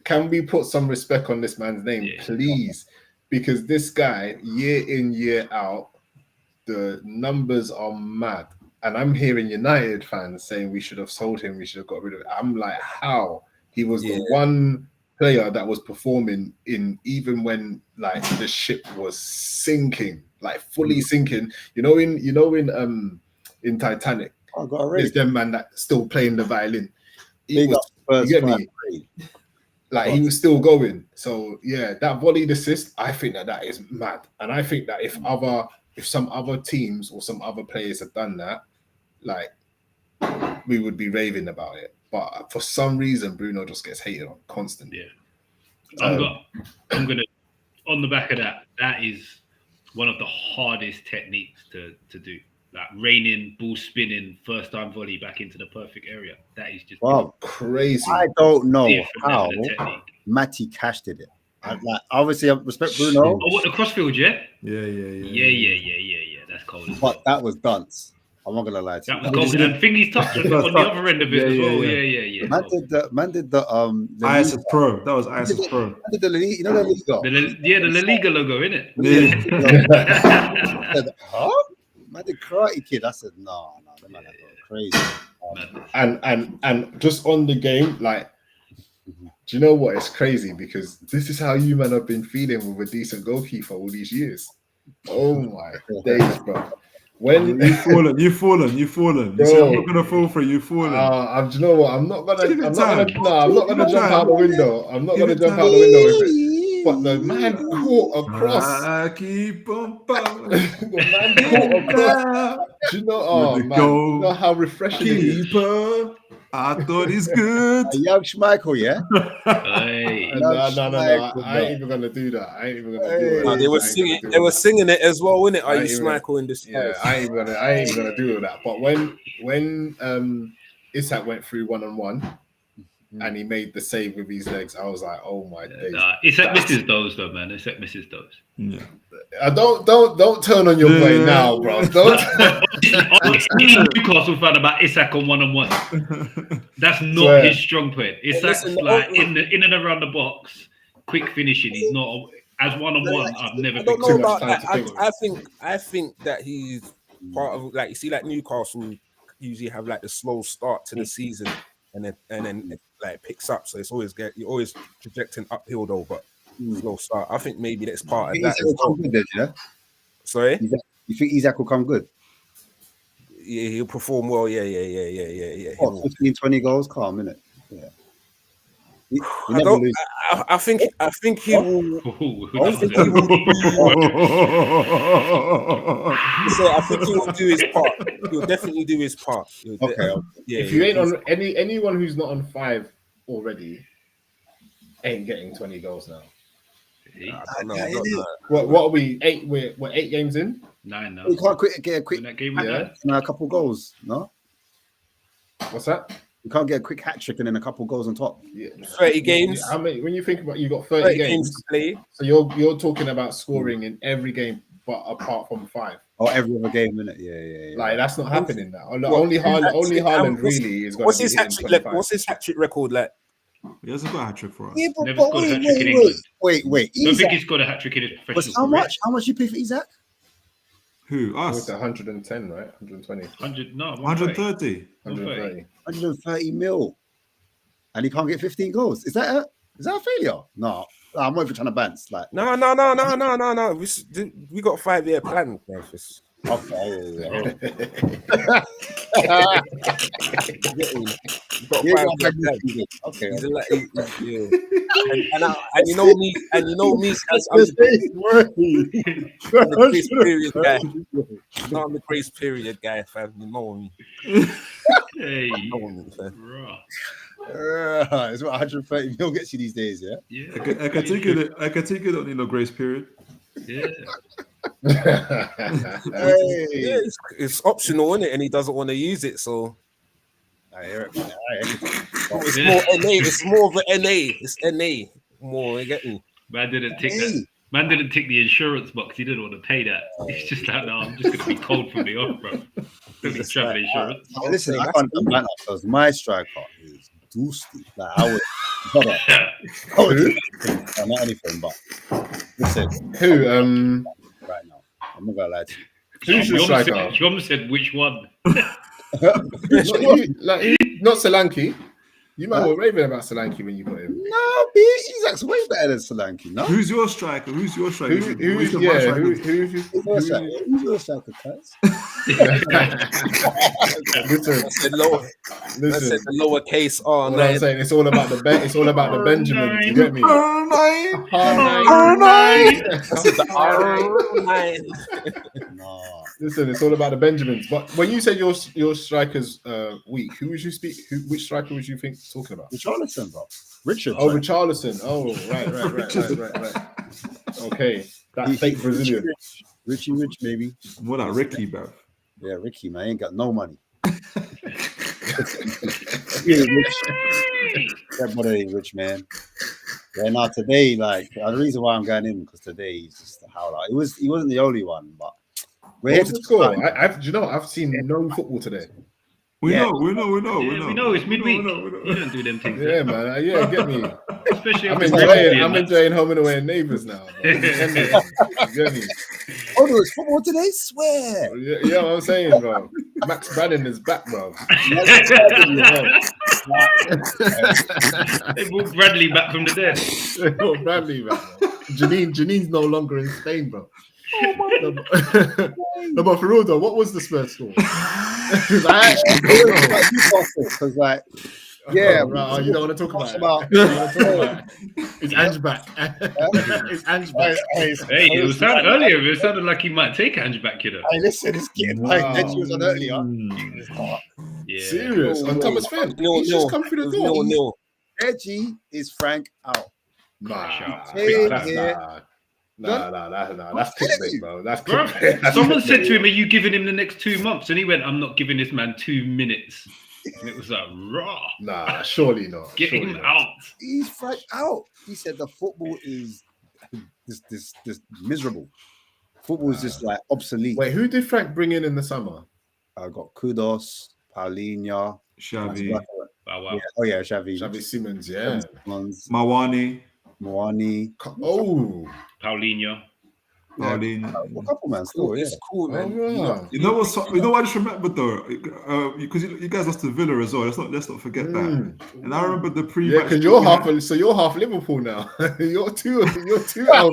can we put some respect on this man's name, please? Because this guy, year in, year out, the numbers are mad. And I'm hearing United fans saying we should have sold him, we should have got rid of it. I'm like, how? He was the one player that was performing even when like the ship was sinking, like fully sinking. You know in Titanic, there's them man that still playing the violin. You get me? Like he was still going. So yeah, that volleyed assist, I think that is mad. And I think that if some other teams or some other players had done that, like we would be raving about it. But for some reason, Bruno just gets hated on constantly. Yeah, I'm gonna on the back of that. That is one of the hardest techniques to do. Like raining, ball spinning, first time volley back into the perfect area. That is just crazy. I don't know how Matty Cash did it. Obviously, I respect Bruno. Oh, what the crossfield? Yeah. That's cold. But that was dunce. I'm not gonna lie to you. That was gold. And Thingy's touched on the other end of it as well. Yeah. Man did the ISS Pro. That was ISS Pro. Did the Liga? You know the Liga? The La Liga logo, innit? Huh? Man did Karate Kid. I said no, the man crazy. And just on the game, like, do you know what? It's crazy because this is how you man have been feeling with a decent goalkeeper all these years. Oh my days, bro. When you've fallen. You say, I'm not gonna fall for it. You've fallen. Do you know what? I'm not gonna jump out the window. I'm not gonna jump out the window with it. But the man caught across. The man caught across. Do you know? Oh man, you know how refreshing it is. I thought he's good. A young Schmeichel, yeah? Hey. No. I ain't even gonna do that. I ain't even gonna do it. No, they were singing it as well, innit? Are you Schmeichel in this? Yeah, I ain't even gonna do all that. But when Isak went through 1-on-1 and he made the save with his legs, I was like, oh my days. Isak misses those though, man. Isak misses those. Yeah. Don't turn on your boy now, bro. Don't. Honestly, Newcastle fan about Isak on 1-on-1. That's not his strong point. Isak's like in and around the box, quick finishing. He's not as 1-on-1. I've never been too much about time that. I think that he's part of, like, you see, like Newcastle usually have like the slow start to the season, and then like picks up. So it's always you're always projecting uphill though, but slow start. I think maybe that's part of that. Yeah? Sorry, you think Isak will come good? Yeah, he'll perform well. Yeah. What, 15, 20 goals, calm, innit? Yeah. I think he will. I think he will do his part. He'll definitely do his part. Okay. Yeah. If you ain't on anyone who's not on 5 already, ain't getting 20 goals now. What are we? 8? We're 8 games in. 9 now. You can't get a quick game. a couple goals. No. What's that? You can't get a quick hat trick and then a couple goals on top. Yeah. 30 games. How many? When you think about, you got 30 games to play. So you're talking about scoring in every game, but apart from 5. Or every other game, innit? Yeah. Like that's not happening now. Only Haaland really is going what's to his hat trick? What's his hat trick record like? He hasn't got a hat trick for us. Yeah, Never scored a hat trick in England. Wait. I don't think he's got a hat trick in his professional career. How much you pay for Isak? Who? Us? 110, right? 120. 100, no, 130. 130 mil. And he can't get 15 goals. Is that a failure? No. I'm not even trying to bounce. Like, no. We got a 5-year plan, bro. okay. Okay. And you know me, I'm the grace period guy. I'm the grace period guy, fam. You know me. Hey, it's what 130 mil gets you these days, yeah? Yeah. I can take it. Don't need no grace period. Yeah. Yeah, it's optional, isn't it? And he doesn't want to use it, so I hear it, man. it's more NA. It's more of an NA. It's NA more. You get me? Man didn't tick that. Man didn't tick the insurance box. He didn't want to pay that. He's just like, no, I'm just gonna be cold from the off, bro. Don't need travel insurance. Listen, I can't do that because my striker is doosty. Like I would not anything, but listen. Who? Right now, I'm not gonna lie to you. Who's your striker? You almost said which one? Not Solanke. You might were raving about Solanke when you got him. No, Isak's way better than Solanke. No. Who's your striker? Who's your striker? Who's your striker, cuz? Listen. I said the lowercase R. What I'm saying, it's all about the Benjamins. You get me? I said the R9. No. Listen, it's all about the Benjamins. But when you said your strikers weak, who would you speak? Which striker would you think talking about? Richarlison, bro. Richard. Oh, Richarlison. Oh, right. Okay, that fake Brazilian. Richie Rich, baby. More like Ricky, bro. Yeah, Ricky, man, ain't got no money. Everybody ain't rich, man. Yeah, now today, like the reason why I'm going in because today he's just a howler. He wasn't the only one, but we're here to score. I've seen no football today. We know. It's midweek. You don't do them things. Yeah, man. Yeah, get me. Especially I'm enjoying home and away neighbours now. Get me. Oh, there was football today? Swear. Yeah, what I'm saying, bro. Max Brannan is back, bro. They brought Bradley back from the dead. They brought Bradley back, bro. Janine's no longer in Spain, bro. No, but for real though, what was the Spurs score? Because like, yeah, bro, you don't want to talk about it. It's Ange back. It's Ange back. Hey, it was sounding earlier. It sounded like he might take Ange back, kiddo. Hey, listen, it's getting like that was on earlier. Yeah. Serious on Thomas Fenn. He's just come through the door. Reggie is Frank out. Nah. That's clickbait, bro. That's clickbait. Someone said to him, "Are you giving him the next 2 months?" And he went, "I'm not giving this man 2 minutes." And it was like, raw. Nah, surely not. Get him out. He's Frank out. He said the football is this miserable. Football's just like obsolete. Wait, who did Frank bring in the summer? I got Kudos, Paulinho, Xavi. Wow. Yeah. Oh yeah, Javi. Javi Simmons, yeah. Mawani. Oh. Paulinho. Yeah, a couple man still, It's cool, man. You know what? You know what I just remembered though, because you guys lost to Villa as well. Let's not forget that. And I remember the pre. Yeah, because you're half Liverpool now. you're two out.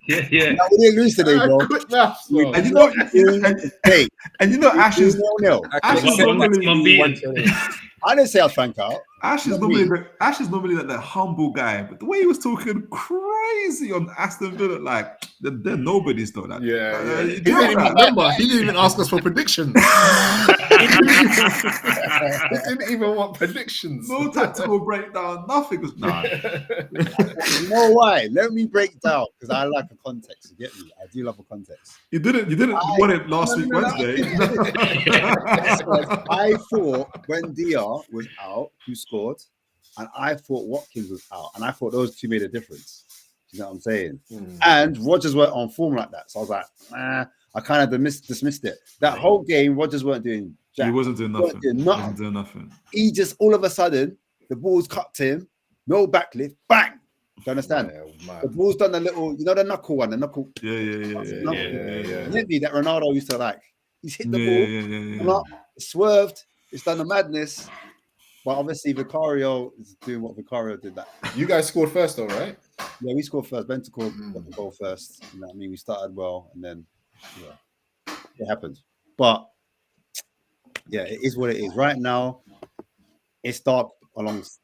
Yeah. We didn't lose today, bro. Quick maths, bro. And you know, Ash is I didn't say I was Frank out. Ash is normally like that humble guy, but the way he was talking crazy on Aston Villa, like they're nobodies though. Like, Yeah. He didn't even ask us for predictions. He didn't even want predictions. No tactical breakdown, nothing. Nah. You know why? Let me break down because I like a context. You get me? I do love a context. You didn't want it last week Wednesday. I thought when DR was out, who scored, and I thought Watkins was out, and I thought those two made a difference. You know what I'm saying? And Rodgers weren't on form like that, so I was like, I kind of dismissed it. That whole game, Rodgers weren't doing jack. He wasn't doing nothing. He wasn't doing nothing. He just all of a sudden the ball's cut to him, no backlift, bang. Do you understand? The ball's done a little, you know, the knuckle one, the knuckle. Yeah. Maybe that Ronaldo used to like. He's hit the ball, swerved. It's done the madness. But obviously, Vicario is doing what Vicario did. That you guys scored first, though, right? Yeah, we scored first. Banter got the goal first. You know what I mean? We started well, and then it happened. But yeah, it is what it is. Right now, it's dark.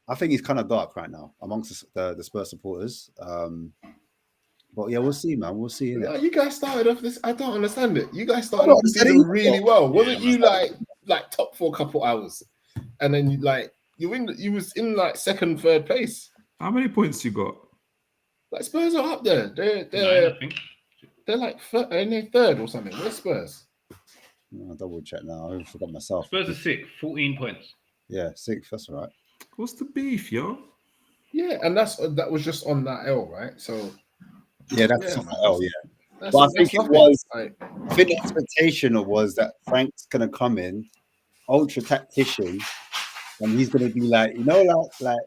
I think it's kind of dark right now amongst the Spurs supporters. But yeah, we'll see, man. We'll see. Yeah, you guys started off this. I don't understand it. You guys started off the season really well. Wasn't you like top for a couple hours, and then you was in like second, third place. How many points you got? Like Spurs are up there. They're like third or something. Where's Spurs? I'll double check now. I forgot myself. Spurs are 6th, 14 points. Yeah, 6th. That's all right. What's the beef, yo? Yeah, and that was just on that L, right? So yeah, that's on that L. Yeah. But I think it was. I think the expectation was that Frank's gonna come in, ultra tactician, and he's gonna be like, like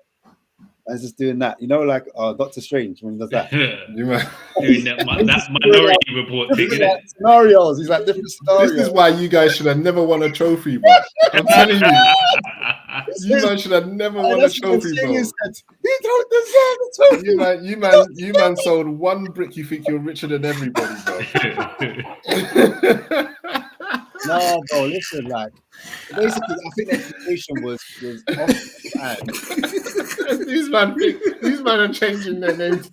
I was just doing that, like Doctor Strange when he does that. Doing that minority report thing, isn't it? Scenarios. He's like different scenarios. This is why you guys should have never won a trophy, bro. I'm telling you. You man should have never won a trophy, bro. You don't deserve a trophy. You man sold one brick. You think you're richer than everybody, bro. No, bro. Listen, like basically, I think the expectation was off. These man are changing their names.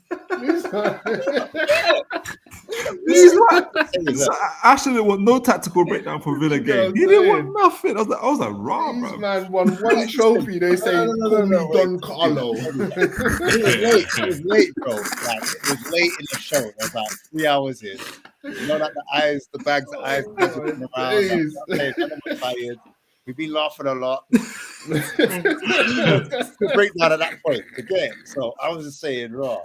I shouldn't want no tactical breakdown for Villa game. He didn't want nothing. I was like, raw, bro. This man won one trophy. They say call me Don Carlo. It was late, bro. Like it was late in the show. It was like 3 hours in. You know, like the bags of eyes around. Tired. We've been laughing a lot. Breakdown at that point again. So I was just saying, raw.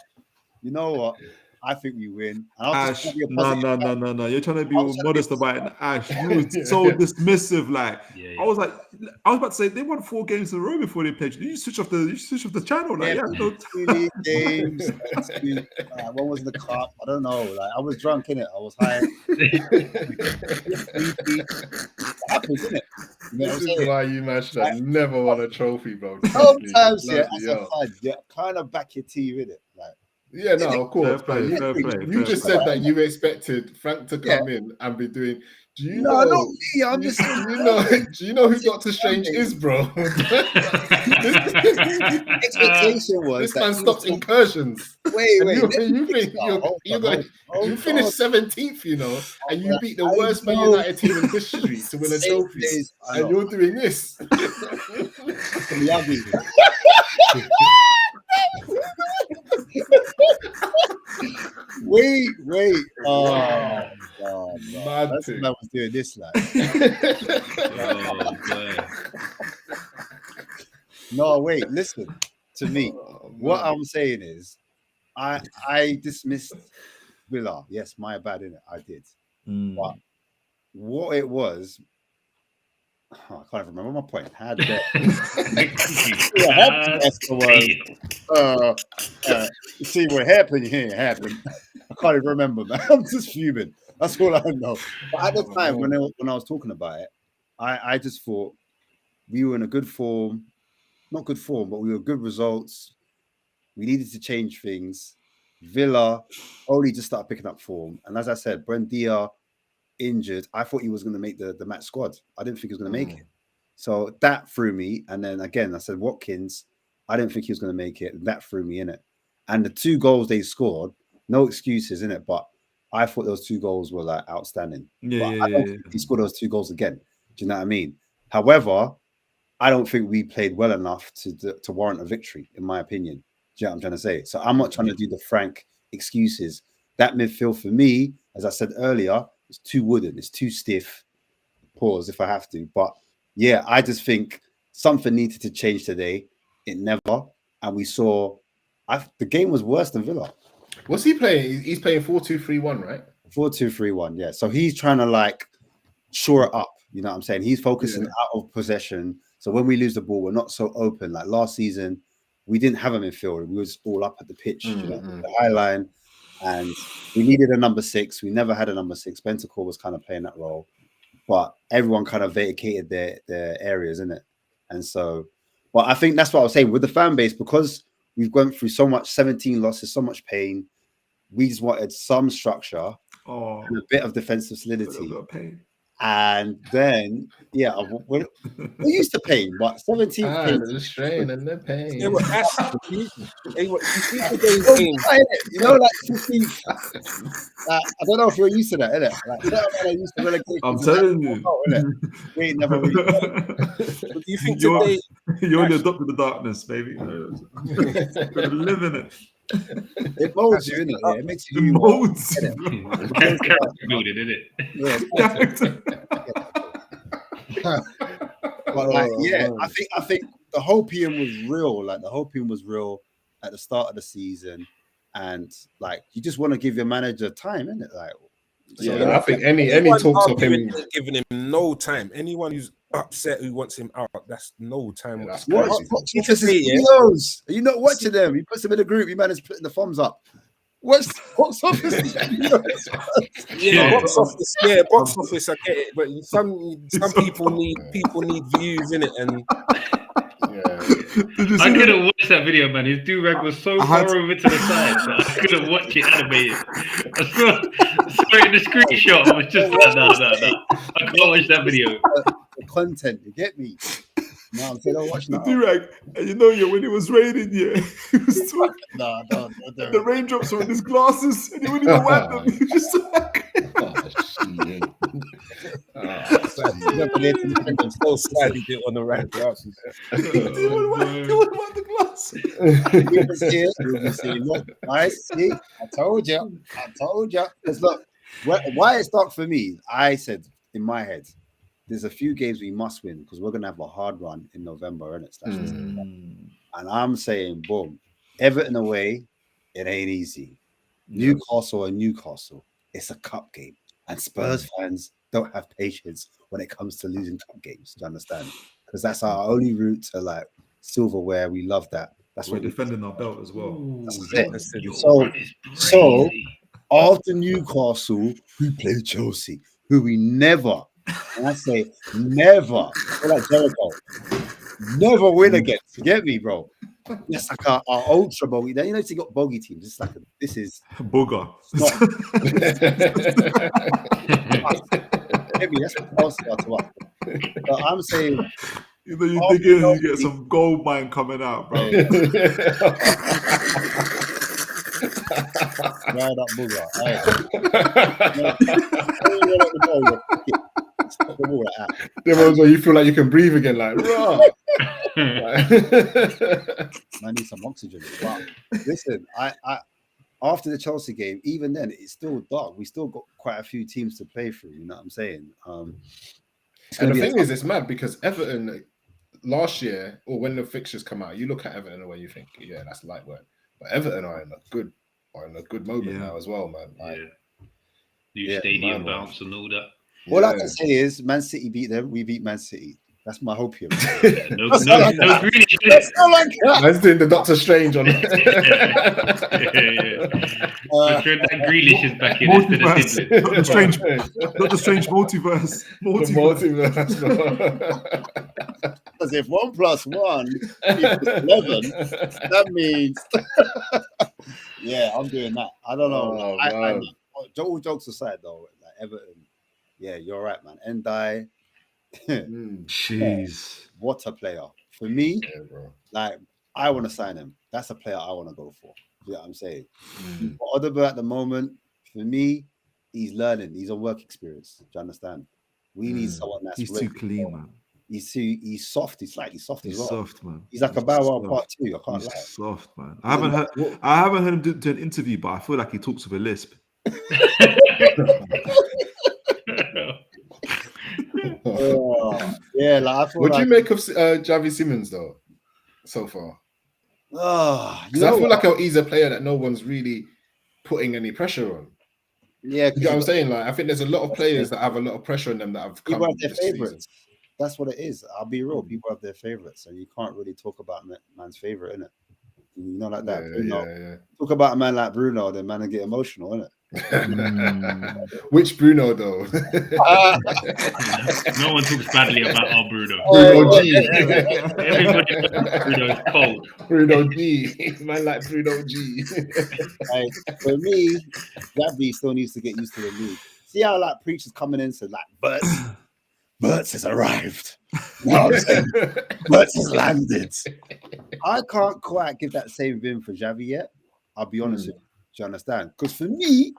You know what? I think we win. Ash, no. You're trying to be modest about it. Ash, you were so dismissive. Like, I was about to say they won 4 games in a row before they played. You switch off the channel. Like, 2 league games. One was in the cup. I don't know. Like, I was drunk in it. I was high. Happens, isn't it? This is why you man should have never won a trophy, bro. Sometimes, as a fan, you kind of back your team in it. Like. Yeah, no, of course. Fair play. You just said that you expected Frank to come in and be doing. Do you know? Not me. I'm just. Do you know who Doctor Strange is, bro? Expectation was this man stopped incursions. Wait. You finished 17th, and you beat the worst Man United team in history to win a trophy, and you're doing this. Wait. Oh, God. Mad I was doing this, like. No, wait, listen to me. What I'm saying is, I dismissed Villa. Yes, my bad, innit? I did. But what it was, I can't even remember my point. How dare see what happened here happened. I can't even remember, man. I'm just fuming. That's all I know. But at the time when I was talking about it, I just thought we were in a good form, not good form, but we were good results. We needed to change things. Villa only just started picking up form, and as I said, Buendia injured. I thought he was going to make the match squad. I didn't think he was going to make it. So that threw me. And then again, I said Watkins. I didn't think he was going to make it. That threw me in it. And the 2 goals they scored, no excuses in it. But I thought those 2 goals were like outstanding. I don't think he scored those 2 goals again. Do you know what I mean? However, I don't think we played well enough to warrant a victory, in my opinion. Do you know what I'm trying to say? So I'm not trying to do the frank excuses. That midfield for me, as I said earlier, it's too wooden. It's too stiff. Pause if I have to. But yeah, I just think something needed to change today. It never. And we saw the game was worse than Villa. What's he playing? He's playing 4-2-3-1, right? 4-2-3-1, yeah. So he's trying to like shore it up. You know what I'm saying? He's focusing out of possession. So when we lose the ball, we're not so open. Like last season, we didn't have a midfielder. We was all up at the pitch, you know, the high line. And we needed a number 6. We never had a number 6. Banter was kind of playing that role, but everyone kind of vacated their areas, innit? And so, but I think that's what I was saying with the fan base, because we've gone through so much, 17 losses, so much pain. We just wanted some structure and a bit of defensive solidity. And then, yeah, we're used to pain, but 17 the strain and the pain. Yeah, well, you know, like 15. I don't know if you're used to that, innit? Like, used to relegation. I'm telling you, we ain't never really. Do you think you only today adopted the darkness, baby? Live in it. It molds you, innit? Yeah, it makes you. It molds. Building, innit? But like, yeah, I think the hopium was real. Like the hopium was real at the start of the season, and like you just want to give your manager time, innit? Like, I think any talks of him giving him no time. Anyone who's upset who wants him out, that's no time. That's videos. Are you not watching them? He puts them in a group. He managed putting the thumbs up. Box office? Box office. Yeah, box office. I get it, but some people need views in it, and I couldn't watch that video, man. His do-rag was so far over to the side that I couldn't watch it animated. I saw it in the screenshot. I was just like, no. I can't watch that video. The content, you get me? No, I'm saying, don't watch that. Do-rag, and you know, when it was raining, he was talking. No. The raindrops were in his glasses, and he wouldn't even wipe them. He was just like, so sad he did on the right glasses. He wouldn't wipe the glasses. I see. I told you. Because look, why it's dark for me, I said in my head, there's a few games we must win because we're going to have a hard run in November, and and I'm saying, boom, Everton away, it ain't easy. Newcastle, it's a cup game. And Spurs fans don't have patience when it comes to losing cup games. Do you understand? Because that's our only route to like silverware. We love that. That's we're what defending our belt as well. That's it. So after Newcastle, we play Chelsea, who we never. And I say never, like Jericho, never win against. You get me, bro? It's like our ultra bogey. You know, you got bogey teams. It's like this is booger. Maybe that's what Chelsea are to us. So I'm saying, you know, you dig in and you get some gold mine coming out, bro. Right up, booger. The ones where you feel like you can breathe again, like raw. I need some oxygen. But listen, I after the Chelsea game, even then, it's still dark. We still got quite a few teams to play through. You know what I'm saying? And the thing is, it's mad because Everton last year, or when the fixtures come out, you look at Everton and where you think, yeah, that's light work. But Everton are in a good are in a good moment now as well, man. Like, New stadium bounce and all that. All I can say is Man City beat them, we beat Man City. That's my hope here. No Grealish. That's all I got. Man's doing the Doctor Strange on But that Grealish is back in instead of Sibley. Not the strange multiverse. Multiverse. Because if 1 + 1 equals 11, that means I'm doing that. I don't know. All jokes aside, though, like Everton, you're right, man. Endai, jeez, what a player for me. Like, I want to sign him. That's a player I want to go for. You know what I'm saying? For Odegaard at the moment, for me, he's learning. He's on work experience. Do you understand? We need someone that's he's too clean, man. He's soft. He's slightly soft as well. Soft, man. He's like a Bow Wow Part 2. I can't lie. Soft, man. I haven't heard him do an interview, but I feel like he talks with a lisp. What do you make of Javi Simmons though, so far? Because I feel like he's a player that no one's really putting any pressure on. Yeah, you know what I'm saying? Like, I think there's a lot of players that have a lot of pressure on them that have come. People have their favorites. That's what it is. I'll be real. People have their favorites, so you can't really talk about man's favorite, innit? You know, like that. Talk about a man like Bruno, then man, and get emotional, innit? Which Bruno though? No one talks badly about our Bruno. Bruno G. Everybody knows Bruno's cold. Bruno G. Man like Bruno G. For me, Javi still needs to get used to the league. See how like preachers coming in said like Burt's has arrived. You know what I'm saying? Burt's has landed. I can't quite give that same vim for Javi yet. I'll be honest with you. Do you understand? Because for me,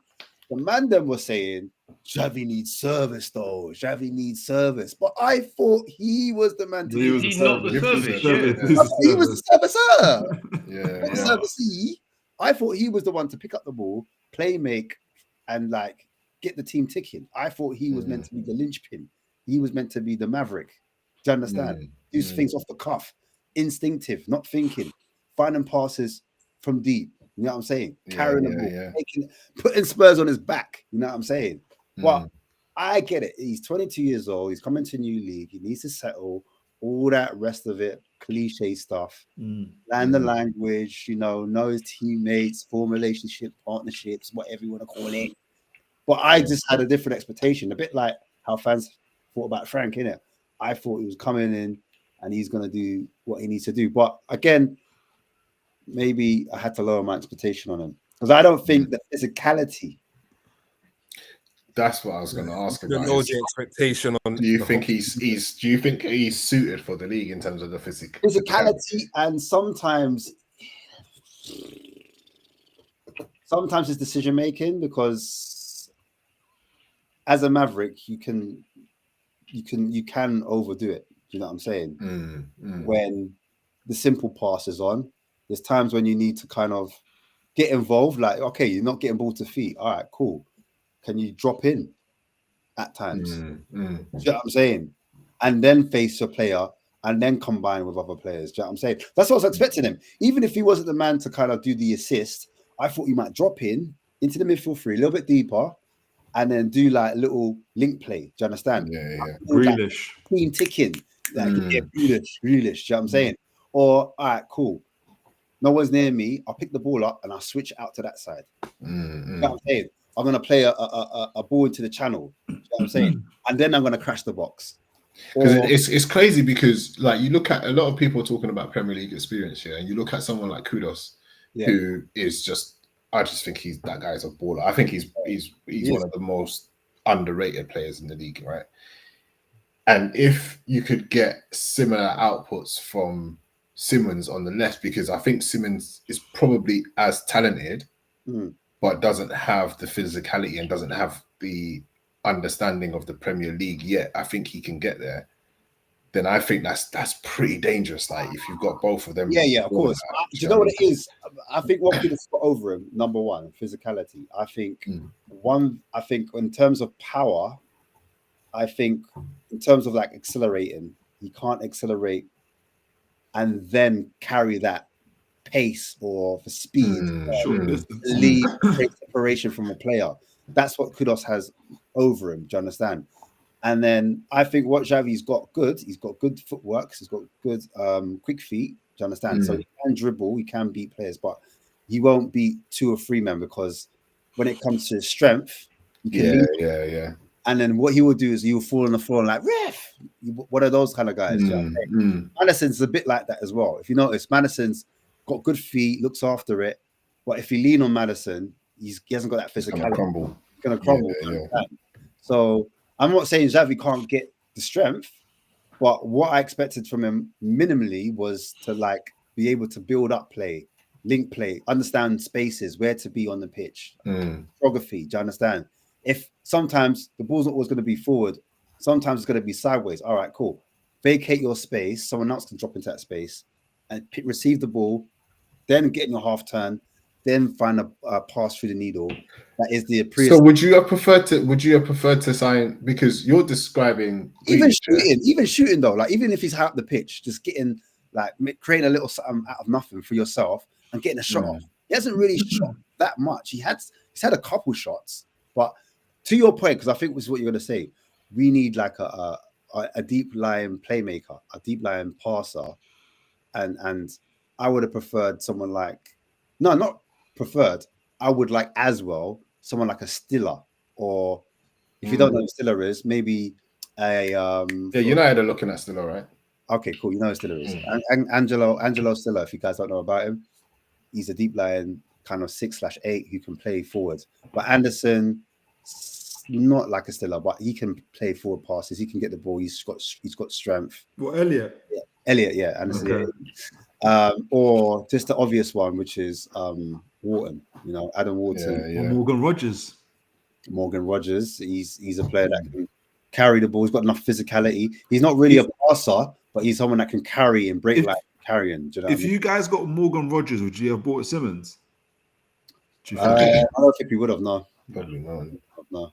the man them was saying Javi needs service though. Javi needs service. But I thought he was the man to do it. He's not the service. He was the servicer. Servicee. I thought he was the one to pick up the ball, play make, and like get the team ticking. I thought he was meant to be the linchpin. He was meant to be the maverick. Do you understand? Do things off the cuff, instinctive, not thinking, finding passes from deep. You know what I'm saying? Carrying the ball, putting Spurs on his back. You know what I'm saying? But I get it. He's 22 years old. He's coming to a new league. He needs to settle all that rest of it, cliche stuff. Learn the language, know his teammates, form relationships, partnerships, whatever you want to call it. But I just had a different expectation, a bit like how fans thought about Frank, innit? I thought he was coming in and he's going to do what he needs to do. But again, maybe I had to lower my expectation on him because I don't think the physicality. That's what I was going to ask about. Lower the expectation on. Do you think he's suited for the league in terms of the physicality, and sometimes it's decision making because as a maverick you can overdo it. Do you know what I'm saying? When the simple pass is on. There's times when you need to kind of get involved. Like, okay, you're not getting ball to feet. All right, cool. Can you drop in at times? Do you know what I'm saying? And then face your player and then combine with other players. Do you know what I'm saying? That's what I was expecting him. Even if he wasn't the man to kind of do the assist, I thought he might drop in into the midfield three, a little bit deeper, and then do like a little link play. Do you understand? Grealish. Team ticking. Like, Grealish. Do you know what I'm saying? Or, all right, cool. No one's near me. I'll pick the ball up and I'll switch out to that side. You know what I'm saying? I'm going to play a ball into the channel. You know what I'm saying? And then I'm going to crash the box. Because it's crazy because like you look at a lot of people talking about Premier League experience here, and you look at someone like Kudos, who is just, I just think that guy is a baller. I think he's one of the most underrated players in the league, right? And if you could get similar outputs from Simmons on the left, because I think Simmons is probably as talented, but doesn't have the physicality and doesn't have the understanding of the Premier League yet. I think he can get there. Then I think that's pretty dangerous. Like if you've got both of them. Yeah, of course. Do you know what it is? I think what could have got over him, number one, physicality. I think in terms of power, I think in terms of like accelerating, he can't accelerate and then carry that pace or for speed, short distance, lead, create separation from a player. That's what Kudos has over him. Do you understand? And then I think what Xavi's got he's got good footwork, he's got good quick feet. Do you understand? So he can dribble, he can beat players, but he won't beat 2 or 3 men because when it comes to his strength, you can yeah. And then what he will do is he will fall on the floor and like, ref, one of those kind of guys. Madison's a bit like that as well. If you notice, Madison's got good feet, looks after it. But if you lean on Madison, he hasn't got that physicality. He's going to crumble. Yeah. So I'm not saying Xavi can't get the strength, but what I expected from him minimally was to like be able to build up play, link play, understand spaces, where to be on the pitch, geography. Do you understand? If sometimes the ball's not always going to be forward, sometimes it's going to be sideways. All right, cool. Vacate your space. Someone else can drop into that space and receive the ball, then get in your half turn, then find a pass through the needle. That is the So would you have preferred to sign, because you're describing even shooting though, like even if he's high up the pitch, just getting like creating a little something out of nothing for yourself and getting a shot off. He hasn't really shot that much. He's had a couple shots, but to your point, because I think this is what you're going to say, we need like a deep lying playmaker, a deep lying passer, and I would have preferred someone like, no, not preferred. I would like as well someone like a Stiller, or if you don't know who Stiller is, maybe a United are looking at Stiller, right? Okay, cool. You know who Stiller is. Angelo Stiller. If you guys don't know about him, he's a deep lying kind of 6/8 who can play forward. But Anderson, not like a Stiller, but he can play forward passes. He can get the ball. He's got strength. Well, Elliot. Yeah. Elliot, yeah, Anderson. Okay. Or just the obvious one, which is Wharton. You know, Adam Wharton. Or Morgan Rogers. Morgan Rogers. He's a player that can carry the ball. He's got enough physicality. He's not really a passer, but he's someone that can carry and break like carrying. Do you know if you guys got Morgan Rogers, would you have bought Simmons? I don't think we would have. No, probably not. No,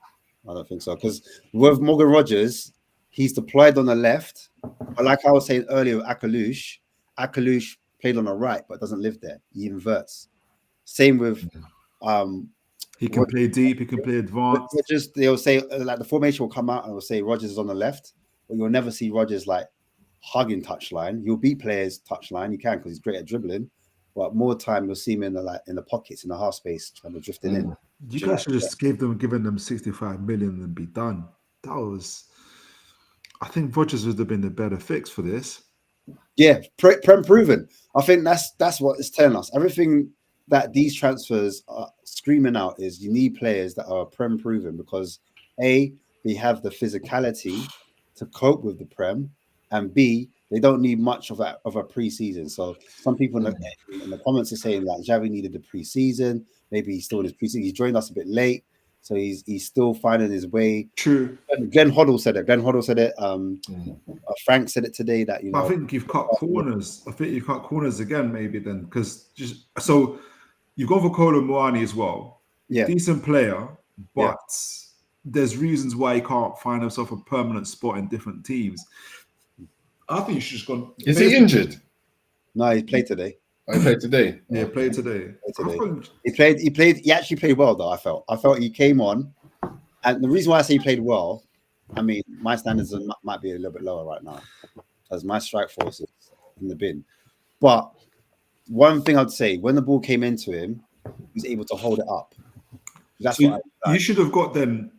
I don't think so. Because with Morgan Rogers, he's deployed on the left, but like I was saying earlier, Akalush played on the right, but doesn't live there. He inverts. Same with he can play deep, he can play advanced. Just they'll say like the formation will come out and will say Rogers is on the left, but you'll never see Rogers like hugging touchline. You'll beat players touchline, you can because he's great at dribbling, but more time you'll see him in the pockets in the half space trying to drift in. You guys should just given them 65 million and be done. I think Rogers would have been the better fix for this. Yeah, Prem proven. I think that's what it's telling us. Everything that these transfers are screaming out is you need players that are Prem proven, because A, they have the physicality to cope with the Prem, and B, they don't need much of a pre-season. So some people in the comments are saying that Xavi needed the pre-season. Maybe he's still in his pre-season. He joined us a bit late, so he's still finding his way. True. Glenn Hoddle said it. Frank said it today that I think you've cut corners. I think you've cut corners again, maybe then, because so you've gone for Kolo Muani as well. Yeah, decent player, but there's reasons why he can't find himself a permanent spot in different teams. I think you should just gone. Is he injured? No, he played today. He played today. Yeah, played today. He actually played well though. I felt he came on, and the reason why I say he played well, I mean, my standards might be a little bit lower right now, as my strike force is in the bin. But one thing I'd say, when the ball came into him, he was able to hold it up. That's what you should have got then.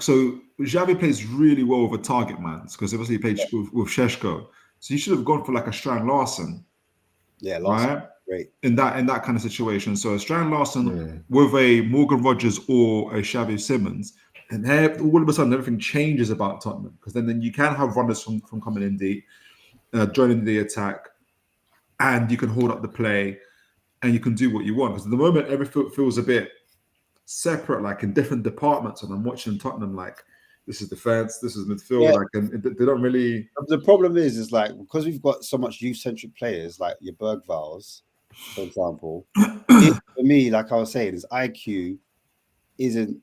So Xavi plays really well with a target man, because obviously he played with Sheshko. So you should have gone for like a Strand Larson. Yeah, Larson. Right? Great. In that kind of situation. So a Strand Larson with a Morgan Rogers or a Javi Simmons, and all of a sudden everything changes about Tottenham, because then you can have runners from coming in deep, joining the attack, and you can hold up the play, and you can do what you want. Because at the moment everything feels a bit separate, like in different departments, and I'm watching Tottenham like this is defense, this is midfield, like, and they don't really. The problem is like, because we've got so much youth-centric players, like your Bergvals, for example. For me, like I was saying, his IQ isn't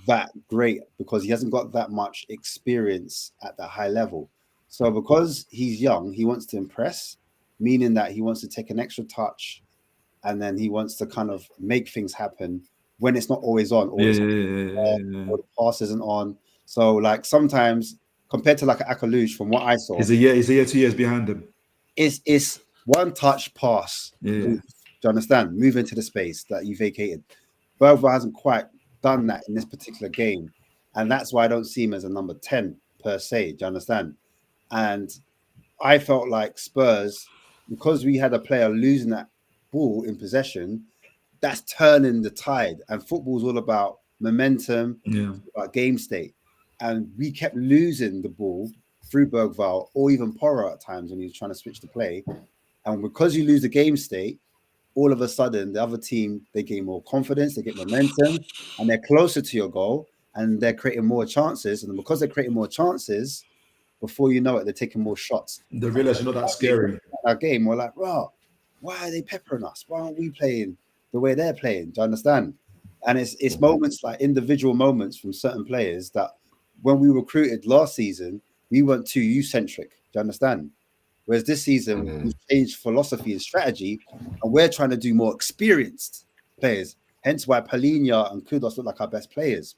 that great because he hasn't got that much experience at that high level. So because he's young, he wants to impress, meaning that he wants to take an extra touch and then he wants to kind of make things happen when it's not always on, or the pass isn't on. So like sometimes compared to like an Akalush, from what I saw, he's a year, 2 years behind him. It's one touch pass. Yeah. Do you understand? Move into the space that you vacated. Bergvall hasn't quite done that in this particular game, and that's why I don't see him as a number 10 per se. Do you understand? And I felt like Spurs, because we had a player losing that ball in possession, that's turning the tide. And football's all about momentum, about game state. And we kept losing the ball through Bergvall or even Porro at times when he was trying to switch the play. And because you lose the game state, all of a sudden the other team, they gain more confidence, they get momentum, and they're closer to your goal, and they're creating more chances. And because they're creating more chances, before you know it, they're taking more shots. They realize you're not that scary. Our game, we're like, well, why are they peppering us? Why aren't we playing the way they're playing? Do you understand? And it's moments like individual moments from certain players that when we recruited last season, we weren't too youth-centric. Do you understand? Whereas this season, we've changed philosophy and strategy, and we're trying to do more experienced players. Hence why Palhinha and Kudos look like our best players.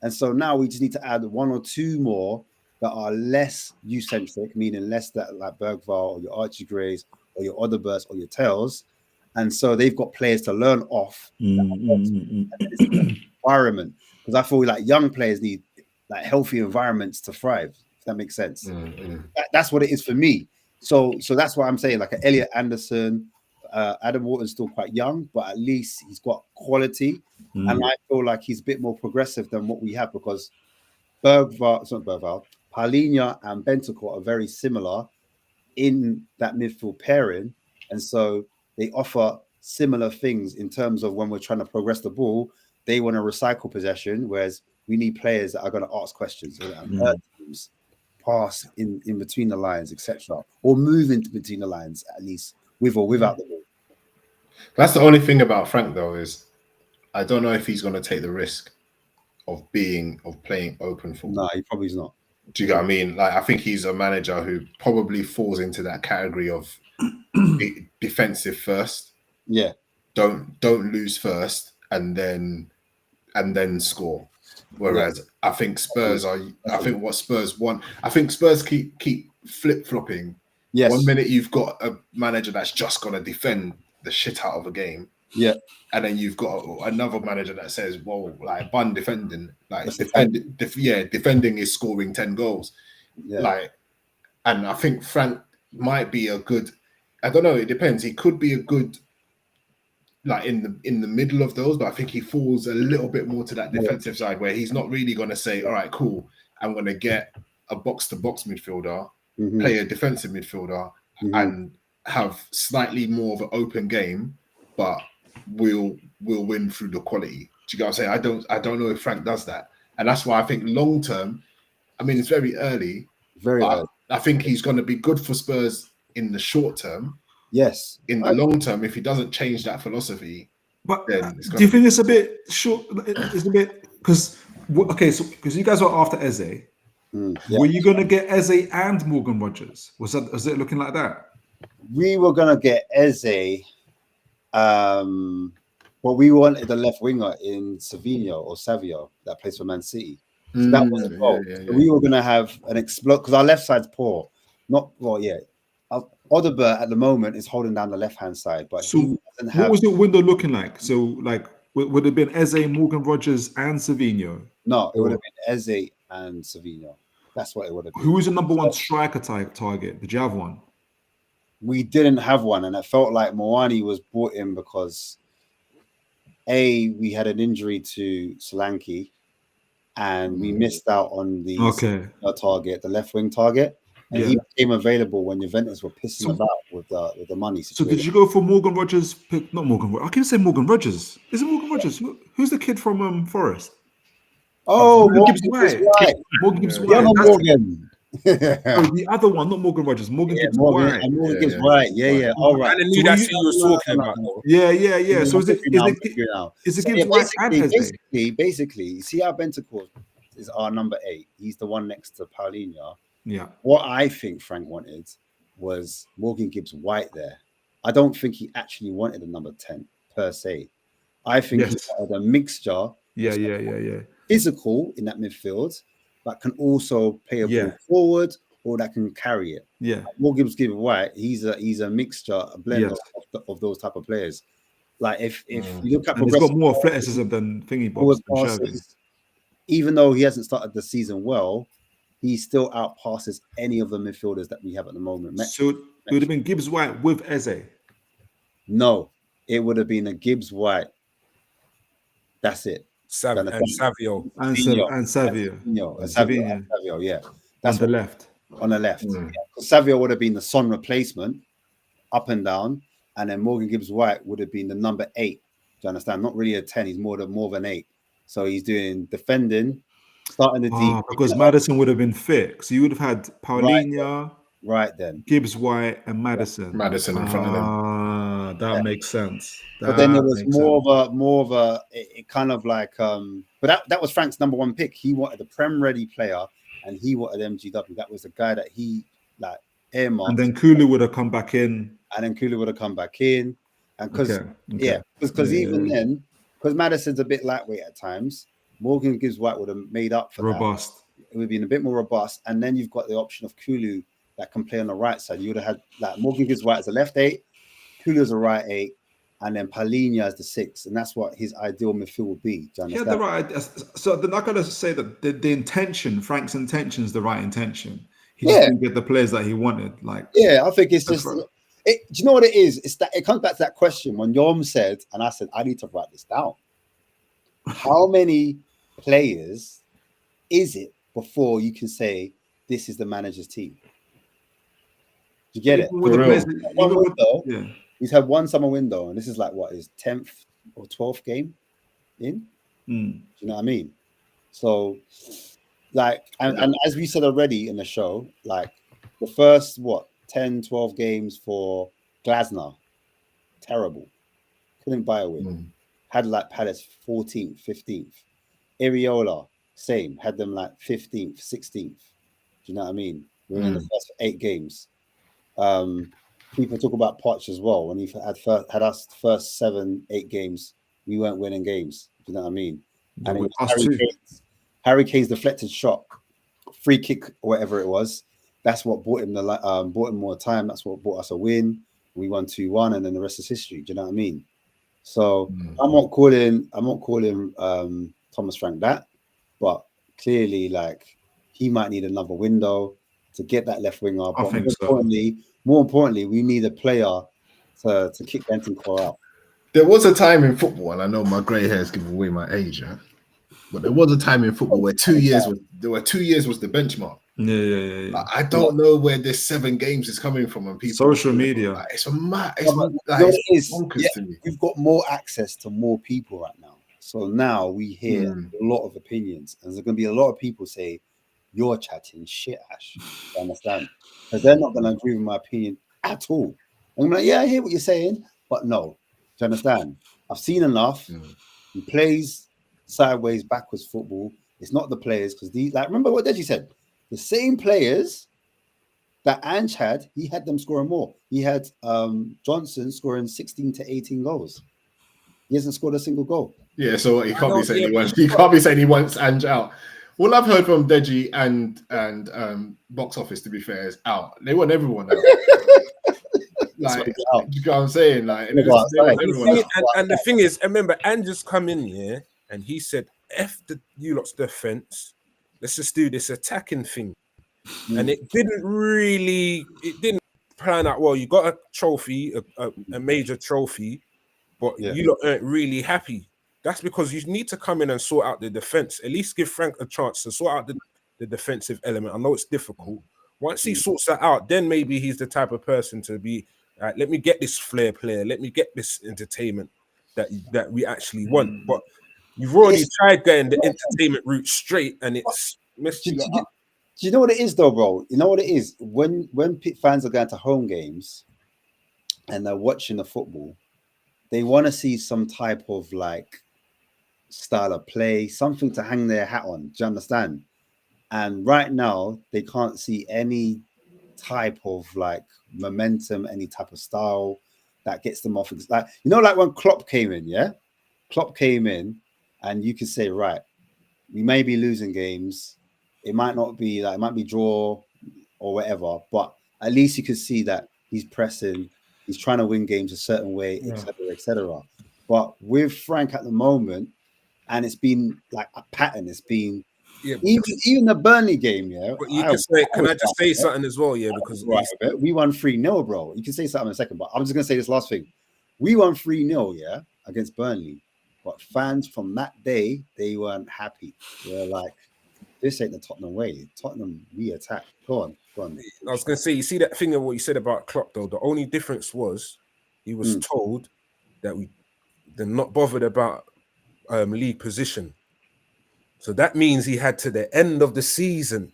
And so now we just need to add one or two more that are less youth-centric, meaning less that like Bergvall or your Archie Grays or your Oderbers or your Tails. And so they've got players to learn off environment. Because I feel like young players need like healthy environments to thrive, if that makes sense. That's what it is for me. So that's why I'm saying like an Elliot Anderson, Adam Wharton's still quite young, but at least he's got quality. And I feel like he's a bit more progressive than what we have, because Palhinha and Bentancur are very similar in that midfield pairing. And so they offer similar things in terms of when we're trying to progress the ball. They want to recycle possession, whereas we need players that are going to ask questions, teams, pass in between the lines, etc., or move into between the lines, at least with or without the ball. That's the only thing about Frank, though, is I don't know if he's going to take the risk of playing open football. No, he probably is not. Do you get what I mean? Like, I think he's a manager who probably falls into that category of defensive first. Yeah. Don't lose first and then score. Whereas I think Spurs are. I think what Spurs want. I think Spurs keep flip flopping. Yes. 1 minute you've got a manager that's just gonna defend the shit out of a game. Yeah. And then you've got another manager that says, "Well, like bun defending, like defending is scoring 10 goals." Yeah. Like, and I think Frank might be a good. I don't know. It depends. He could be a good, like in the middle of those, but I think he falls a little bit more to that defensive side where he's not really going to say, "All right, cool, I'm going to get a box-to-box midfielder, play a defensive midfielder, and have slightly more of an open game, but we'll win through the quality." Do you get what I'm saying? I don't know if Frank does that, and that's why I think long term. I mean, it's very early. Very early. I think he's going to be good for Spurs in the short term. Yes. In the long term, if he doesn't change that philosophy, but then do you think it's a bit short? It's a bit because you guys were after Eze. Were you going to get Eze and Morgan Rogers? Was it looking like that? We were going to get Eze, but we wanted the left winger in Savio that plays for Man City. So that was the goal. So we were going to have an explode because our left side's poor. Oderbert at the moment is holding down the left-hand side, but so he doesn't have. What was your window looking like? So, like, would it have been Eze, Morgan Rogers, and Savinho? No, it would have been Eze and Savinho. That's what it would have been. Who was the number one striker target? Did you have one? We didn't have one, and it felt like Moani was brought in because we had an injury to Solanke, and we missed out on the target, the left wing target. And he became available when Juventus were pissing about with the money situation. So did you go for Morgan Rogers? Not Morgan. I keep saying Morgan Rogers. Is it Morgan Rogers? Who's the kid from Forest? Oh, Morgan Gibbs White. Morgan Gibbs White. Morgan. The other one, not Morgan Rogers. Morgan Gibbs White. Morgan Gibbs White. Yeah. All right. I knew that's who you were talking about. Yeah. So is it Gibbs White and Eze? Basically, you see how Bentancur is our number 8. He's the one next to Palhinha. Yeah. What I think Frank wanted was Morgan Gibbs White there. I don't think he actually wanted a number 10 per se. I think he wanted a mixture. Yeah. Physical in that midfield, but can also play a ball forward or that can carry it. Yeah. Morgan Gibbs-White, he's a mixture, a blend of those type of players. Like if you look at, and he's got more athleticism than Thingy Box. Passes, even though he hasn't started the season well, he still outpasses any of the midfielders that we have at the moment. So it would have been Gibbs-White with Eze. No, it would have been a Gibbs-White. That's it. And Savio. And Savio. Yeah. That's on the left. On the left. Because Savio would have been the Son replacement, up and down, and then Morgan Gibbs-White would have been the number 8. Do you understand? Not really a 10, he's more of an 8. So he's doing defending, starting the deep. Because Maddison would have been fit. So you would have had Paulinho, right then, Gibbs-White, and Maddison. Maddison in front of them. That makes sense. But then there was more of a it kind of like but that was Frank's number 1 pick. He wanted a Prem ready player, and he wanted MGW. That was the guy that he like earmarked. And then Kulu would have come back in. And because even then, because Maddison's a bit lightweight at times, Morgan Gibbs-White would have made up for robust. That. It would have been a bit more robust. And then you've got the option of Kulu that can play on the right side. You would have had like Morgan Gibbs-White as a left 8, Kulu as a right 8, and then Paulinho as the 6. And that's what his ideal midfield would be. Do you understand? Yeah, the right. So they're not going to say that the intention, Frank's intention is the right intention. He just didn't get the players that he wanted. Like, I think it's just... do you know what it is? It's that it comes back to that question when Yom said, and I said, I need to write this down. How many players is it before you can say this is the manager's team? You get it? He's had one summer window, and this is like what his 10th or 12th game in. Do you know what I mean? So, like, and as we said already in the show, like the first 10, 12 games for Glasner, terrible. Couldn't buy a win. Had like Palace 14th, 15th. Areola, same. Had them like 15th, 16th. Do you know what I mean? We were in the first 8 games. People talk about Poch as well. When he had us first 7, 8 games, we weren't winning games. Do you know what I mean? And it was Harry Kane's deflected shot, free kick, or whatever it was. That's what bought him bought him more time. That's what bought us a win. We won 2-1, and then the rest is history. Do you know what I mean? So I'm not calling Thomas Frank that, but clearly, like, he might need another window to get that left winger. But more importantly, we need a player to kick Bentancur out. There was a time in football, and I know my grey hairs give away my age, but there was a time in football where 2 years was the benchmark. Yeah. I don't know where this 7 games is coming from, and people social media. Like, it's bonkers to me. We've got more access to more people right now, so now we hear a lot of opinions, and there's going to be a lot of people say, "You're chatting shit, Ash." You understand? Because they're not going to agree with my opinion at all. And I'm like, yeah, I hear what you're saying, but no. Do you understand? I've seen enough. He plays sideways, backwards football. It's not the players, because remember what Deji said. The same players that Ange had, he had them scoring more. He had Johnson scoring 16 to 18 goals. He hasn't scored a single goal. Yeah, so he can't be saying he wants Ange out. All I've heard from Deji and Box Office, to be fair, is out. They want everyone out. Like, you know what I'm saying? Like, and the thing is, remember, Ange just come in here and he said, "F you lot's defense. Let's just do this attacking thing." And it didn't plan out well. You got a trophy, a major trophy, but you lot aren't really happy. That's because you need to come in and sort out the defense. At least give Frank a chance to sort out the defensive element. I know it's difficult. Once he sorts that out, then maybe he's the type of person to be, let me get this flair player. Let me get this entertainment that we actually want. But you've already tried going the entertainment route straight, and it's messed you up. Do you know what it is, though, bro? You know what it is? When fans are going to home games and they're watching the football, they want to see some type of like style of play, something to hang their hat on. Do you understand? And right now, they can't see any type of like momentum, any type of style. that gets them off. Like, you know, like when Klopp came in, yeah? Klopp came in and you could say, right, we may be losing games. It might not be like, it might be draw or whatever, but at least you could see that he's pressing, he's trying to win games a certain way, etc., etc. But with Frank at the moment, and it's been like a pattern, it's been even the Burnley game, yeah. But you can say, can I just say something as well, yeah? Because we won 3-0, bro. You can say something in a second, but I'm just gonna say this last thing. We won 3-0, yeah, against Burnley. But fans from that day, they weren't happy. They're like, this ain't the Tottenham way. Tottenham, we attack. Go on. I was going to say, you see that thing of what you said about Klopp, though? The only difference was he was told that they're not bothered about league position. So that means he had to the end of the season,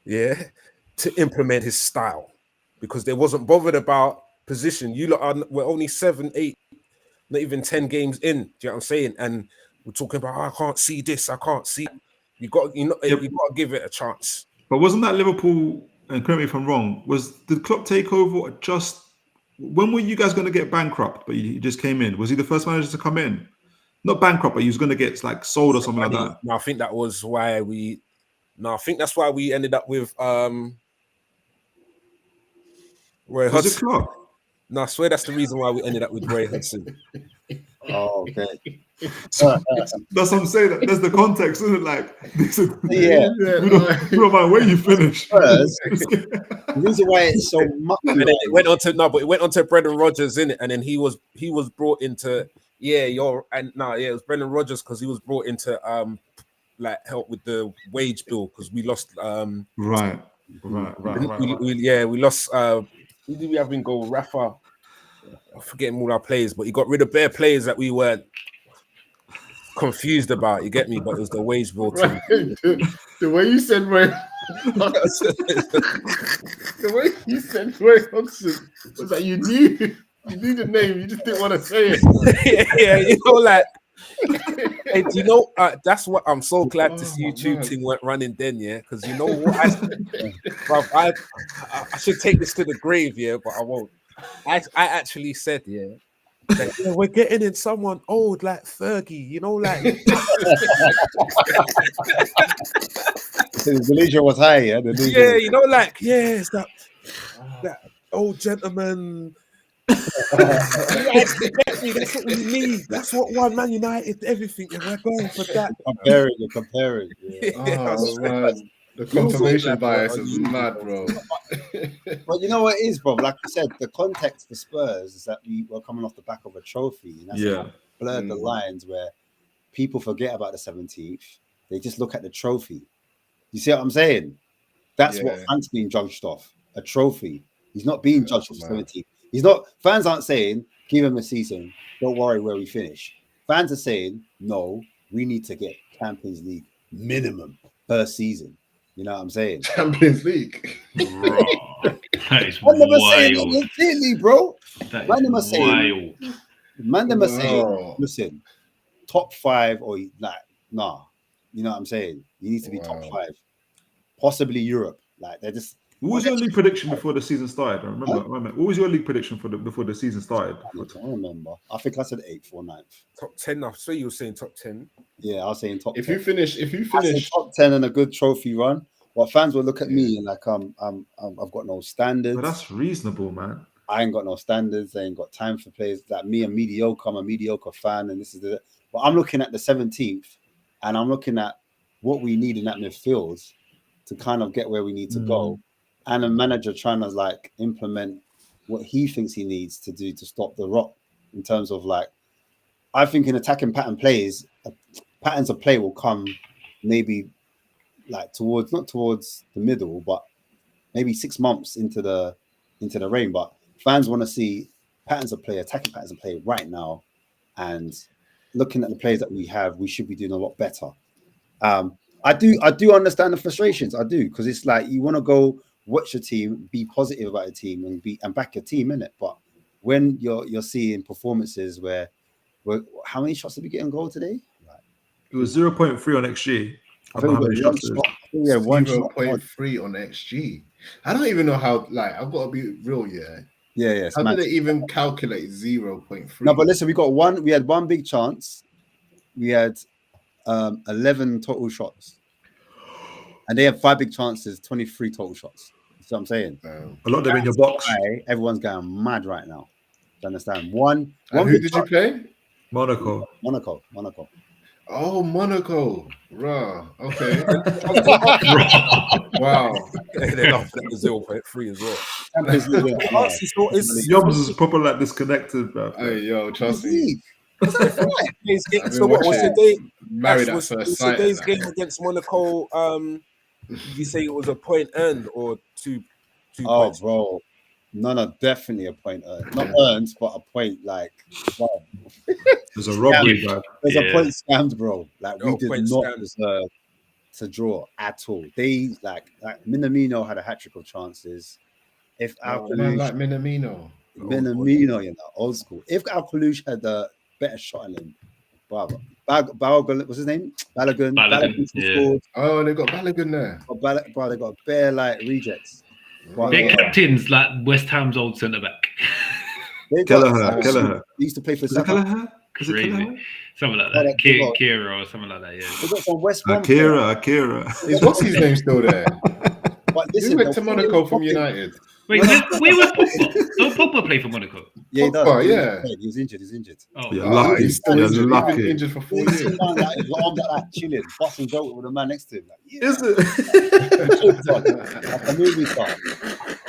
to implement his style because they wasn't bothered about position. You lot we're only 7, 8, not even 10 games in. Do you know what I'm saying? And we're talking about, I can't see this, I can't see. You got to give it a chance. But wasn't that Liverpool? And correct me if I'm wrong. Did Klopp take over just when were you guys going to get bankrupt? But you just came in. Was he the first manager to come in? Not bankrupt, but he was going to get like sold or something like that. No, I think that was why we. No, I think that's why we ended up with Roy Hodgson. No, I swear that's the reason why we ended up with Roy Hodgson. Oh, okay. That's what I'm saying. That's the context, isn't it? Like, we don't mind where you finish. The reason why it's so much. And then it went on to Brendan Rodgers, in it, and then he was brought into it was Brendan Rodgers because he was brought into like help with the wage bill because we lost right. We lost who did we have in goal? Rafa. I'm forgetting all our players, but he got rid of bare players that we weren't confused about. You get me? But it was the wage bill team. The way you said Roy, Hodgson was that you knew the name, you just didn't want to say it. yeah, you know, like. Hey, do you know? That's what I'm so glad to see YouTube thing went running then, yeah. Because you know what, I should take this to the grave, yeah, but I won't. I actually said, that, we're getting in someone old like Fergie, you know, like. His religion was high, yeah. You know, like, it's that old gentleman. That's what we need. That's what one Man United, everything, and we're going for that. Comparing. Yeah. Oh man, the confirmation bias is mad, bro. But you know what it is, bro? Like you said, the context for Spurs is that we were coming off the back of a trophy, and that's blurred the lines where people forget about the 17th. They just look at the trophy. You see what I'm saying? That's what Frank's being judged off. A trophy. He's not being judged off 17th. He's not. Fans aren't saying give him a season. Don't worry where we finish. Fans are saying no. We need to get Champions League minimum per season. You know what I'm saying? Champions League. Bro, that is wild. Clearly, bro. Man, saying, listen, top 5 or like nah. You know what I'm saying? You need to be top 5, possibly Europe. Like they're just. What was your league prediction before the season started? I remember. What was your league prediction before the season started? I don't remember. I think I said 8th or 9th. Top 10. I swear you were saying top 10. Yeah, I was saying top 10. If you finish top 10 and a good trophy run, well, fans will look at me and like I've got no standards. But that's reasonable, man. I ain't got no standards. I ain't got time for players. Like me, I'm a mediocre fan, and this is the. But I'm looking at the 17th, and I'm looking at what we need in that midfield to kind of get where we need to go. And a manager trying to like implement what he thinks he needs to do to stop the rot in terms of like, I think in attacking patterns of play will come maybe like not towards the middle, but maybe 6 months into the reign. But fans want to see attacking patterns of play right now. And looking at the players that we have, we should be doing a lot better. I do understand the frustrations. I do, because it's like you want to go watch your team, be positive about the team, and back your team, innit? But when you're seeing performances where how many shots did we get on goal today? It was 0.3 on XG. I think we had 1.3 on XG. I don't even know how. Like, I've got to be real, yeah. Yeah. How did they even calculate 0.3? No, but listen, we had one big chance. We had 11 total shots. And they have 5 big chances, 23 total shots. You see what I'm saying? A lot of them in your box. Everyone's going mad right now. Do you understand? One who did you play? Monaco. Oh, Monaco. Raw. Okay. Wow. They're not for the 0.3 as well. Yobs is proper like disconnected, bro. Hey, yo, trust me. So what was the day? Married at first sight. Today's game against Monaco. You say it was a point earned or two points? Bro. No, definitely a point earned. Not earned, but a point like. Wow. There's a robbery, bro. There's a point scammed, bro. Like we did not deserve to draw at all. They like Minamino had a hat trick of chances. If Minamino, you know, old school. If Al-Khalouch had a better shot in him, brother. Balogun, what's his name? Balogun. Yeah. Oh, they got Balogun there. Bro, they got bare like rejects. Their captains like West Ham's old centre back. Kelleher. He used to play for Kelleher. Crazy. Something like that. Kira or something like that. Yeah. They got from West Brom. Akira. Is what's his name still there? But listen, he went to Monaco from United. Wait, where was Pogba? Don't Pogba play for Monaco? Yeah, he does. Pogba, yeah. He's injured. Oh, you're lucky. He's still lucky. He's been injured for 4 years. His arm like chilling, busting joke with a man next to him. Like, yeah. Is it? Like a movie star.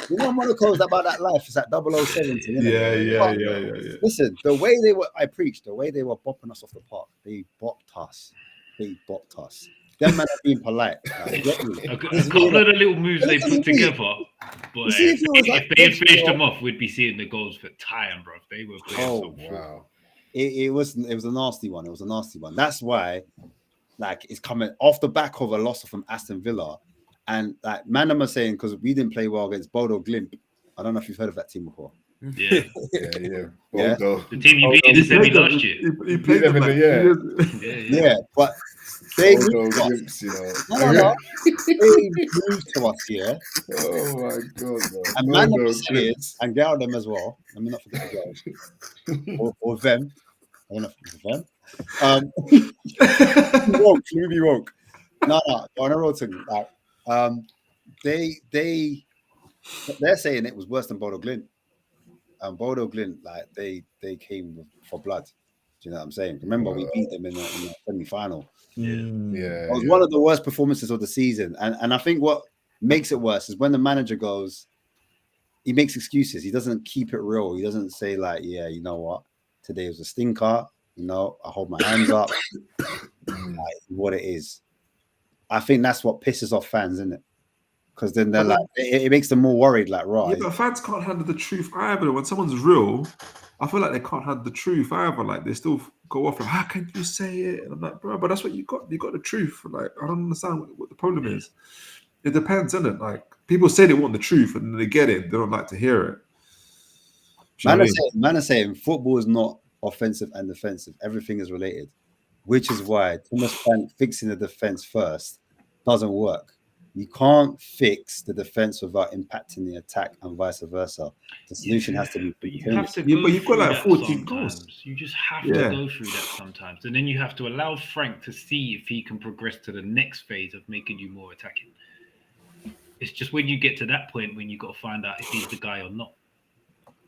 You know, Monaco's about that life. It's like 007. Yeah. Listen, the way they were bopping us off the park. They bopped us. Them man are being polite. Like, a couple of the little moves they put together, but if they had finished them off, we'd be seeing the goals for time, bro. They were playing wow. It was a nasty one. That's why, like, it's coming off the back of a loss from Aston Villa, and like Manam are saying because we didn't play well against Bodo Glimt. I don't know if you've heard of that team before. Yeah. The team you beat in the semi last year. He played them in the yeah, but they moved glimpse, you know. No. They moved to us here. Oh my god, bro. And man and get out them as well. Let me not forget the girls. or them. I don't know if it's them. Woke. No, on a road thing. Like, they're saying it was worse than Bodo Glimt. And Bodo Glimt, like they came for blood. Do you know what I'm saying? Remember, we beat them in the semi-final. Yeah. It was one of the worst performances of the season. And I think what makes it worse is when the manager goes, he makes excuses. He doesn't keep it real. He doesn't say like, yeah, you know what? Today was a stinker. You know, I hold my hands up. Like, what it is. I think that's what pisses off fans, isn't it? Because then they're like, it makes them more worried, like, right. Yeah, but fans can't handle the truth either. When someone's real, I feel like they can't handle the truth either. Like, they still go off, like, how can you say it? And I'm like, bro, but that's what you got. You got the truth. Like, I don't understand what the problem is. It depends, isn't it? Like, people say they want the truth and they get it. They don't like to hear it. Man are saying football is not offensive and defensive. Everything is related, which is why Thomas Frank fixing the defense first doesn't work. You can't fix the defense without impacting the attack and vice versa. The solution has to be. But you have to but you've got like 14 goals. You just have to go through that sometimes, and then you have to allow Frank to see if he can progress to the next phase of making you more attacking. It's just when you get to that point when you got to find out if he's the guy or not.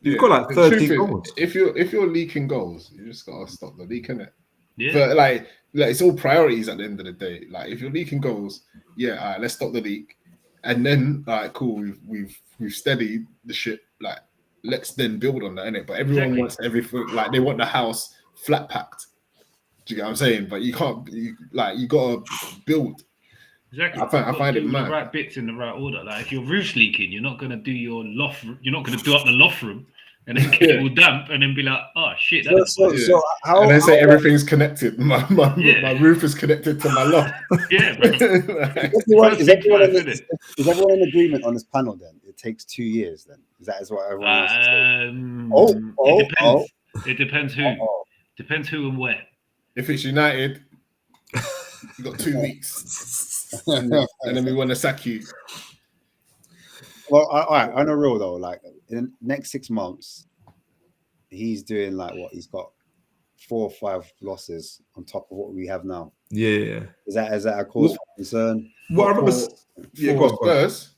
You've got like 30 goals. If you're leaking goals, you just gotta stop the leak, innit? Yeah. But like it's all priorities at the end of the day. Like if you're leaking goals, all right, let's stop the leak, and then cool, we've steadied the ship. Like let's then build on that, innit? But everyone wants everything. Like they want the house flat packed. Do you get what I'm saying? But you can't. You gotta build. Exactly. I find it mad. The right bits in the right order. Like if your roof's leaking, you're not going to do your loft. You're not going to do up the loft room and then get it all damp and then be like, oh shit. And then say everything's connected. My roof is connected to my loft. Yeah. Is everyone in agreement on this panel? Then it takes 2 years. Then is what everyone wants to say? It depends who. Depends who and where. If it's United, you got 2 weeks. And then we want to sack you. Well, all right, on a real though, like in the next 6 months, he's doing like what? He's got 4 or 5 losses on top of what we have now. Yeah. Is that a cause for concern? Well, I remember. For Spurs.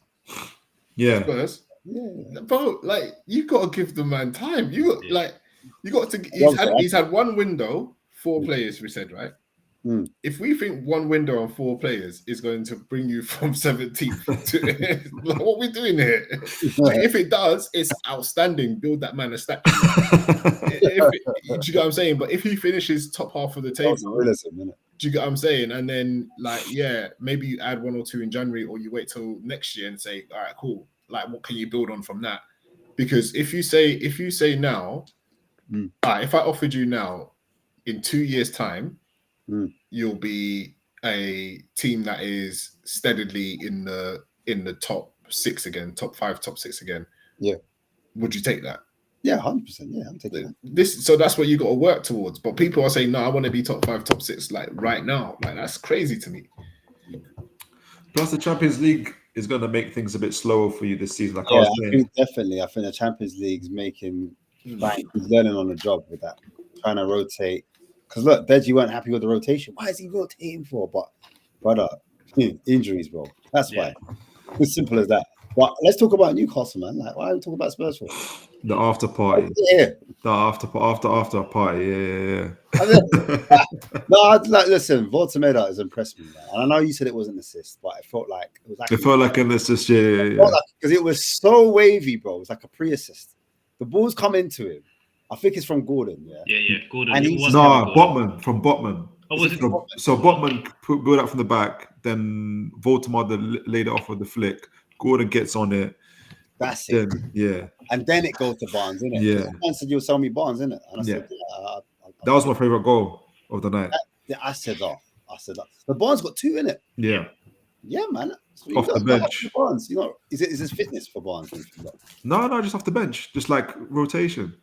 Yeah. Spurs. Yeah. Bro, like you got to give the man time. You got to. He's had one window, 4 players. We said right. If we think one window on 4 players is going to bring you from 17th to like, what are we doing here? Like, if it does, it's outstanding. Build that man a statue. Do you get what I'm saying? But if he finishes top half of the table, do you get what I'm saying? And then maybe you add 1 or 2 in January, or you wait till next year and say, all right, cool. Like, what can you build on from that? Because if you say now, if I offered you now, in 2 years' time, you'll be a team that is steadily in the top 6 again, top 5, top 6 again. Yeah. Would you take that? Yeah, 100%. Yeah, I'm taking that. So that's what you got to work towards. But people are saying, no, I want to be top 5, top 6, like right now. Like that's crazy to me. Plus, the Champions League is going to make things a bit slower for you this season. Like I think definitely. I think the Champions League's making he's learning on the job with that, trying to rotate. Because look, Deji weren't happy with the rotation. Why is he rotating for? But brother, injuries, bro. That's why. As simple as that. But let's talk about Newcastle, man. Like, why are we talking about Spurs for? The after party. Yeah. The after party. Yeah. No, like, listen, Voltameda has impressed me, man. And I know you said it was an assist, but it felt like it was like. It felt like an assist, yeah. Because it was so wavy, bro. It was like a pre-assist. The ball's come into him. I think it's from Gordon, Yeah, Gordon. And Botman, from Botman. Oh, was it? So Botman built up from the back, then Voltamada laid it off with the flick. Gordon gets on it. That's it. Yeah. And then it goes to Barnes, innit? Yeah. Man said you'll sell me Barnes, innit? And I said, that was my favorite goal of the night. I said that. The Barnes got 2 in it. Yeah. Yeah, man. So off the bench. Barnes, you know, is this fitness for Barnes? No, just off the bench, just like rotation.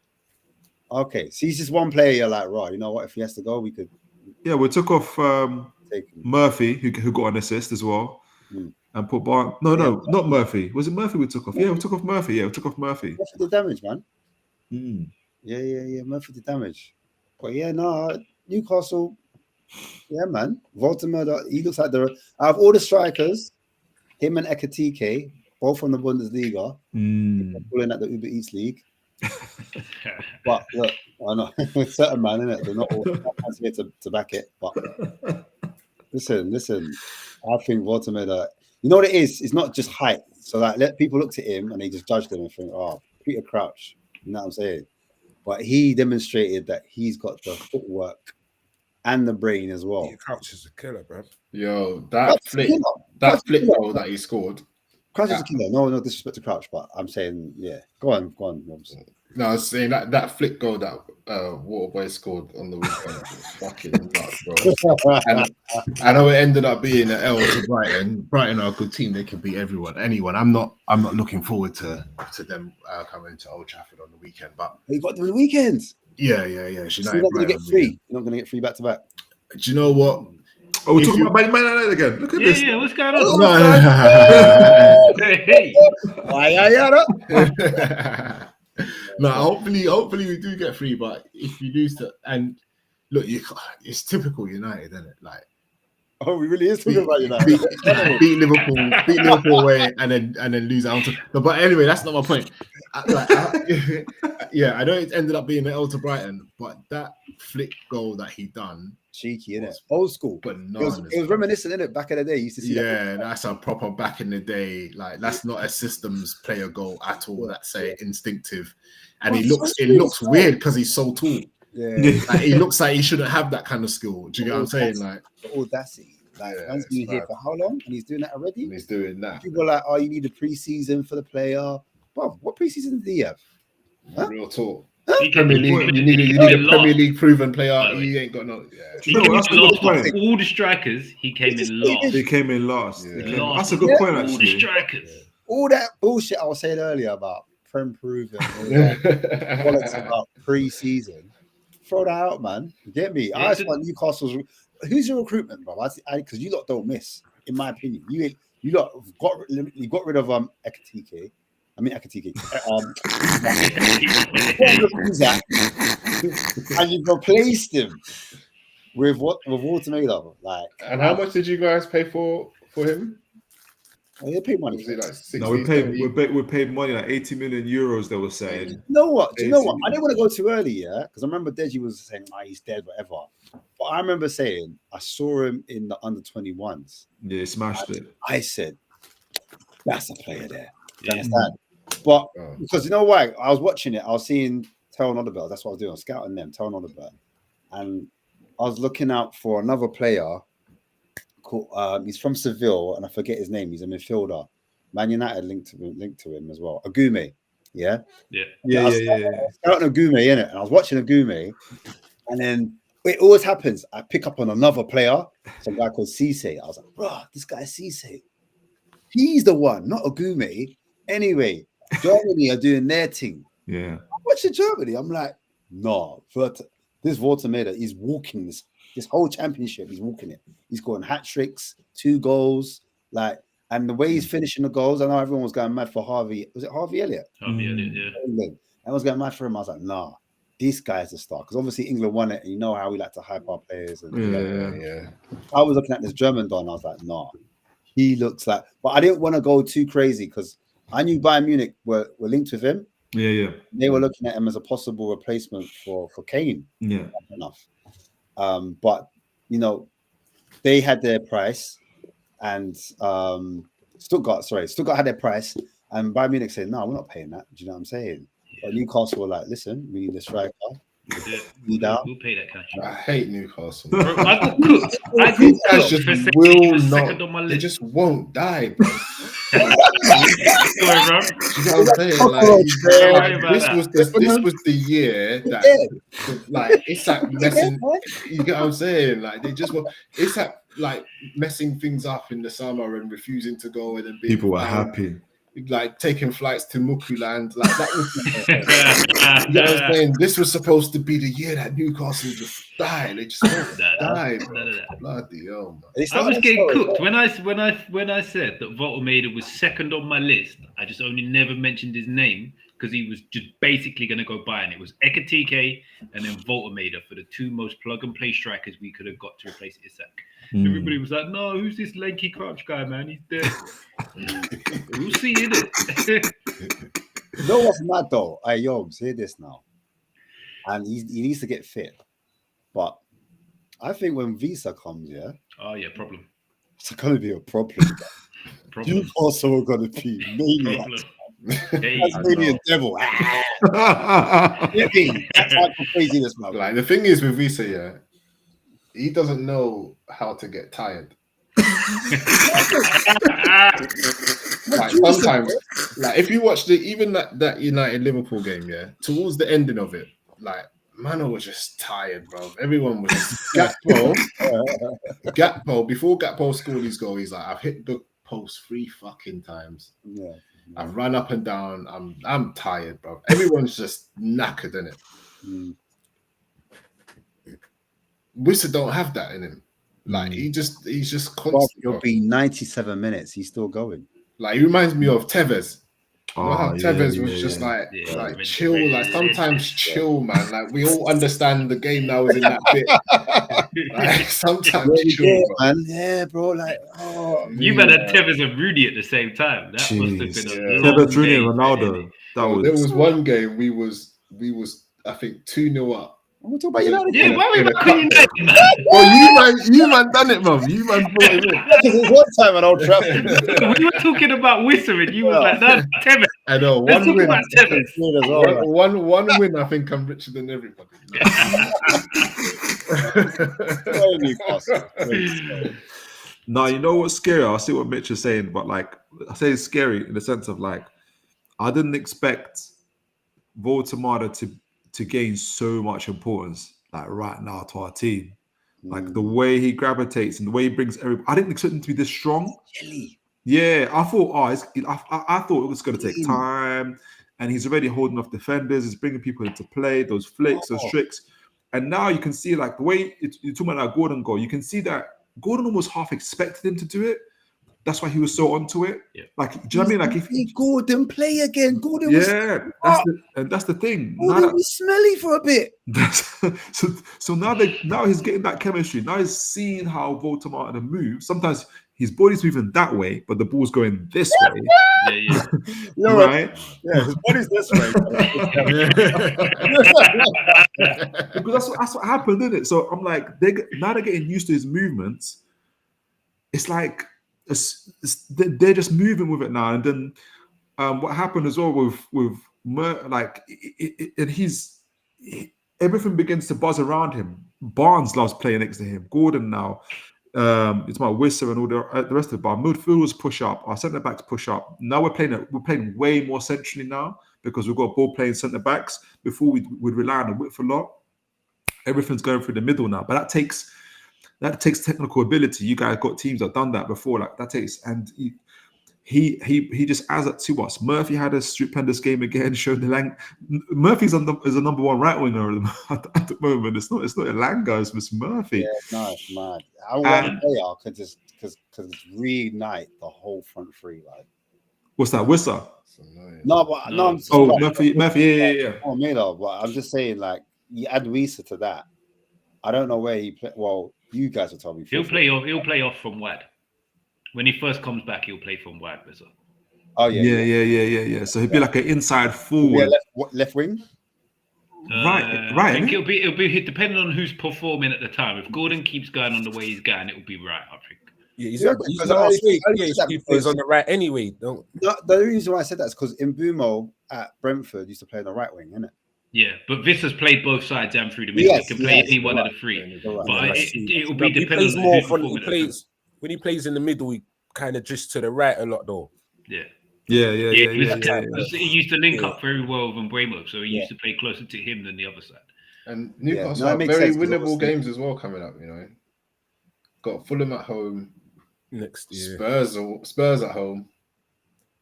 Okay, so he's just one player. You're like, right, you know what? If he has to go, we could. Yeah, we took off Murphy, who got an assist as well, and put Barnes. No, not Murphy. Was it Murphy we took off? Yeah, we took off Murphy. Yeah, we took off Murphy. Murphy did damage, man. Yeah. Murphy did damage. But yeah, no, Newcastle. Yeah, man. Voltamada, he looks like out of all the strikers, him and Ekatike, both from the Bundesliga, pulling at the Uber Eats League. But look, I know certain man, innit? They're not all here to back it. But listen. I think Voltameda, you know what it is? It's not just height. So like, let people look at him and they just judge them and think, oh, Peter Crouch. You know what I'm saying? But he demonstrated that he's got the footwork and the brain as well. Peter Crouch is a killer, bro. Yo, that flick goal that he scored. Crouch is a killer. No disrespect to Crouch, but I'm saying, yeah. Go on, Robs. No, I was saying that flick goal that Waterboy scored on the weekend was fucking nuts, bro. And I know it ended up being an L to Brighton. Brighton are a good team; they can beat anyone. I'm not looking forward to them coming to Old Trafford on the weekend. But you got them on the weekends. Yeah. So you're not going to get 3. You're not going to get 3 back to back. Do you know what? Oh, we're talking about Man United again. Look at this. Yeah, what's going on? No, hopefully we do get 3. But if you lose to, and look, it's typical United, isn't it? Like, oh, we really is talking about United. beat Liverpool away, and then lose out. But anyway, that's not my point. I know it ended up being an L to Brighton, but that flick goal that he done. Cheeky, innit? Old school. But it was reminiscent, innit? Back in the day, you used to see that. That's a proper back in the day. Like, that's not a systems player goal at all. That's instinctive. And it looks weird because he's so tall. Yeah. Like, he looks like he shouldn't have that kind of skill. Do you get what I'm saying? Like, the audacity. Like, man's been here for how long? And he's doing that already? And he's doing that. People are like, oh, you need a pre-season for the player. Bro, what pre-season did he have? Huh? Real talk. Premier League, you need a Premier League proven player. He ain't got no. Yeah. He came in last. All the strikers, he came in last. He came in last. Yeah. That's a good point, actually. All the strikers. All that bullshit I was saying earlier about Prem proven, quality about pre-season. Throw that out, man. Get me? I just want Newcastle's. Who's your recruitment, bro? Because you lot don't miss. in my opinion. You got rid of Ekatike. I mean Ekatike. And you've replaced him with Watermelon. Like, and how much did you guys pay for him? Well, they paid money. Was it like 60, No, we paid money, like 80 million euros. They were saying. You know what? Do you know what? I didn't want to go too early, yeah, because I remember Deji was saying, he's dead, whatever. But I remember saying I saw him in the under-21s. Yeah, he smashed it. I said, that's a player there. You understand? But because you know why? I was watching it. I was seeing Tyrone Odebert. That's what I was doing. I was scouting them, Tyrone Odebert, and I was looking out for another player. He's from Seville, and I forget his name. He's a midfielder. Man United linked to him as well. Agume, yeah. I was scouting Agume in it, and I was watching Agume, and then it always happens. I pick up on another player, some guy called Cisse. I was like, bro, this guy Cisse. He's the one, not Agume. Anyway, Germany are doing their thing. Yeah. I'm watching Germany. I'm like, no, this Watermelon, he's walking this whole championship. He's walking it. He's scoring hat tricks, 2 goals, like, and the way he's finishing the goals. I know everyone was going mad for Harvey. Was it Harvey Elliott? Harvey Elliott, yeah. Everyone was going mad for him. I was like, nah, this guy's a star. Because obviously England won it, and you know how we like to hype our players. And Yeah. I was looking at this German Don. I was like, nah, he looks like. But I didn't want to go too crazy because I knew Bayern Munich were linked with him. Yeah. They were looking at him as a possible replacement for Kane. Yeah. Enough. But you know, they had their price, and Stuttgart had their price, and Bayern Munich said, "No, we're not paying that." Do you know what I'm saying? But Newcastle were like, "Listen, we need a striker. We'll pay that cash." I hate Newcastle. Bro, I got cooked. They just won't die, bro. Sorry, bro. You know what I'm saying? Like, this was the year that, like, Isak messing. You get what I'm saying? Like, they just want Isak like messing things up in the summer and refusing to go in and people were happy. Like taking flights to Mukuland, like that was. You know what I'm saying? This was supposed to be the year that Newcastle just died. They just died. Bloody hell, man. I was getting cooked when I said that Voltermeida was second on my list. I just only never mentioned his name because he was just basically going to go by, and it was Ekatike and then Voltermeida for the 2 most plug and play strikers we could have got to replace Isak. Everybody was like, "No, who's this lanky crouch guy, man? He's dead." We'll see, innit? You know what's mad though? Hey, Yobs, hear this now. And he needs to get fit. But I think when Visa comes, problem. It's going to be a problem. You also are going to be maniacs. Tasmanian devil. That's how craziness, man. Like, the thing is with Visa, he doesn't know how to get tired. Like, sometimes, like, if you watch even that United Liverpool game, towards the ending of it, like, Mano was just tired, bro. Everyone was just Gakpo. Before Gakpo scored his goal, he's like, "I've hit the post 3 fucking times. Yeah. I've run up and down. I'm tired, bro." Everyone's just knackered, innit? Wissa don't have that in him. Like, he's just constant. It'll be 97 minutes. He's still going. Like, he reminds me of Tevez. You know how Tevez was just like chill, like sometimes chill, man. Like, we all understand the game now is in that bit. Like, sometimes chill, bro. Man. Yeah, bro. Like, you had Tevez and Rooney at the same time. That must have been Tevez, Rooney, and Ronaldo. There was one game we was I think 2-0 up. We're talking about United. Yeah, why were we not calling United, man? Well, you man done it, man. You man brought it in. It's one time at Old Trafford. We were talking about Wissa and you was like, "No, Tevez." I know. Let's talk about Tevez. One win, I think I'm richer than everybody. No, you know what's scary? I see what Mitch is saying, but like, I say it's scary in the sense of like, I didn't expect Voltermeida to gain so much importance like right now to our team. Like the way he gravitates and the way he brings everybody. I didn't expect him to be this strong. Really? Yeah, I thought, I thought it was going to take time, and he's already holding off defenders. He's bringing people into play, those flicks, those tricks, and now you can see like the way you're talking about that Gordon goal. You can see that Gordon almost half expected him to do it. that's why he was so onto it. Yeah. Like, do you know what I mean? Like, if Gordon play again, Gordon was that's the thing. Gordon was smelly for a bit. So now he's getting that chemistry. Now he's seeing how Voldemort moves. Sometimes his body's moving that way, but the ball's going this way. Right? Yeah, his body's this way. Because that's what happened, isn't it? So I'm like, now they're getting used to his movements. It's like they're just moving with it now. And then what happened as well with everything begins to buzz around him. Barnes loves playing next to him. Gordon now. It's my Whisper and all the rest of it. But our midfielders push up. Our centre backs push up. Now we're playing way more centrally now because we've got ball playing centre backs. Before we'd rely on the width a lot. Everything's going through the middle now. But that takes technical ability. You guys got teams that have done that before. Like that takes, and he just adds that to us. Murphy had a stupendous game again. Showed the length. Murphy's is a number one right winger at the moment. It's not Elanga. It's Murphy. Yeah, nice, man. I want they are because reignite the whole front three. Like, what's that? Whisper? No, but no. Murphy. Yeah. Oh, Miller. But I'm just saying, like, you add Wisa to that. I don't know where he play. Well, you guys will tell me. He'll play off from wide. When he first comes back, he'll play from wide. Oh yeah. So he'd be like an inside forward, left wing. Right. I think it'll be depending on who's performing at the time. If Gordon keeps going on the way he's going, it'll be right. I think. Yeah, he's last week. He plays on the right anyway. No, the reason why I said that is because Mbumo at Brentford used to play on the right wing, innit? Yeah, but Vissa's played both sides and through the middle. He can play any one of the three. But it'll be dependent on who's performing. When he plays in the middle, he kind of just to the right a lot, though. Yeah. He used to link up very well with Bremo, so he used to play closer to him than the other side. And Newcastle have very winnable games as well coming up. You know, got Fulham at home next year. Spurs at home.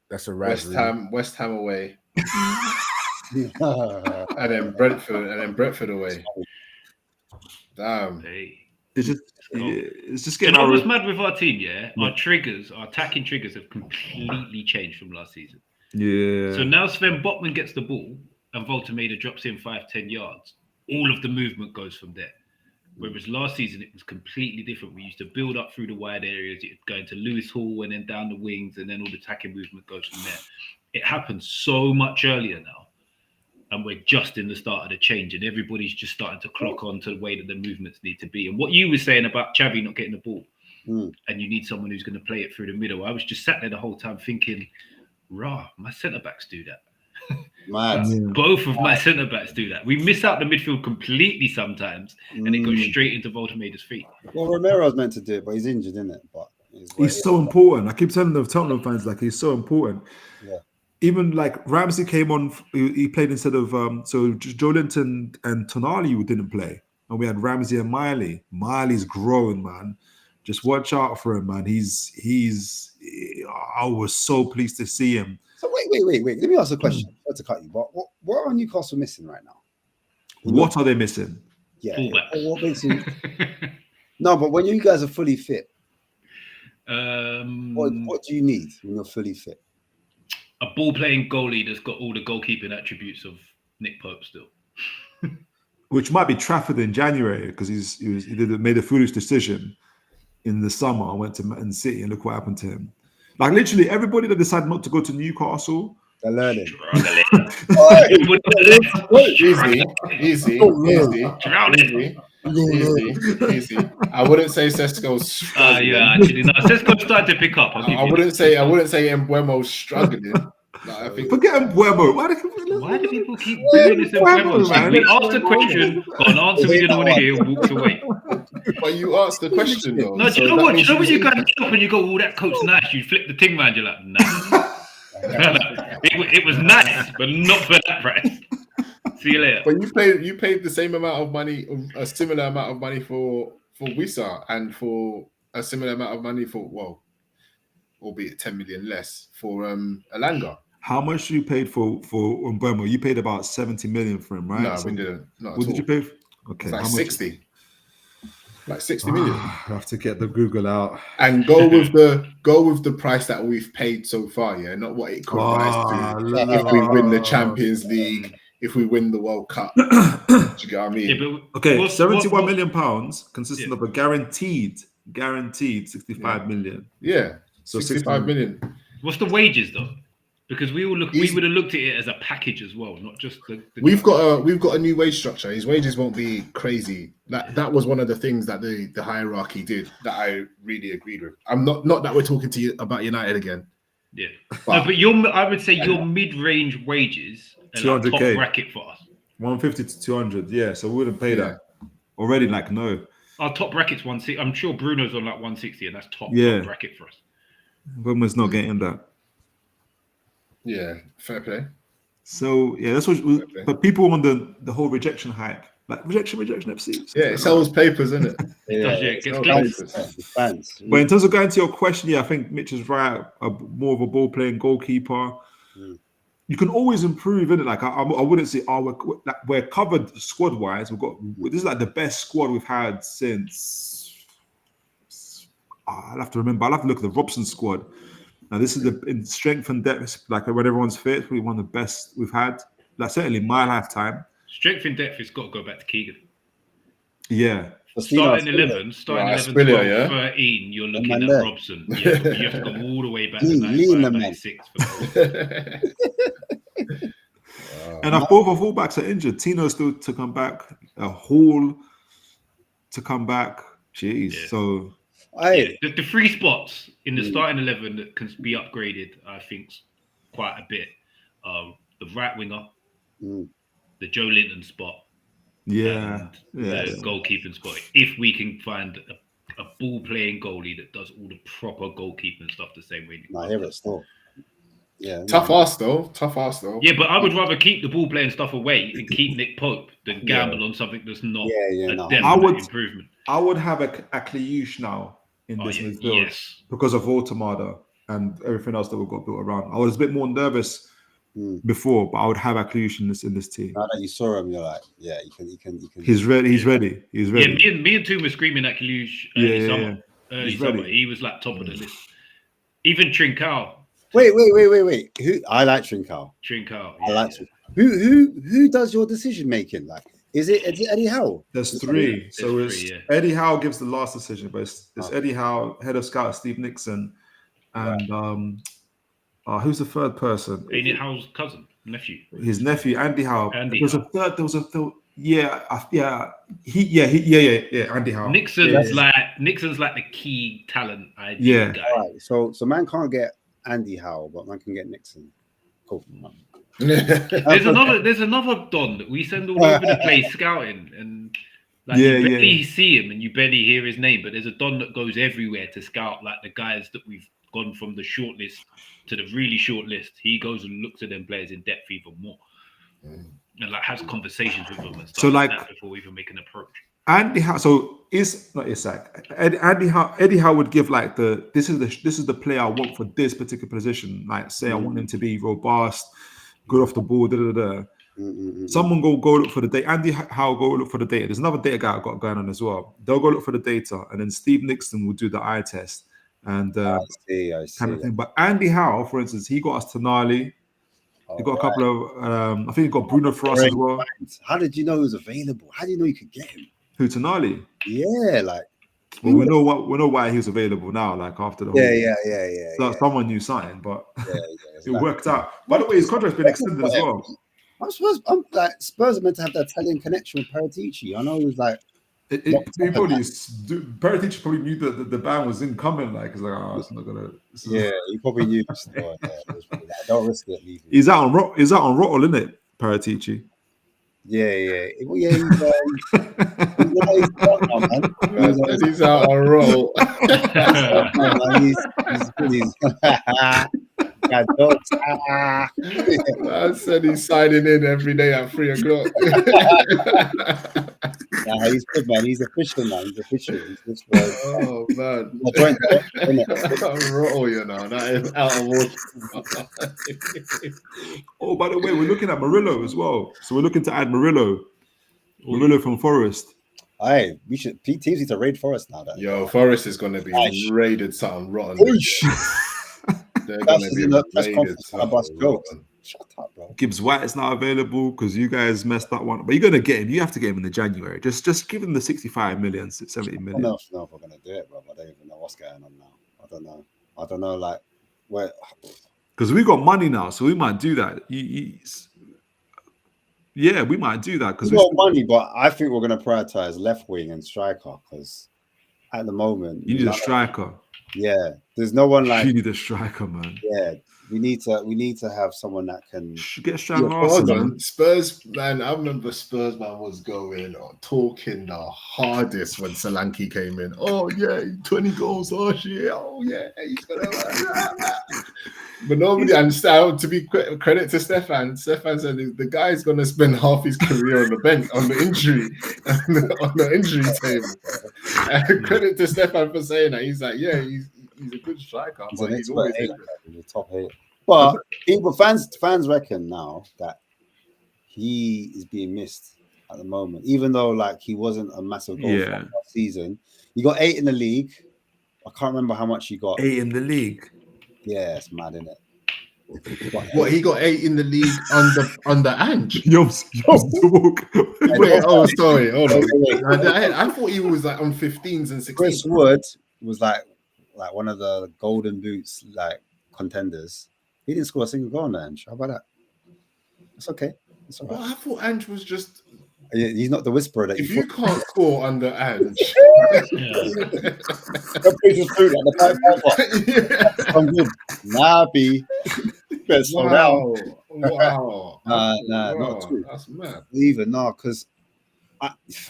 That's a rivalry. West Ham away. and then Brentford away. Damn. Hey. It's just getting. You know what's mad with our team? Yeah, our attacking triggers have completely changed from last season. Yeah. So now Sven Botman gets the ball and Voltemada drops in 5-10 yards. All of the movement goes from there. Whereas last season it was completely different. We used to build up through the wide areas, going to Lewis Hall and then down the wings, and then all the attacking movement goes from there. It happens so much earlier now. And we're just in the start of the change, and everybody's just starting to clock on to the way that the movements need to be. And what you were saying about Xavi not getting the ball, and you need someone who's going to play it through the middle. I was just sat there the whole time thinking, my centre backs do that. Both of my centre backs do that. We miss out the midfield completely sometimes, and it goes straight into Voltemada's feet. Well, Romero's meant to do it, but he's injured, isn't it? But he's so important. I keep telling the Tottenham fans, like, he's so important. Yeah. Even like Ramsey came on, he played instead of so Joelinton and Tonali didn't play, and we had Ramsey and Miley. Miley's growing, man. Just watch out for him, man. I was so pleased to see him. So wait. Let me ask a question. Not to cut you, but what are Newcastle missing right now? What are they missing? Yeah. Fullback. What makes you... No, but when you guys are fully fit, what do you need when you're fully fit? A ball-playing goalie that's got all the goalkeeping attributes of Nick Pope still. Which might be Trafford in January, because he made a foolish decision in the summer and went to Man City, and look what happened to him. Like, literally everybody that decided not to go to Newcastle, they're learning. Easy. I wouldn't say Sesko's struggling. Actually, no. Sesko started to pick up. I wouldn't say Mbuemo's struggling. I think forget Mbuemo. Why do people keep doing this? Mbuemo, we asked a question, got an answer we didn't want to hear, and walked away. But you asked the question, though. No, do you know what? You know when you go up and you go, "Oh, that coat's nice." You flip the thing round, you're like, "Nah." It was nice, but not for that price. See you later. But you paid the same amount of money, a similar amount of money for Wisa, and for a similar amount of money for, albeit 10 million less for Elanga. How much you paid for Mbuemo? You paid about 70 million for him, right? No, we didn't. What did you pay? Okay, it's like how much? 60. Like 60 million. I have to get the Google out And go with the price that we've paid so far, yeah, not what it could rise to if we win the Champions League, if we win the World Cup. Do you get what I mean? Yeah, but okay, £71 million consisting of a guaranteed 65 million. Yeah, so 65 million. What's the wages though? Because we would have looked at it as a package as well, not just the we've got a new wage structure. His wages won't be crazy. That was one of the things that the hierarchy did that I really agreed with. I'm not that we're talking to you about United again. Yeah, but I would say your mid-range wages are like top bracket for us. 150 to 200, yeah. So we wouldn't pay that already. Like no, our top bracket's 160. I'm sure Bruno's on like 160, and that's top bracket for us. Women's not getting that. Yeah, fair play. So yeah, that's what. But people want the whole rejection hype, like rejection FC. Yeah, it sells papers, isn't it? It fans. But in terms of going to your question, yeah, I think Mitch is right. More of a ball playing goalkeeper. You can always improve, isn't it? Like I wouldn't say we're covered squad wise. This is like the best squad we've had since. I'll have to remember. I'll have to look at the Robson squad. Now this is in strength and depth, like when everyone's fit, probably one of the best we've had. Like certainly in my lifetime. Strength and depth has got to go back to Keegan. Yeah. Starting 11, 12, 13, you're looking at Robson. Yeah, you have to go all the way back to 96. And our both our fullbacks are injured. Tino's still to come back. Hall to come back. Jeez. Yeah. So the three spots in the starting 11 that can be upgraded, I think, quite a bit. The right winger, the Joe Linton spot, and the goalkeeping spot. If we can find a ball playing goalie that does all the proper goalkeeping stuff the same way. I hear it still. Yeah, tough ass though. Yeah, but I would rather keep the ball playing stuff away and keep Nick Pope than gamble on something that's not a definite improvement. I would have a Kliush now in this midfield because of Automata and everything else that we've got built around. I was a bit more nervous before, but I would have a Kliush in this team. Now that you saw him, you're like, yeah, he can. He's ready. He's ready. Yeah, me and Toom were screaming at Kliush early summer. He was like top of the list. Even Trincao. Wait. Who? I like Trincao. I like Trincao. Who does your decision making? Like, is it Eddie Howe? There's three. Eddie Howe gives the last decision, but it's Eddie Howe, head of scout Steve Nixon, and who's the third person? Eddie Howe's nephew. His nephew, Andy Howe. There was a third. Andy Howe. Nixon's like the key talent guy. All right, so man can't get Andy Howe, but man can get Nixon. Cool. There's another Don that we send all over the place scouting, and you barely see him and you barely hear his name, but there's a Don that goes everywhere to scout like the guys that we've gone from the short list to the really short list. He goes and looks at them players in depth even more, and like has conversations with them and stuff like that before we even make an approach. Andy Howe, so is not Isak. Eddie Howe would give like this is the player I want for this particular position. Like say I want him to be robust, good off the ball. Someone go look for the data. Andy Howe go look for the data. There's another data guy I've got going on as well. They'll go look for the data, and then Steve Nixon will do the eye test and I see. kind of thing. But Andy Howe, for instance, he got us Tonali. He got a couple of I think he got Bruno for us as well. How did you know he was available? How do you know you could get him? Who, Tonali? Yeah, like. Well, we know why he was available now. Like after the whole, So someone knew something, but it worked out. By the way, his contract's been extended as well. I'm like Spurs are meant to have that Italian connection with Paratici. I know he was like. Paratici probably knew that the ban was incoming. Like it's like, it's not gonna. He probably knew. Don't risk it. Leaving. Is that on Rottle, isn't it? Paratici. Yeah. He's out on roll. I said he's signing in every day at 3:00. He's good, man. He's official, man. Oh man, roll, you know. That is out of order. Oh, by the way, we're looking at Murillo as well. So we're looking to add Murillo from Forest. Hey, we should. Teams need to raid Forest now. Yo, Forest is going to be raided something rotten. They're going to be raided something rotten. Shut up, bro. Gibbs White is not available because you guys messed that one. But you're gonna get him. You have to get him in the January. Just give him the 65 million, 70 million. I don't know if we're gonna do it, bro. I don't even know what's going on now. I don't know, like where. Because we got money now, so we might do that. Yeah, we might do that because we got money, but I think we're gonna prioritize left wing and striker because at the moment you need a striker. Yeah, there's no one like you need a striker, man. Yeah. We need to have someone that can get strong. Hold on, Spurs man. I remember Spurs man was going or talking the hardest when Solanke came in. Oh yeah, 20 goals last year. Oh yeah, he's gonna. But nobody understand. To be credit to Stefan. Stefan said the guy's gonna spend half his career on the bench, on the injury table. Credit to Stefan for saying that. He's like, yeah, he's a good striker. He's always a top 8. But fans reckon now that he is being missed at the moment, even though like he wasn't a massive goal last season. He got 8 in the league. I can't remember how much he got. 8 in the league. Yeah, it's mad, isn't it? What, he got 8 in the league under Ange? Wait, oh sorry, hold on. I thought he was like on 15s and 16s. Chris Wood was like one of the golden boots like contenders. He didn't score a single goal on Ange. How about that? It's okay. It's all right. Well, I thought Ange was just. He's not the whisperer that if you can't score under Ange. I'm good. Nappy. Wow. Not true. That's mad. Even because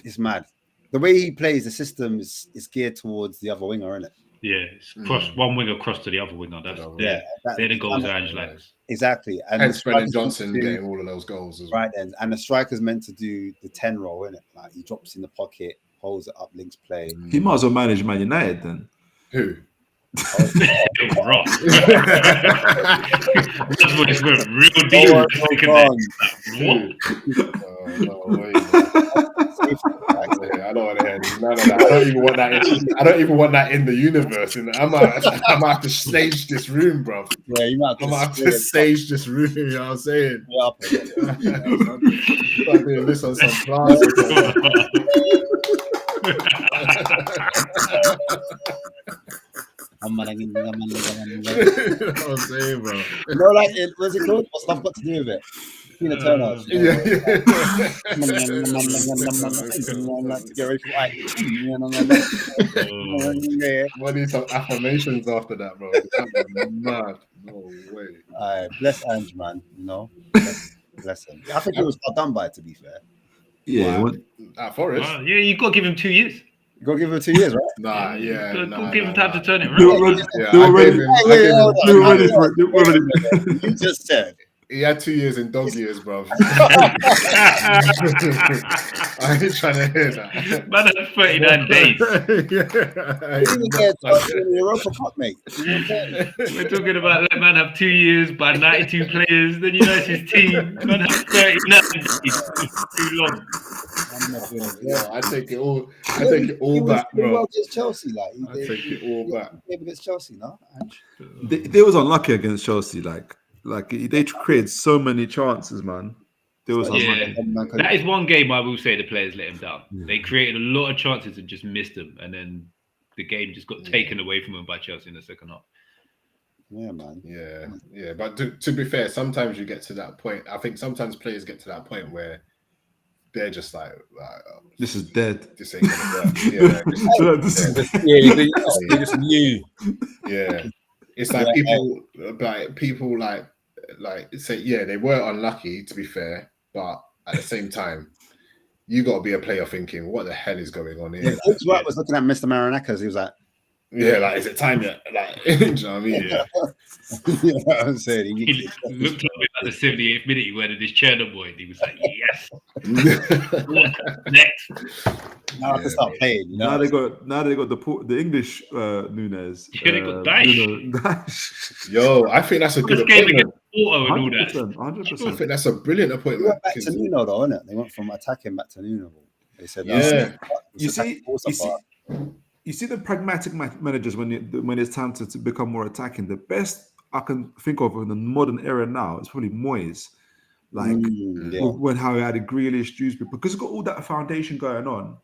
it's mad. The way he plays, the system is geared towards the other winger, isn't it? Yeah, it's one winger across to the other winger. They're the goals that Ange likes. Exactly. And hence Brennan Johnson getting all of those goals as well. Right then. And the striker's meant to do the 10 role, isn't it? Like he drops in the pocket, holds it up, links play. He might as well manage Man United then. Who? That's what it's went real deep. I don't want to hear none of that. I don't even want that in the universe. I might have to stage this room, bro. Yeah, you might have to stage this room. You know what I'm saying? I'm doing this on some class. I'm saying, bro. Like, what's it called? What's stuff got to do with it? Tina Turner. Yeah. To get ready for What need some affirmations after that, bro? Mad. No way. Bless Ange, man. You know, bless him. I think he was well done by it, to be fair. Yeah. At Forest. Yeah, you got to give him 2 years. You got to give him 2 years, right? Give him time to turn it around. You just said. He had 2 years in dog years, bro. I ain't trying to hear that. Man had 39 days. Europa Cup, mate. We're talking about that man have 2 years by 92 players. Then you know it's his team. Man have 39 days. Too long. I take it all back, bro. Against Chelsea, like I take it all back. Against Chelsea, no? They was unlucky against Chelsea, like they created so many chances, man. There was that is one game I will say the players let him down. Yeah. They created a lot of chances and just missed them, and then the game just got taken away from them by Chelsea in the second half. Yeah, man. Yeah. But to be fair, sometimes you get to that point. I think sometimes players get to that point where they're just like this is dead. This ain't gonna work. Yeah, they just knew. Yeah. It's like people say, they were unlucky, to be fair, but at the same time, you got to be a player thinking, what the hell is going on here? Coach Wright was looking at Mr. Marinakas. He was like, is it time yet? Like, do you know what I mean? You know what I'm saying? He looked at me at the 78th minute. He went in his cheddar boy, and he was like, "Yes, next." Now I can start playing. You know? Now they got the English Nunes. Yeah, they got Dash. Yo, I think that's a good appointment. Auto and all that. 100%. I think that's a brilliant appointment. They went back to Nuno, though, isn't it? They went from attacking back to Nuno. They said, you see the pragmatic managers when it's time to become more attacking. The best I can think of in the modern era now is probably Moyes. Like when how he had a Grealish, Dewsbury, because he's got all that foundation going on.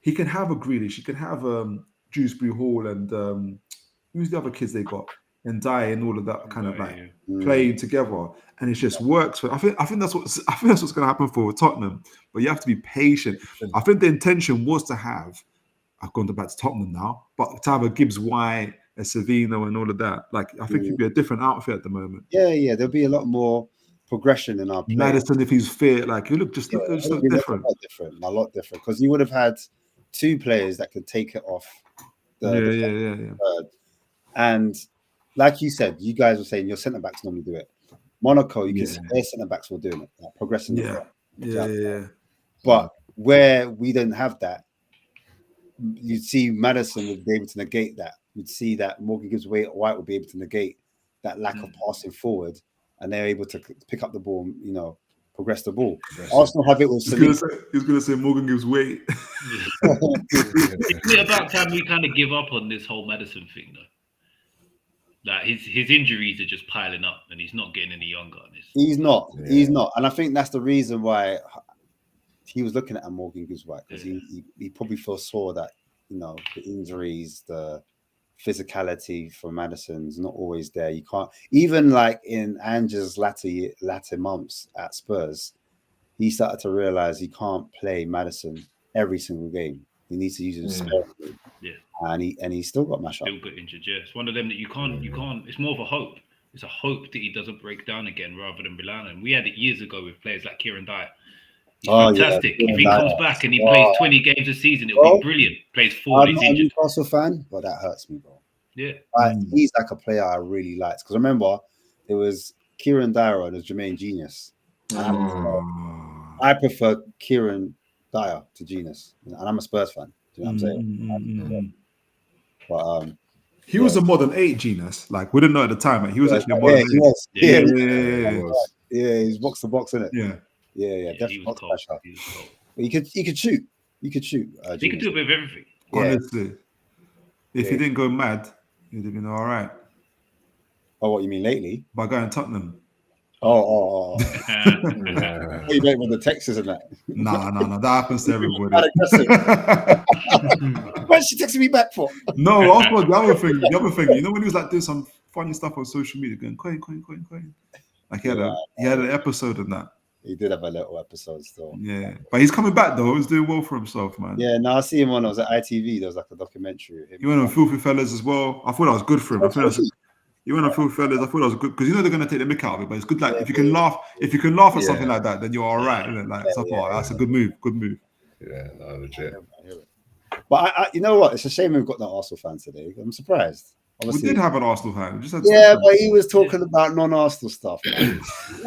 He can have a Grealish, he can have Dewsbury Hall and who's the other kids they got, and Dye and all of that kind of like playing together, and it just works. I think that's what's going to happen for Tottenham. But you have to be patient. I think the intention was to have. I've gone back to Tottenham now, but to have a Gibbs White, a Savino, and all of that. Like I think it'd be a different outfit at the moment. Yeah, there'll be a lot more progression in our play. Madison, if he's fit, like you look just look different. A lot different, because you would have had two players that could take it off. And like you said, you guys were saying your centre backs normally do it. Monaco, you can see their centre backs were doing it, like progressing. But where we didn't have that, you'd see Madison would be able to negate that. You'd see that Morgan Gibbs White would be able to negate that lack of passing forward, and they're able to pick up the ball, progress the ball. Arsenal have it with Saliba. He's going to say Morgan Gibbs White. Isn't it about time we kind of give up on this whole Madison thing, though? Like his injuries are just piling up, and he's not getting any younger. He's not, and I think that's the reason why he was looking at Morgan Gibbs White, because he probably foresaw that the injuries, the physicality for Madison's not always there. You can't, even like in Ange's latter months at Spurs, he started to realize he can't play Madison every single game. He needs to use him sparingly. And he still got mashed up. Still got injured, It's one of them that you can't. It's more of a hope. It's a hope that he doesn't break down again rather than rely on him. We had it years ago with players like Kieran Dyer. He's fantastic. If he comes back and he plays 20 games a season, it'll be brilliant. Plays 4 days injured. I'm a Newcastle fan, but that hurts me, bro. Yeah. He's like a player I really liked. Because remember, there was Kieran Dyer and there's Jermaine Genius. I prefer Kieran Dyer to Genius. And I'm a Spurs fan. Do you know what I'm saying? But he was a modern 8 Genius. Like, we didn't know at the time. He was actually a modern 8. Yeah, he's box to box, isn't it? Yeah, definitely. He was cold. He could shoot. He could shoot. He could do a bit of everything. Honestly, if he didn't go mad, he'd have been all right. Oh, what you mean lately? By going Tottenham. Oh. You don't with the Texas and that. Nah. That happens to everybody. What's she texting me back for? No, also the other thing. You know when he was like doing some funny stuff on social media, going coin. Like he had an episode on that. He did have a little episode still. Yeah, but he's coming back though. He's doing well for himself, man. Yeah, no, I see him when I was at ITV. There was like a documentary of him. He went on Filthy Fellas as well. I thought that was good for him. He went on Filthy Fellas. I thought that was good because they're going to take the mick out of it. But it's good. Like if you can laugh at something like that, then you're all right. Isn't it? Like that's a good move. Yeah, no, legit. But I you know what? It's a shame we've got that Arsenal fan today. I'm surprised. Obviously, we did have an Arsenal fan. But he was talking about non-Arsenal stuff. I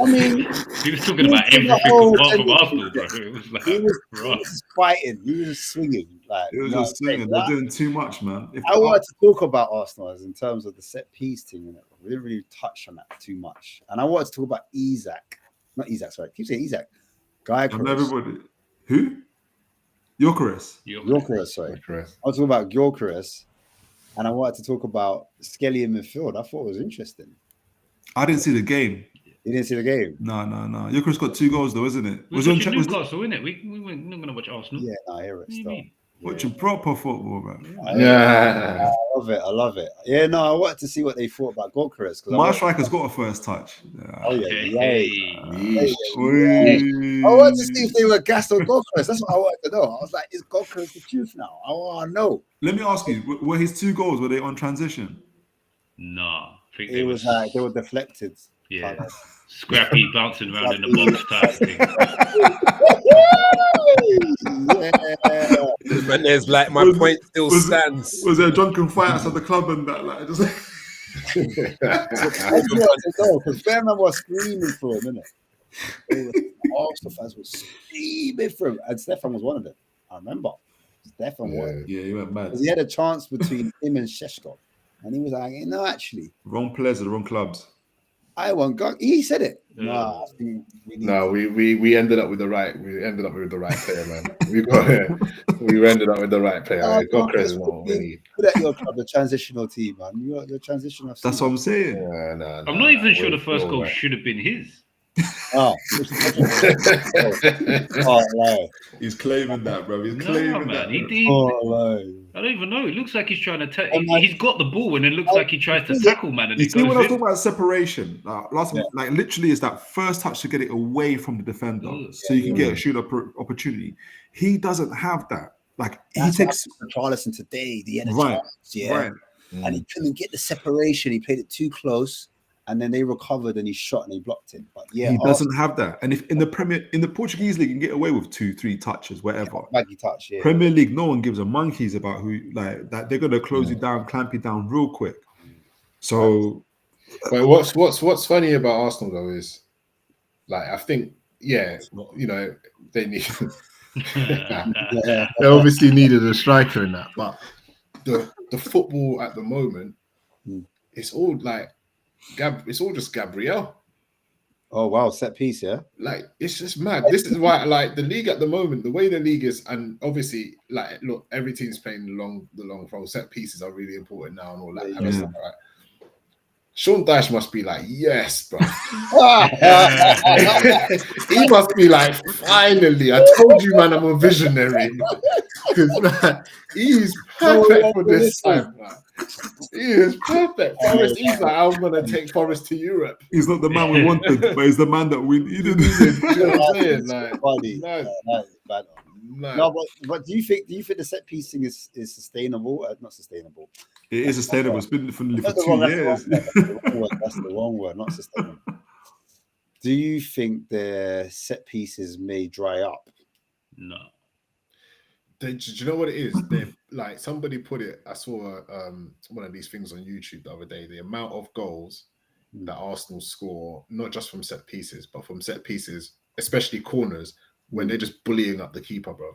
mean, he was talking about everything apart from Arsenal, bro. It was like, he was fighting. He was swinging. Like, it was just swinging. They're doing too much, man. I wanted to talk about Arsenal as in terms of the set piece thing. We didn't really touch on that too much. And I wanted to talk about Isak. Not Isak, sorry. I keep saying Isak. Everybody. Who? Gyökeres, sorry. I was talking about Gyökeres. And I wanted to talk about Skelly in midfield. I thought it was interesting. I didn't see the game. You didn't see the game? No. Gyökeres got 2 goals though, isn't it? Was watching Newcastle, isn't it? We weren't going to watch Arsenal. Yeah, I hear it still. Watching proper football, man. I love it. Yeah, no, I wanted to see what they thought about Gyökeres. My striker's got a first touch. Yeah. I wanted to see if they were gassed on Gyökeres. That's what I wanted to know. I was like, is Gyökeres the truth now? I want to know. Let me ask you, were his 2 goals, were they on transition? No. I think it was like they were deflected. Yeah. Scrappy bouncing around in the box type thing. And there's like my point still stands. Was there a drunken fight outside the club and that? Like, just because Fairman was screaming for him, innit? Arsenal fans were screaming for him, and Stefan was one of them. I remember. Stefan was. Yeah, he went mad. He had a chance between him and Sheshko, and he was like, actually, wrong players at the wrong clubs. I want God. He said it. No, I think we ended up with the right. We ended up with the right player, man. We ended up with the right player. God credit no. Good at your club, the transitional team, man. You're transitional. That's what I'm saying. I'm not even sure the first goal should have been his. Oh, he's claiming that, bro. He's claiming that. I don't even know. It looks like he's trying to he's got the ball and it looks like he tries to tackle, man. And you see, when I was talking about separation, like literally, is that first touch to get it away from the defender, so you can get a shoot opportunity. He doesn't have that. Like he takes Richarlison today, the end of right. And he couldn't get the separation. He played it too close. And then they recovered and he shot and he blocked it. But yeah, he doesn't have that. And if in the Portuguese league, you can get away with 2-3 touches, whatever. Baggy touch, yeah. Premier League, no one gives a monkeys about who like that. They're gonna close you down, clamp you down real quick. So, but what's funny about Arsenal though is, like, I think they need. They obviously needed a striker in that, but the football at the moment, it's all like. It's all just Gabriel. Oh wow, set piece, yeah. Like it's just mad. This is why, like, the league at the moment, the way the league is, and obviously, like, look, every team's playing the long throw. Set pieces are really important now and all that kind of stuff, right? Sean Dyche must be like, yes, bro. He must be like, finally, I told you, man, I'm a visionary. Because he's perfect for this time, man. He is perfect. Forrest, he's like, I'm gonna take Forrest to Europe. He's not the man we wanted, but he's the man that we needed. You know what I'm saying? Like, no, but do you think the set piece thing is sustainable? Not sustainable. It is sustainable. It's been for 2 years. That's the wrong word. Not sustainable. Do you think the set pieces may dry up? No. Do you know what it is? Like, somebody put it. I saw one of these things on YouTube the other day. The amount of goals that Arsenal score, not just from set pieces, but from set pieces, especially corners, when they're just bullying up the keeper, bro.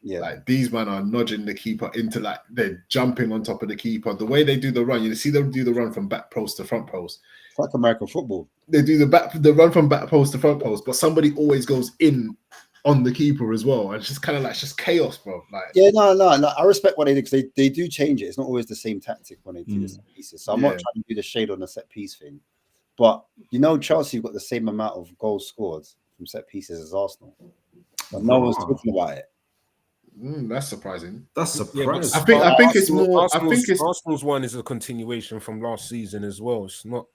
Yeah, like these men are nudging the keeper into, like, they're jumping on top of the keeper. The way they do the run, you see them do the run from back post to front post. It's like American football. They do the run from back post to front post, but somebody always goes in on the keeper as well. And it's just kind of like, it's just chaos, bro. Like, yeah, no. I respect what they do, because they do change it. It's not always the same tactic when they do the set pieces. So I'm not trying to do the shade on the set piece thing. But Chelsea got the same amount of goals scored from set pieces as Arsenal. But no one's talking about it. That's surprising. That's surprising. I think it's more. Arsenal's one is a continuation from last season as well. It's not.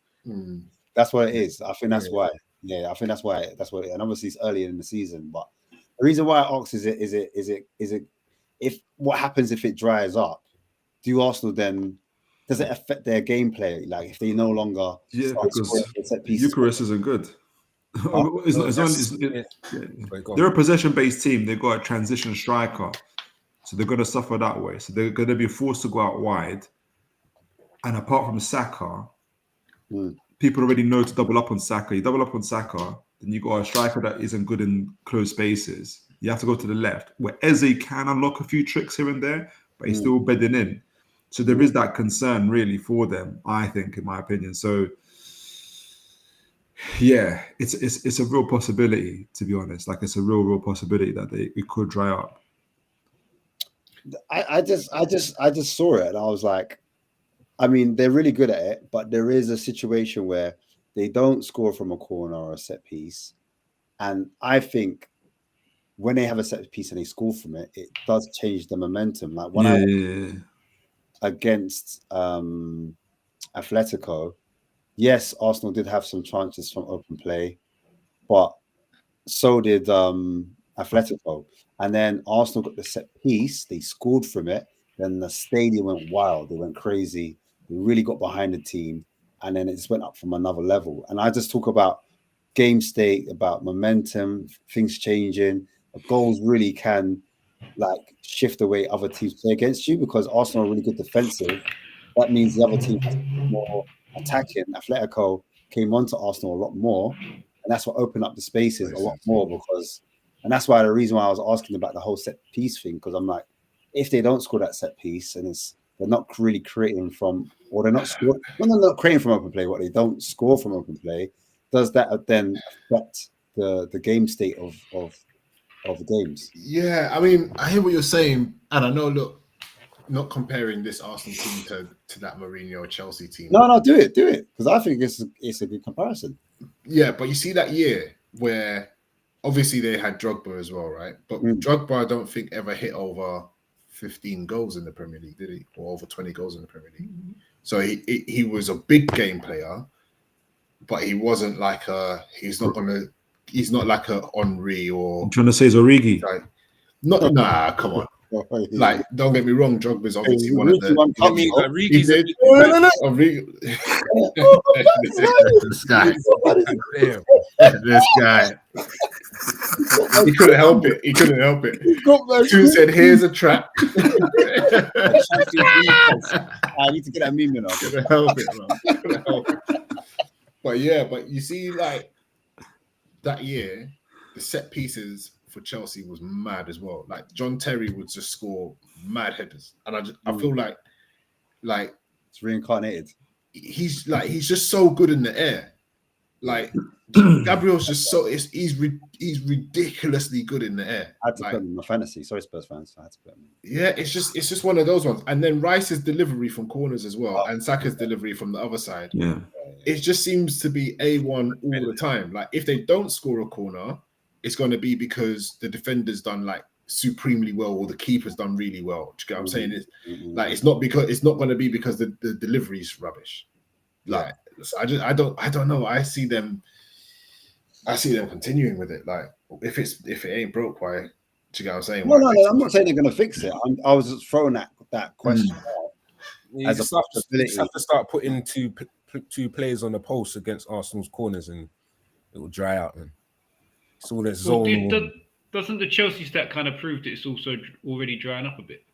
That's what it is. I think that's why. Yeah, I think that's why. That's what. And obviously, it's earlier in the season. But the reason why I ask is it if what happens if it dries up? Do Arsenal then? Does it affect their gameplay? Like, if they no longer because Eucharist isn't good. They're a possession-based team. They've got a transition striker, so they're going to suffer that way. So they're going to be forced to go out wide. And apart from Saka, people already know to double up on Saka. You double up on Saka, then you got a striker that isn't good in close spaces. You have to go to the left, where Eze can unlock a few tricks here and there, but he's still bedding in. So there is that concern really for them, I think, in my opinion. So yeah, it's a real possibility, to be honest. Like, it's a real possibility that it could dry up. I just saw it and I was like, I mean, they're really good at it, but there is a situation where they don't score from a corner or a set piece. And I think when they have a set piece and they score from it, it does change the momentum. Like when against Atletico, yes, Arsenal did have some chances from open play, but so did Atletico. And then Arsenal got the set piece, they scored from it, then the stadium went wild, they went crazy, they really got behind the team, and then it just went up from another level. And I just talk about game state, about momentum, things changing. Goals really can, like, shift the way other teams play against you, because Arsenal are really good defensive. That means the other team has to be more attacking. Atletico came onto Arsenal a lot more, and that's what opened up the spaces a lot more. And that's why the reason why I was asking about the whole set piece thing, because I'm like, if they don't score that set piece and it's they're not really creating from, or they're not scoring. When they're not creating from open play, what they don't score from open play, does that then affect the game state of the games? Yeah, I mean, I hear what you're saying, and I know. Look, not comparing this Arsenal team to that Mourinho Chelsea team. No, do it, because I think it's a good comparison. Yeah, but you see that year where obviously they had Drogba as well, right? But Drogba, I don't think ever hit over 15 goals in the Premier League, did he? Or over 20 goals in the Premier League. So he was a big game player, but he wasn't like he's not like a Henry or. I'm trying to say it's Origi. Nah, come on. Like, don't get me wrong, Drogba's obviously one of the. This guy. He couldn't help it. Two said, "Here's a trap." I need to get that meme off. Couldn't help it, man. But you see, like that year, the set pieces for Chelsea was mad as well. Like John Terry would just score mad headers, and I feel like it's reincarnated. He's just so good in the air. Like Gabriel's just he's ridiculously good in the air. I had to put him in my fantasy. Sorry, Spurs fans. I had to put him. Yeah, it's just one of those ones. And then Rice's delivery from corners as well, and Saka's delivery from the other side. Yeah, it just seems to be A1 all the time. Like if they don't score a corner, it's going to be because the defender's done like supremely well or the keeper's done really well. Do you get what I'm saying? Like it's not going to be because the delivery's rubbish. Like I don't know. I see them continuing with it. Like if it ain't broke, why? Do you get what I'm saying? No, I'm not saying they're going to fix it. I was just throwing that question out. You just have to start putting two players on the post against Arsenal's corners, and it will dry out. Then it's all that zone. Doesn't the Chelsea stat kind of prove that it's also already drying up a bit?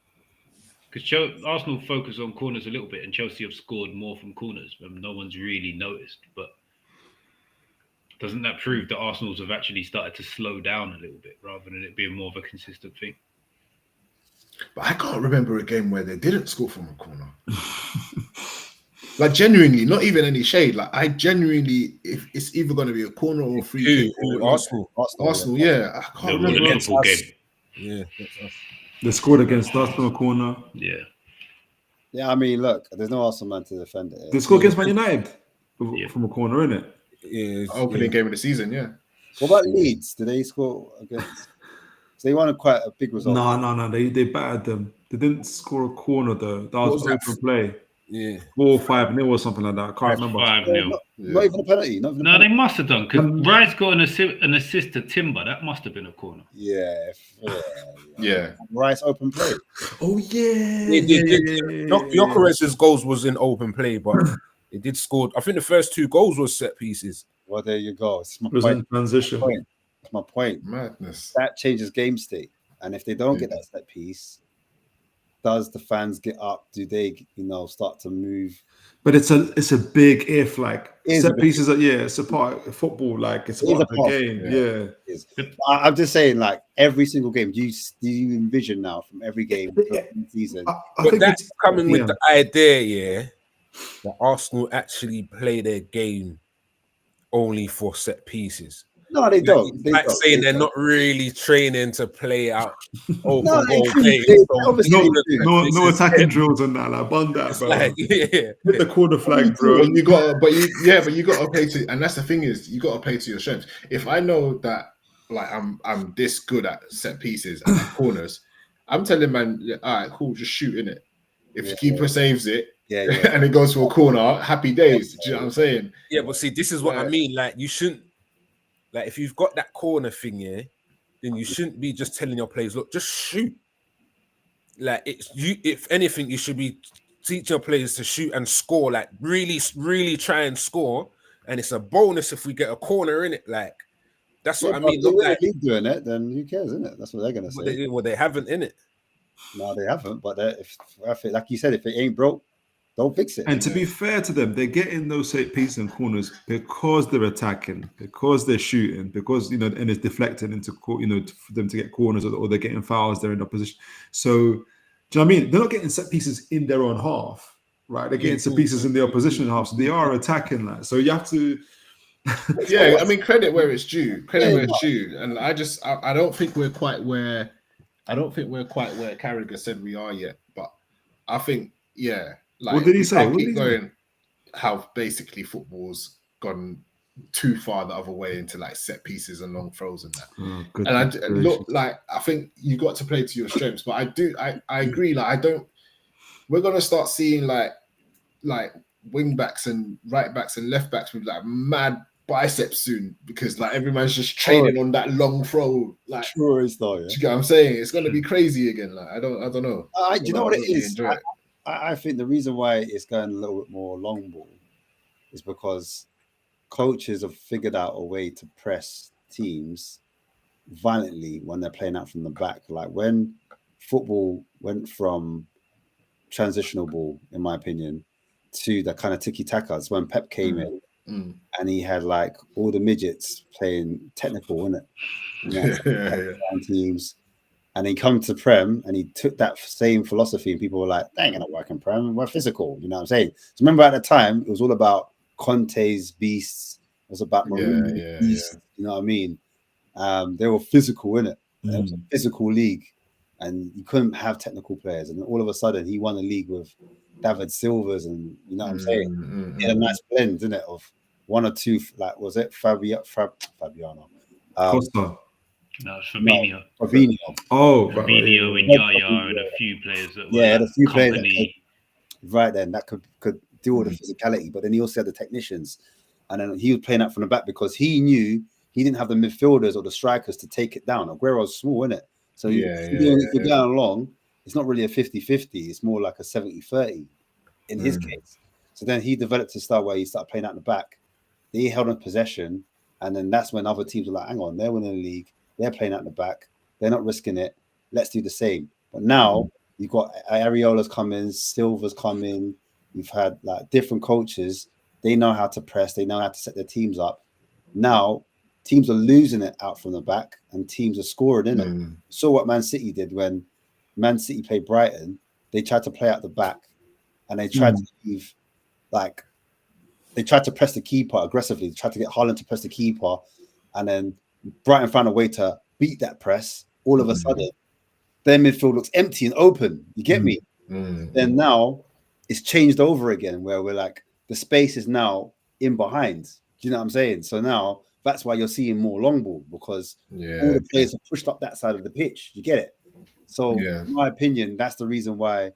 Because Arsenal focus on corners a little bit, and Chelsea have scored more from corners, and no one's really noticed. But doesn't that prove that Arsenal's have actually started to slow down a little bit rather than it being more of a consistent thing? But I can't remember a game where they didn't score from a corner. Like genuinely, not even any shade. Like I genuinely, if it's either going to be a corner or a free kick. Arsenal, yeah. I can't remember. The Liverpool game. Yeah, that's us. They scored against Arsenal corner. Yeah. Yeah, I mean, look, there's no Arsenal man to defend it. They scored against Man United from a corner, innit? Yeah, opening game of the season, yeah. What about Leeds? Did they score against? So they won quite a big result. No. They battered them. They didn't score a corner though. That was open play. Yeah, 4-5-0 or something like that. I can't remember. 5-0. Not even a penalty. No, they must have done because Rice got an assist to Timber. That must have been a corner. Yeah. Rice open play. Oh yeah. Gyökeres's goals was in open play, but it did score. I think the first 2 goals were set pieces. Well, there you go. It's my point. In transition. That's my point. Madness. That changes game state, and if they don't get that set piece, does the fans get up? Do they, start to move? But it's a big if. Like set pieces. It's a part of football. Like it's a part of the game. Yeah. I'm just saying, like every single game. Do you envision now from every game season? I think that's coming with the idea, that Arsenal actually play their game only for set pieces. No, they don't. They're not really training to play out open goal play. No attacking drills and that. Like bun that, bro. Hit the corner flag, bro. You got to play to, and that's the thing is you got to play to your strengths. If I know that, like I'm this good at set pieces and corners, I'm telling man, all right, cool, just shoot in it. If the keeper saves it, and it goes for a corner, happy days. Do you know what I'm saying? Yeah, but see, this is what I mean. Like you shouldn't. Like if you've got that corner thing here, then you shouldn't be just telling your players, look, just shoot. Like if anything, you should be teaching your players to shoot and score. Like really, really try and score. And it's a bonus if we get a corner in it. Like that's what I mean. Look, like doing it, then who cares, isn't it? That's what they're gonna say. They haven't in it. No, they haven't. But if like you said, if it ain't broke, don't fix it. And to be fair to them, they're getting those set pieces and corners because they're attacking, because they're shooting, because and it's deflecting into for them to get corners, or they're getting fouls. They're in opposition. So, do Do you know what I mean? They're not getting set pieces in their own half, right? They're getting set pieces in the opposition half, so they are attacking that. So you have to. Yeah, I mean, credit where it's due. Where it's due. And I don't think we're quite where Carragher said we are yet. But I think, like, what did he say? What did he say? How basically football's gone too far the other way into like set pieces and long throws and that. I think you got to play to your strengths. But I agree. Like, we're gonna start seeing like wing backs and right backs and left backs with like mad biceps soon, because like everyone's just training on that long throw. Like, sure is though. Yeah? Do you get what I'm saying? It's gonna be crazy again. Like, I don't know. Do you know what it is? I think the reason why it's going a little bit more long ball is because coaches have figured out a way to press teams violently when they're playing out from the back. Like when football went from transitional ball, in my opinion, to the kind of tiki-takas, when Pep came in and he had like all the midgets playing technical, wasn't it? Teams. And he come to Prem and he took that same philosophy and people were like, they ain't gonna work in Prem, we're physical, you know what I'm saying? So remember at the time, it was all about Conte's beasts, it was about Mourinho's beasts, you know what I mean? They were physical, in it. It was a physical league and you couldn't have technical players. And all of a sudden he won a league with David Silvers and, you know what I'm saying? He had a nice blend, didn't it, of one or two, like, was it Fabiano? Costa. No, it's Fabinho. Fabinho. Oh, Fabinho and Yaya and a few players that were had a few company. players right then that could deal with the physicality, but then he also had the technicians, and then he was playing out from the back because he knew he didn't have the midfielders or the strikers to take it down. Aguero's small, isn't it? So if you're going along, it's not really a 50-50, it's more like a 70-30 in his case. So then he developed his style where he started playing out in the back. He held on possession, and then that's when other teams were like, hang on, they're winning the league. They're playing out in the back. They're not risking it. Let's do the same. But now you've got Areola's coming, Silva's coming. You've had like different coaches. They know how to press. They know how to set their teams up. Now teams are losing it out from the back, and teams are scoring in it. Saw what Man City did when Man City played Brighton. They tried to play out the back, and they tried to leave like they tried to press the keeper aggressively. They tried to get Haaland to press the keeper, and then Brighton found a way to beat that press. All of a sudden, their midfield looks empty and open. You get me? Then now it's changed over again, where we're like the space is now in behind. Do you know what I'm saying? So now that's why you're seeing more long ball, because all the players have pushed up that side of the pitch. You get it? So in my opinion, that's the reason why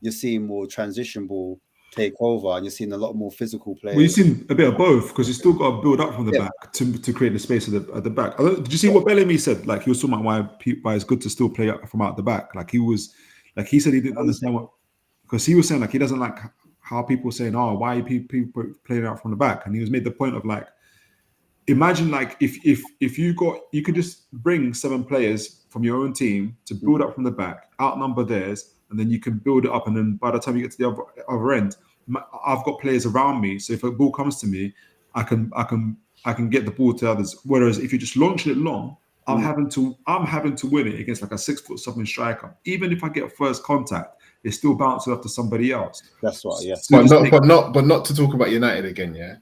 you're seeing more transition ball take over, and you're seeing a lot more physical players. Well, you've seen a bit of both, because you still got to build up from the back to create the space at the back. Did you see what Bellamy said? Like, he was talking about why it's good to still play up from out the back. Like, he said he didn't understand what, because he was saying like he doesn't like how people saying, oh, why are people playing out from the back? And he was made the point of like, imagine like if you could just bring 7 players from your own team to build up from the back, outnumber theirs, and then you can build it up, and then by the time you get to the other end, I've got players around me, so if a ball comes to me, I can get the ball to others. Whereas if you just launch it long, I'm having to win it against like a 6'7" striker. Even if I get first contact, it's still bouncing off to somebody else. That's right, yeah. So but not to talk about United again, yeah.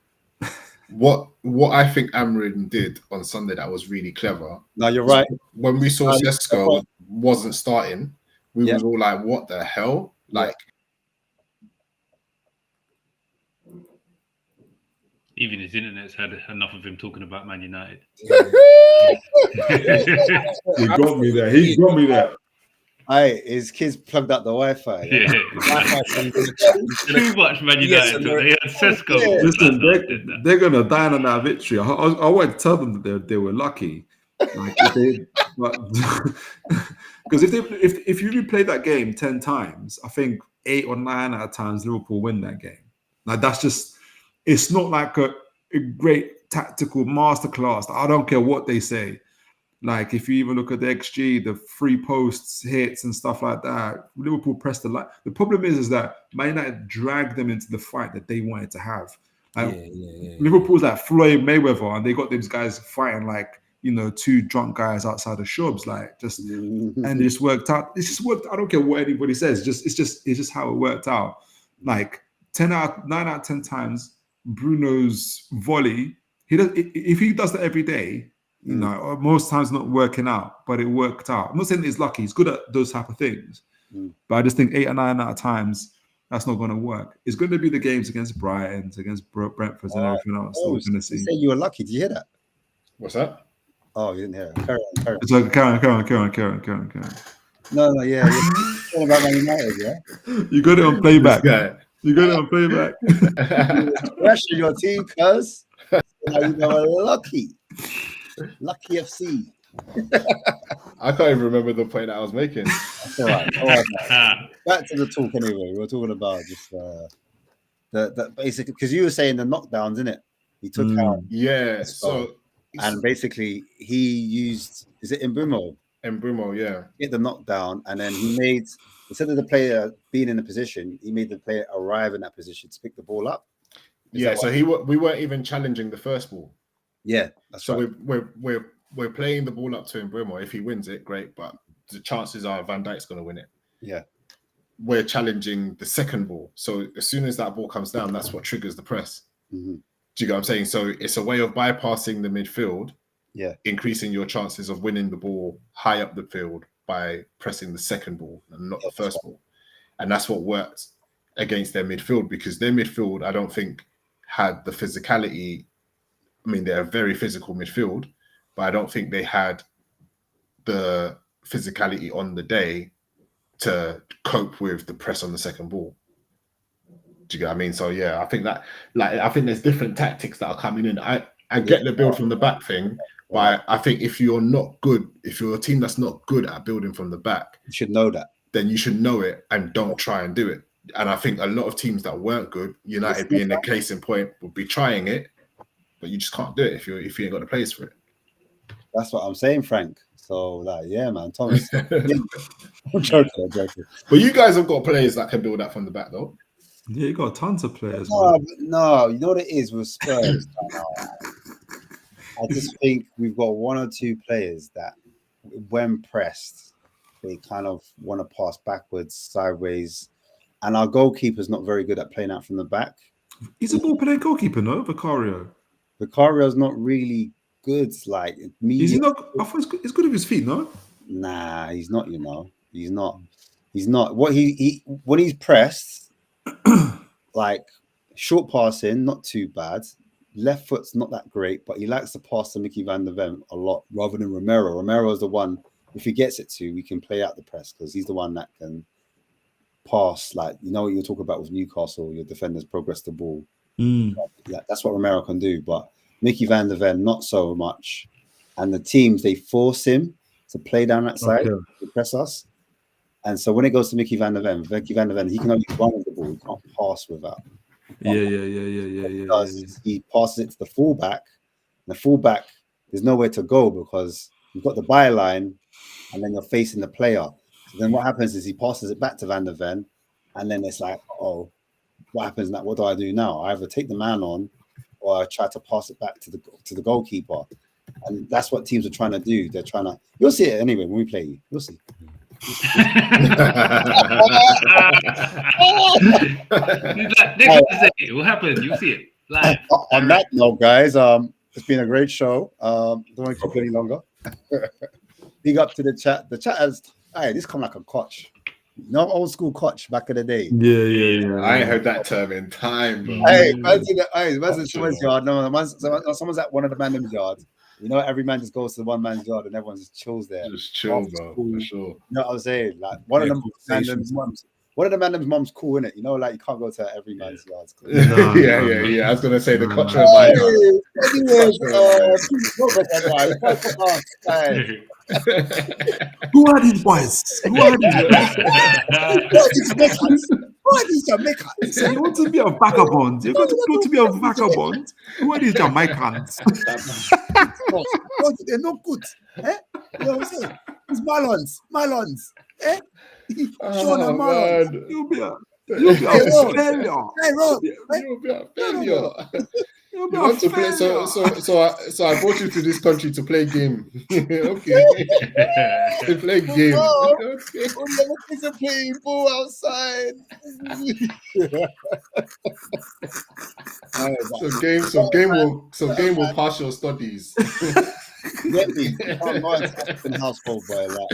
What I think Amrin did on Sunday that was really clever. No, you're right. When we saw Sesko wasn't starting, we was all like, what the hell? Like, even his internet's had enough of him talking about Man United. He got me there. He got me there. His kids plugged out the Wi-Fi. Yeah. Too much Man United. They had Sesko. Listen, they're gonna dine on that victory. I want to tell them that they were lucky. Like, because if you replay that game 10 times, I think 8 or 9 out of times Liverpool win that game. Like, that's just, it's not like a great tactical masterclass. I don't care what they say. Like, if you even look at the XG, the free posts, hits, and stuff like that, Liverpool pressed the line. The problem is that Man United dragged them into the fight that they wanted to have. Liverpool's like Floyd Mayweather, and they got these guys fighting like two drunk guys outside of shops, like and it just worked out. It's just worked. I don't care what anybody says. It's just how it worked out. Like 9 out of 10 times, Bruno's volley. If he does that every day, most times not working out, but it worked out. I'm not saying it's lucky. He's good at those type of things, but I just think 8 or 9 out of times that's not going to work. It's going to be the games against Brighton, against Brentford, and everything else that we're going to see. You say you were lucky. Did you hear that? What's that? Oh, you didn't hear it. Carry on. It's like carry on. No, yeah. You're talking about Man United, yeah? You got it on playback. You got it on playback. Pressure your team, cuz. You were lucky. Lucky FC. I can't even remember the point that I was making. That's all right. Back to the talk anyway. We were talking about just the basically, because you were saying the knockdowns, innit? He took out. Yeah. So and basically he used, is it Mbeumo? Mbeumo, yeah. Hit the knockdown, and then he made, instead of the player being in a position, he made the player arrive in that position to pick the ball up. So we weren't even challenging the first ball. Yeah, that's so right. We're playing the ball up to Mbeumo. If he wins it, great, but the chances are Van Dijk's going to win it. Yeah. We're challenging the second ball. So as soon as that ball comes down, that's what triggers the press. Mm-hmm. Do you get what I'm saying? So it's a way of bypassing the midfield, increasing your chances of winning the ball high up the field by pressing the second ball and not the first ball. And that's what worked against their midfield, because their midfield, I don't think, had the physicality. I mean, they're a very physical midfield, but I don't think they had the physicality on the day to cope with the press on the second ball. Do you get what I mean? So yeah, I think that, I think there's different tactics that are coming in. I get the build from the back thing, but I think if you're a team that's not good at building from the back, you should know that. Then you should know it and don't try and do it. And I think a lot of teams that weren't good, United being the case in point, would be trying it, but you just can't do it if you ain't got the place for it. That's what I'm saying, Frank. So yeah, man, Thomas. I'm joking. But you guys have got players that can build that from the back, though. Yeah, you got tons of players. No, you know what it is with Spurs. I just think we've got 1 or 2 players that, when pressed, they kind of want to pass backwards, sideways, and our goalkeeper's not very good at playing out from the back. He's a ball-playing goalkeeper, no? Vicario. Vicario's not really good. Like, is he not? I thought he's good with his feet, no? Nah, he's not. He's not. What he when he's pressed, like short passing, not too bad. Left foot's not that great, but he likes to pass to Mickey van der Ven a lot rather than Romero. Romero is the one, if he gets it to, we can play out the press, because he's the one that can pass. Like, what you're talking about with Newcastle, your defenders progress the ball. Yeah, that's what Romero can do, but Mickey van der Ven not so much. And the teams, they force him to play down that side to press us. And so when it goes to Mickey van der Ven, he can only run with the ball. He can't pass without. Yeah. He passes it to the fullback. And the fullback, there's nowhere to go because you've got the byline and then you're facing the player. So then what happens is he passes it back to Van der Ven, and then it's like, oh, what happens now? What do I do now? I either take the man on or I try to pass it back to the goalkeeper. And that's what teams are trying to do. They're trying to, you'll see it anyway when we play you. You'll see. It will happen. You'll see it live. On that note, guys, it's been a great show. Don't want to keep any longer. Big up to the chat. The chat has, this come like a coach. Old school coach back in the day. Yeah. I ain't heard that term in time, bro. Man's in someone's yard. Someone's at one of the man's yards. Every man just goes to one man's yard and everyone just chills there. Just chill, bro, for sure. You know what I'm saying? Like one of the man's mom's cool, innit? Like you can't go to every man's yard. Yeah. I was gonna say the culture of my Who are these boys? Who are these Jamaicans? You want to be a vagabond? You're going to go to be a vagabond? Who are these Jamaicans? They're not good. You know what I'm saying? It's Marlons. Sean man. You'll be a failure. Hey, Rob. You'll be a failure. You want to play? So I brought you to this country to play game. Okay, to play game. Okay. Kids are playing ball outside. So game will pass your studies. Get me? You can't go into African household, boy. Like,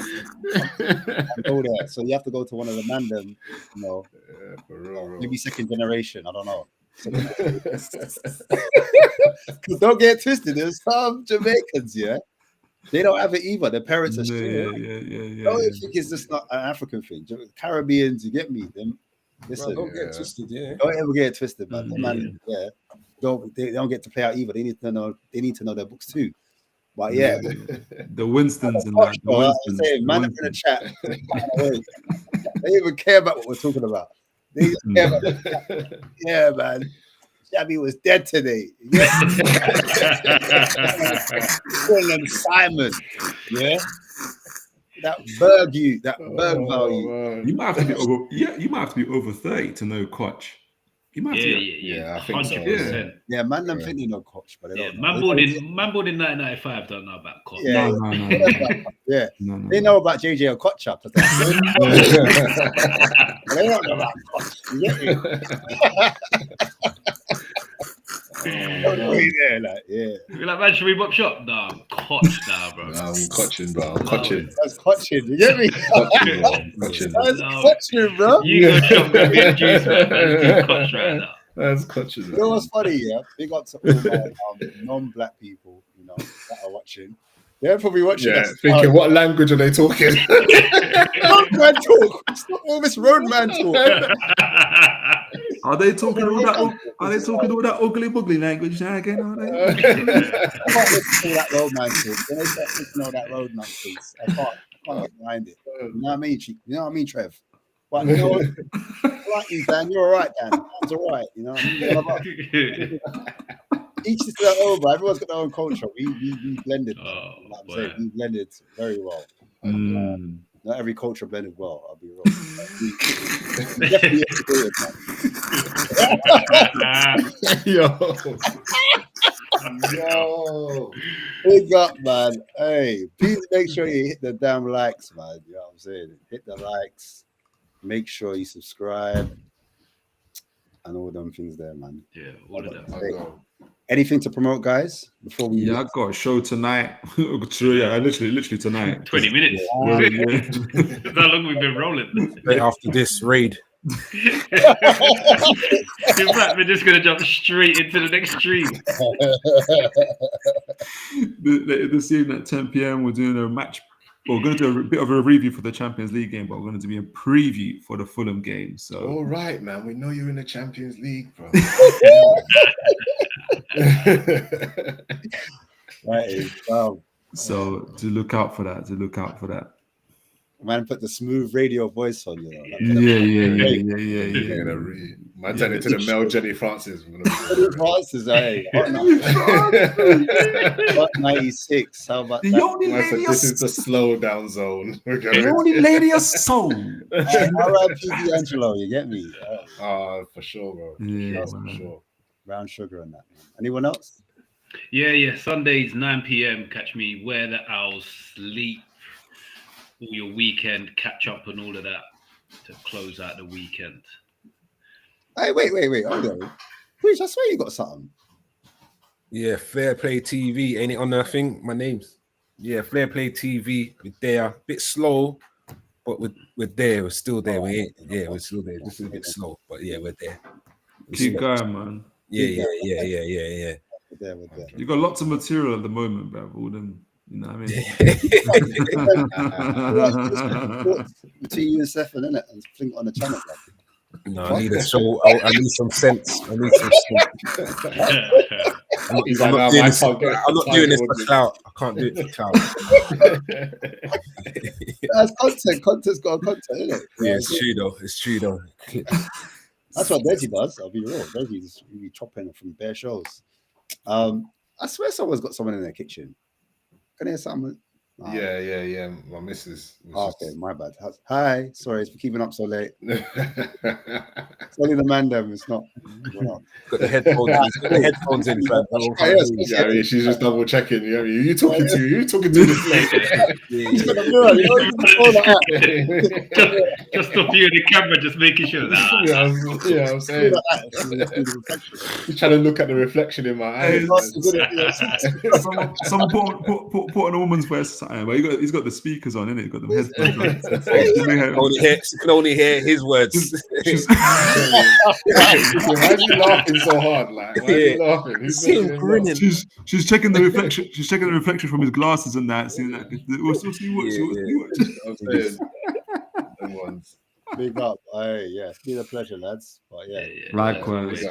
go there. So you have to go to one of the mandem, you know, maybe second generation. I don't know. Don't get twisted. There's some Jamaicans, yeah, they don't have it either. Their parents are still. Don't think it's just not an African thing. Caribbeans, you get me? Them. Listen, don't get twisted. Yeah, don't ever get twisted, man. They don't get to play out either. They need to know. They need to know their books too. But yeah, the Winstons and that. The Winstons. Man in the chat. They even care about what we're talking about. They just care about yeah, man. Javi was dead today. Yeah. Simon. Yeah. That Berg value. Man. You might have to be over. Yeah, you might have to be over 30 to know Koch. You might have to. Yeah. I think 100%. so. Yeah, man, them think they know Koch, but they don't. Man born in 1995 don't know about Koch. Yeah, No. Yeah, No. they know about JJ Okocha, but they don't know about Koch. You get me? You're like, man, should we box shop? Nah, Koch now, bro. I'm coaching, bro. I'm coaching. That's Koching, you get me? Coaching. That's Koching, bro. You go shop, go get juice, man. That's Koch right now. That's coaching. You know what's funny, yeah? Big up to all my non-black people, you know, that are watching. They're probably watching us. Thinking, what language are they talking? Roadman talk. It's not all this roadman talk. Are they talking all that? Are they talking all that ugly boogly language now again? Are they? I can't listen to that roadman talk. When they start listening to that roadman piece, I can't get behind it. You know what I mean? You know what I mean, Trev? But you know, like you, Dan. You're all right, Dan. It's all right. You know what I mean? Each is their own, but everyone's got their own culture. We blended. Like I'm saying, we blended very well. Not every culture blended well. I'll be wrong. Definitely Yo, big up, man. Hey, please make sure you hit the damn likes, man. You know what I'm saying? Hit the likes. Make sure you subscribe and all them things there, man. Yeah, all of that. Anything to promote, guys? Before we I got a show tonight. literally tonight. 20 minutes. That's how long we've been rolling. After this raid. In fact, we're just going to jump straight into the next stream. This evening at 10 p.m. we're doing a match. We're going to do a bit of a review for the Champions League game, but we're going to be a preview for the Fulham game. So, all right, man. We know you're in the Champions League, bro. Right. Wow. So to look out for that. Man, put the smooth radio voice on, you know. Like, Yeah. Man, turn it to the Mel Jenny Francis. Francis, hey. Hot 96. How about the that? only lady this is the slow down zone. The only lady of soul. R.I.P. D'Angelo, you get me? For sure, bro. Yeah, for sure. Brown sugar and that, man. Anyone else? Yeah. Sundays, 9 p.m. Catch me where the owls sleep. All your weekend catch up and all of that to close out the weekend. Hey, wait. Hold on. Rich, I swear you got something. Yeah, Fair Play TV. Ain't it on that thing? My name's. Yeah, Fair Play TV. We're there. Bit slow, but we're there. We're still there. We're still there. Just a bit slow, but yeah, we're there. Keep going, man. Yeah. We're there. You got lots of material at the moment, bruv. All them, you know what I mean? Between you and Stefan, innit? And fling it on the channel, bro. No, I need a show. I need some sense. I'm not doing this for clout. I can't do it for clout. That's content. Content's got content, innit? Yeah, it's true though. That's what Deji does. I'll be real. Deji's really chopping from bare shows. I swear someone's got someone in their kitchen. Can I hear something? Yeah. My missus. Okay, my bad. Hi, sorry for keeping up so late. It's only the man them. It's not. We're not. Got the headphones. He's got the headphones in, fam. Yeah, I mean, she's just double checking. You know, you talking to this late. Just up you in the camera, just making sure. Yeah, I'm saying. He's trying to look at the reflection in my eyes. Someone put on a woman's voice, but he's got the speakers on, innit? He's got the headphones on. You can only hear his words. Why is he laughing so hard? Like, why is he laughing? He's grinning. She's checking the reflection. She's checking the reflection from his glasses and that. Seeing that. What's he watching? Big up. Yeah, it's been a pleasure, lads. But yeah. Likewise.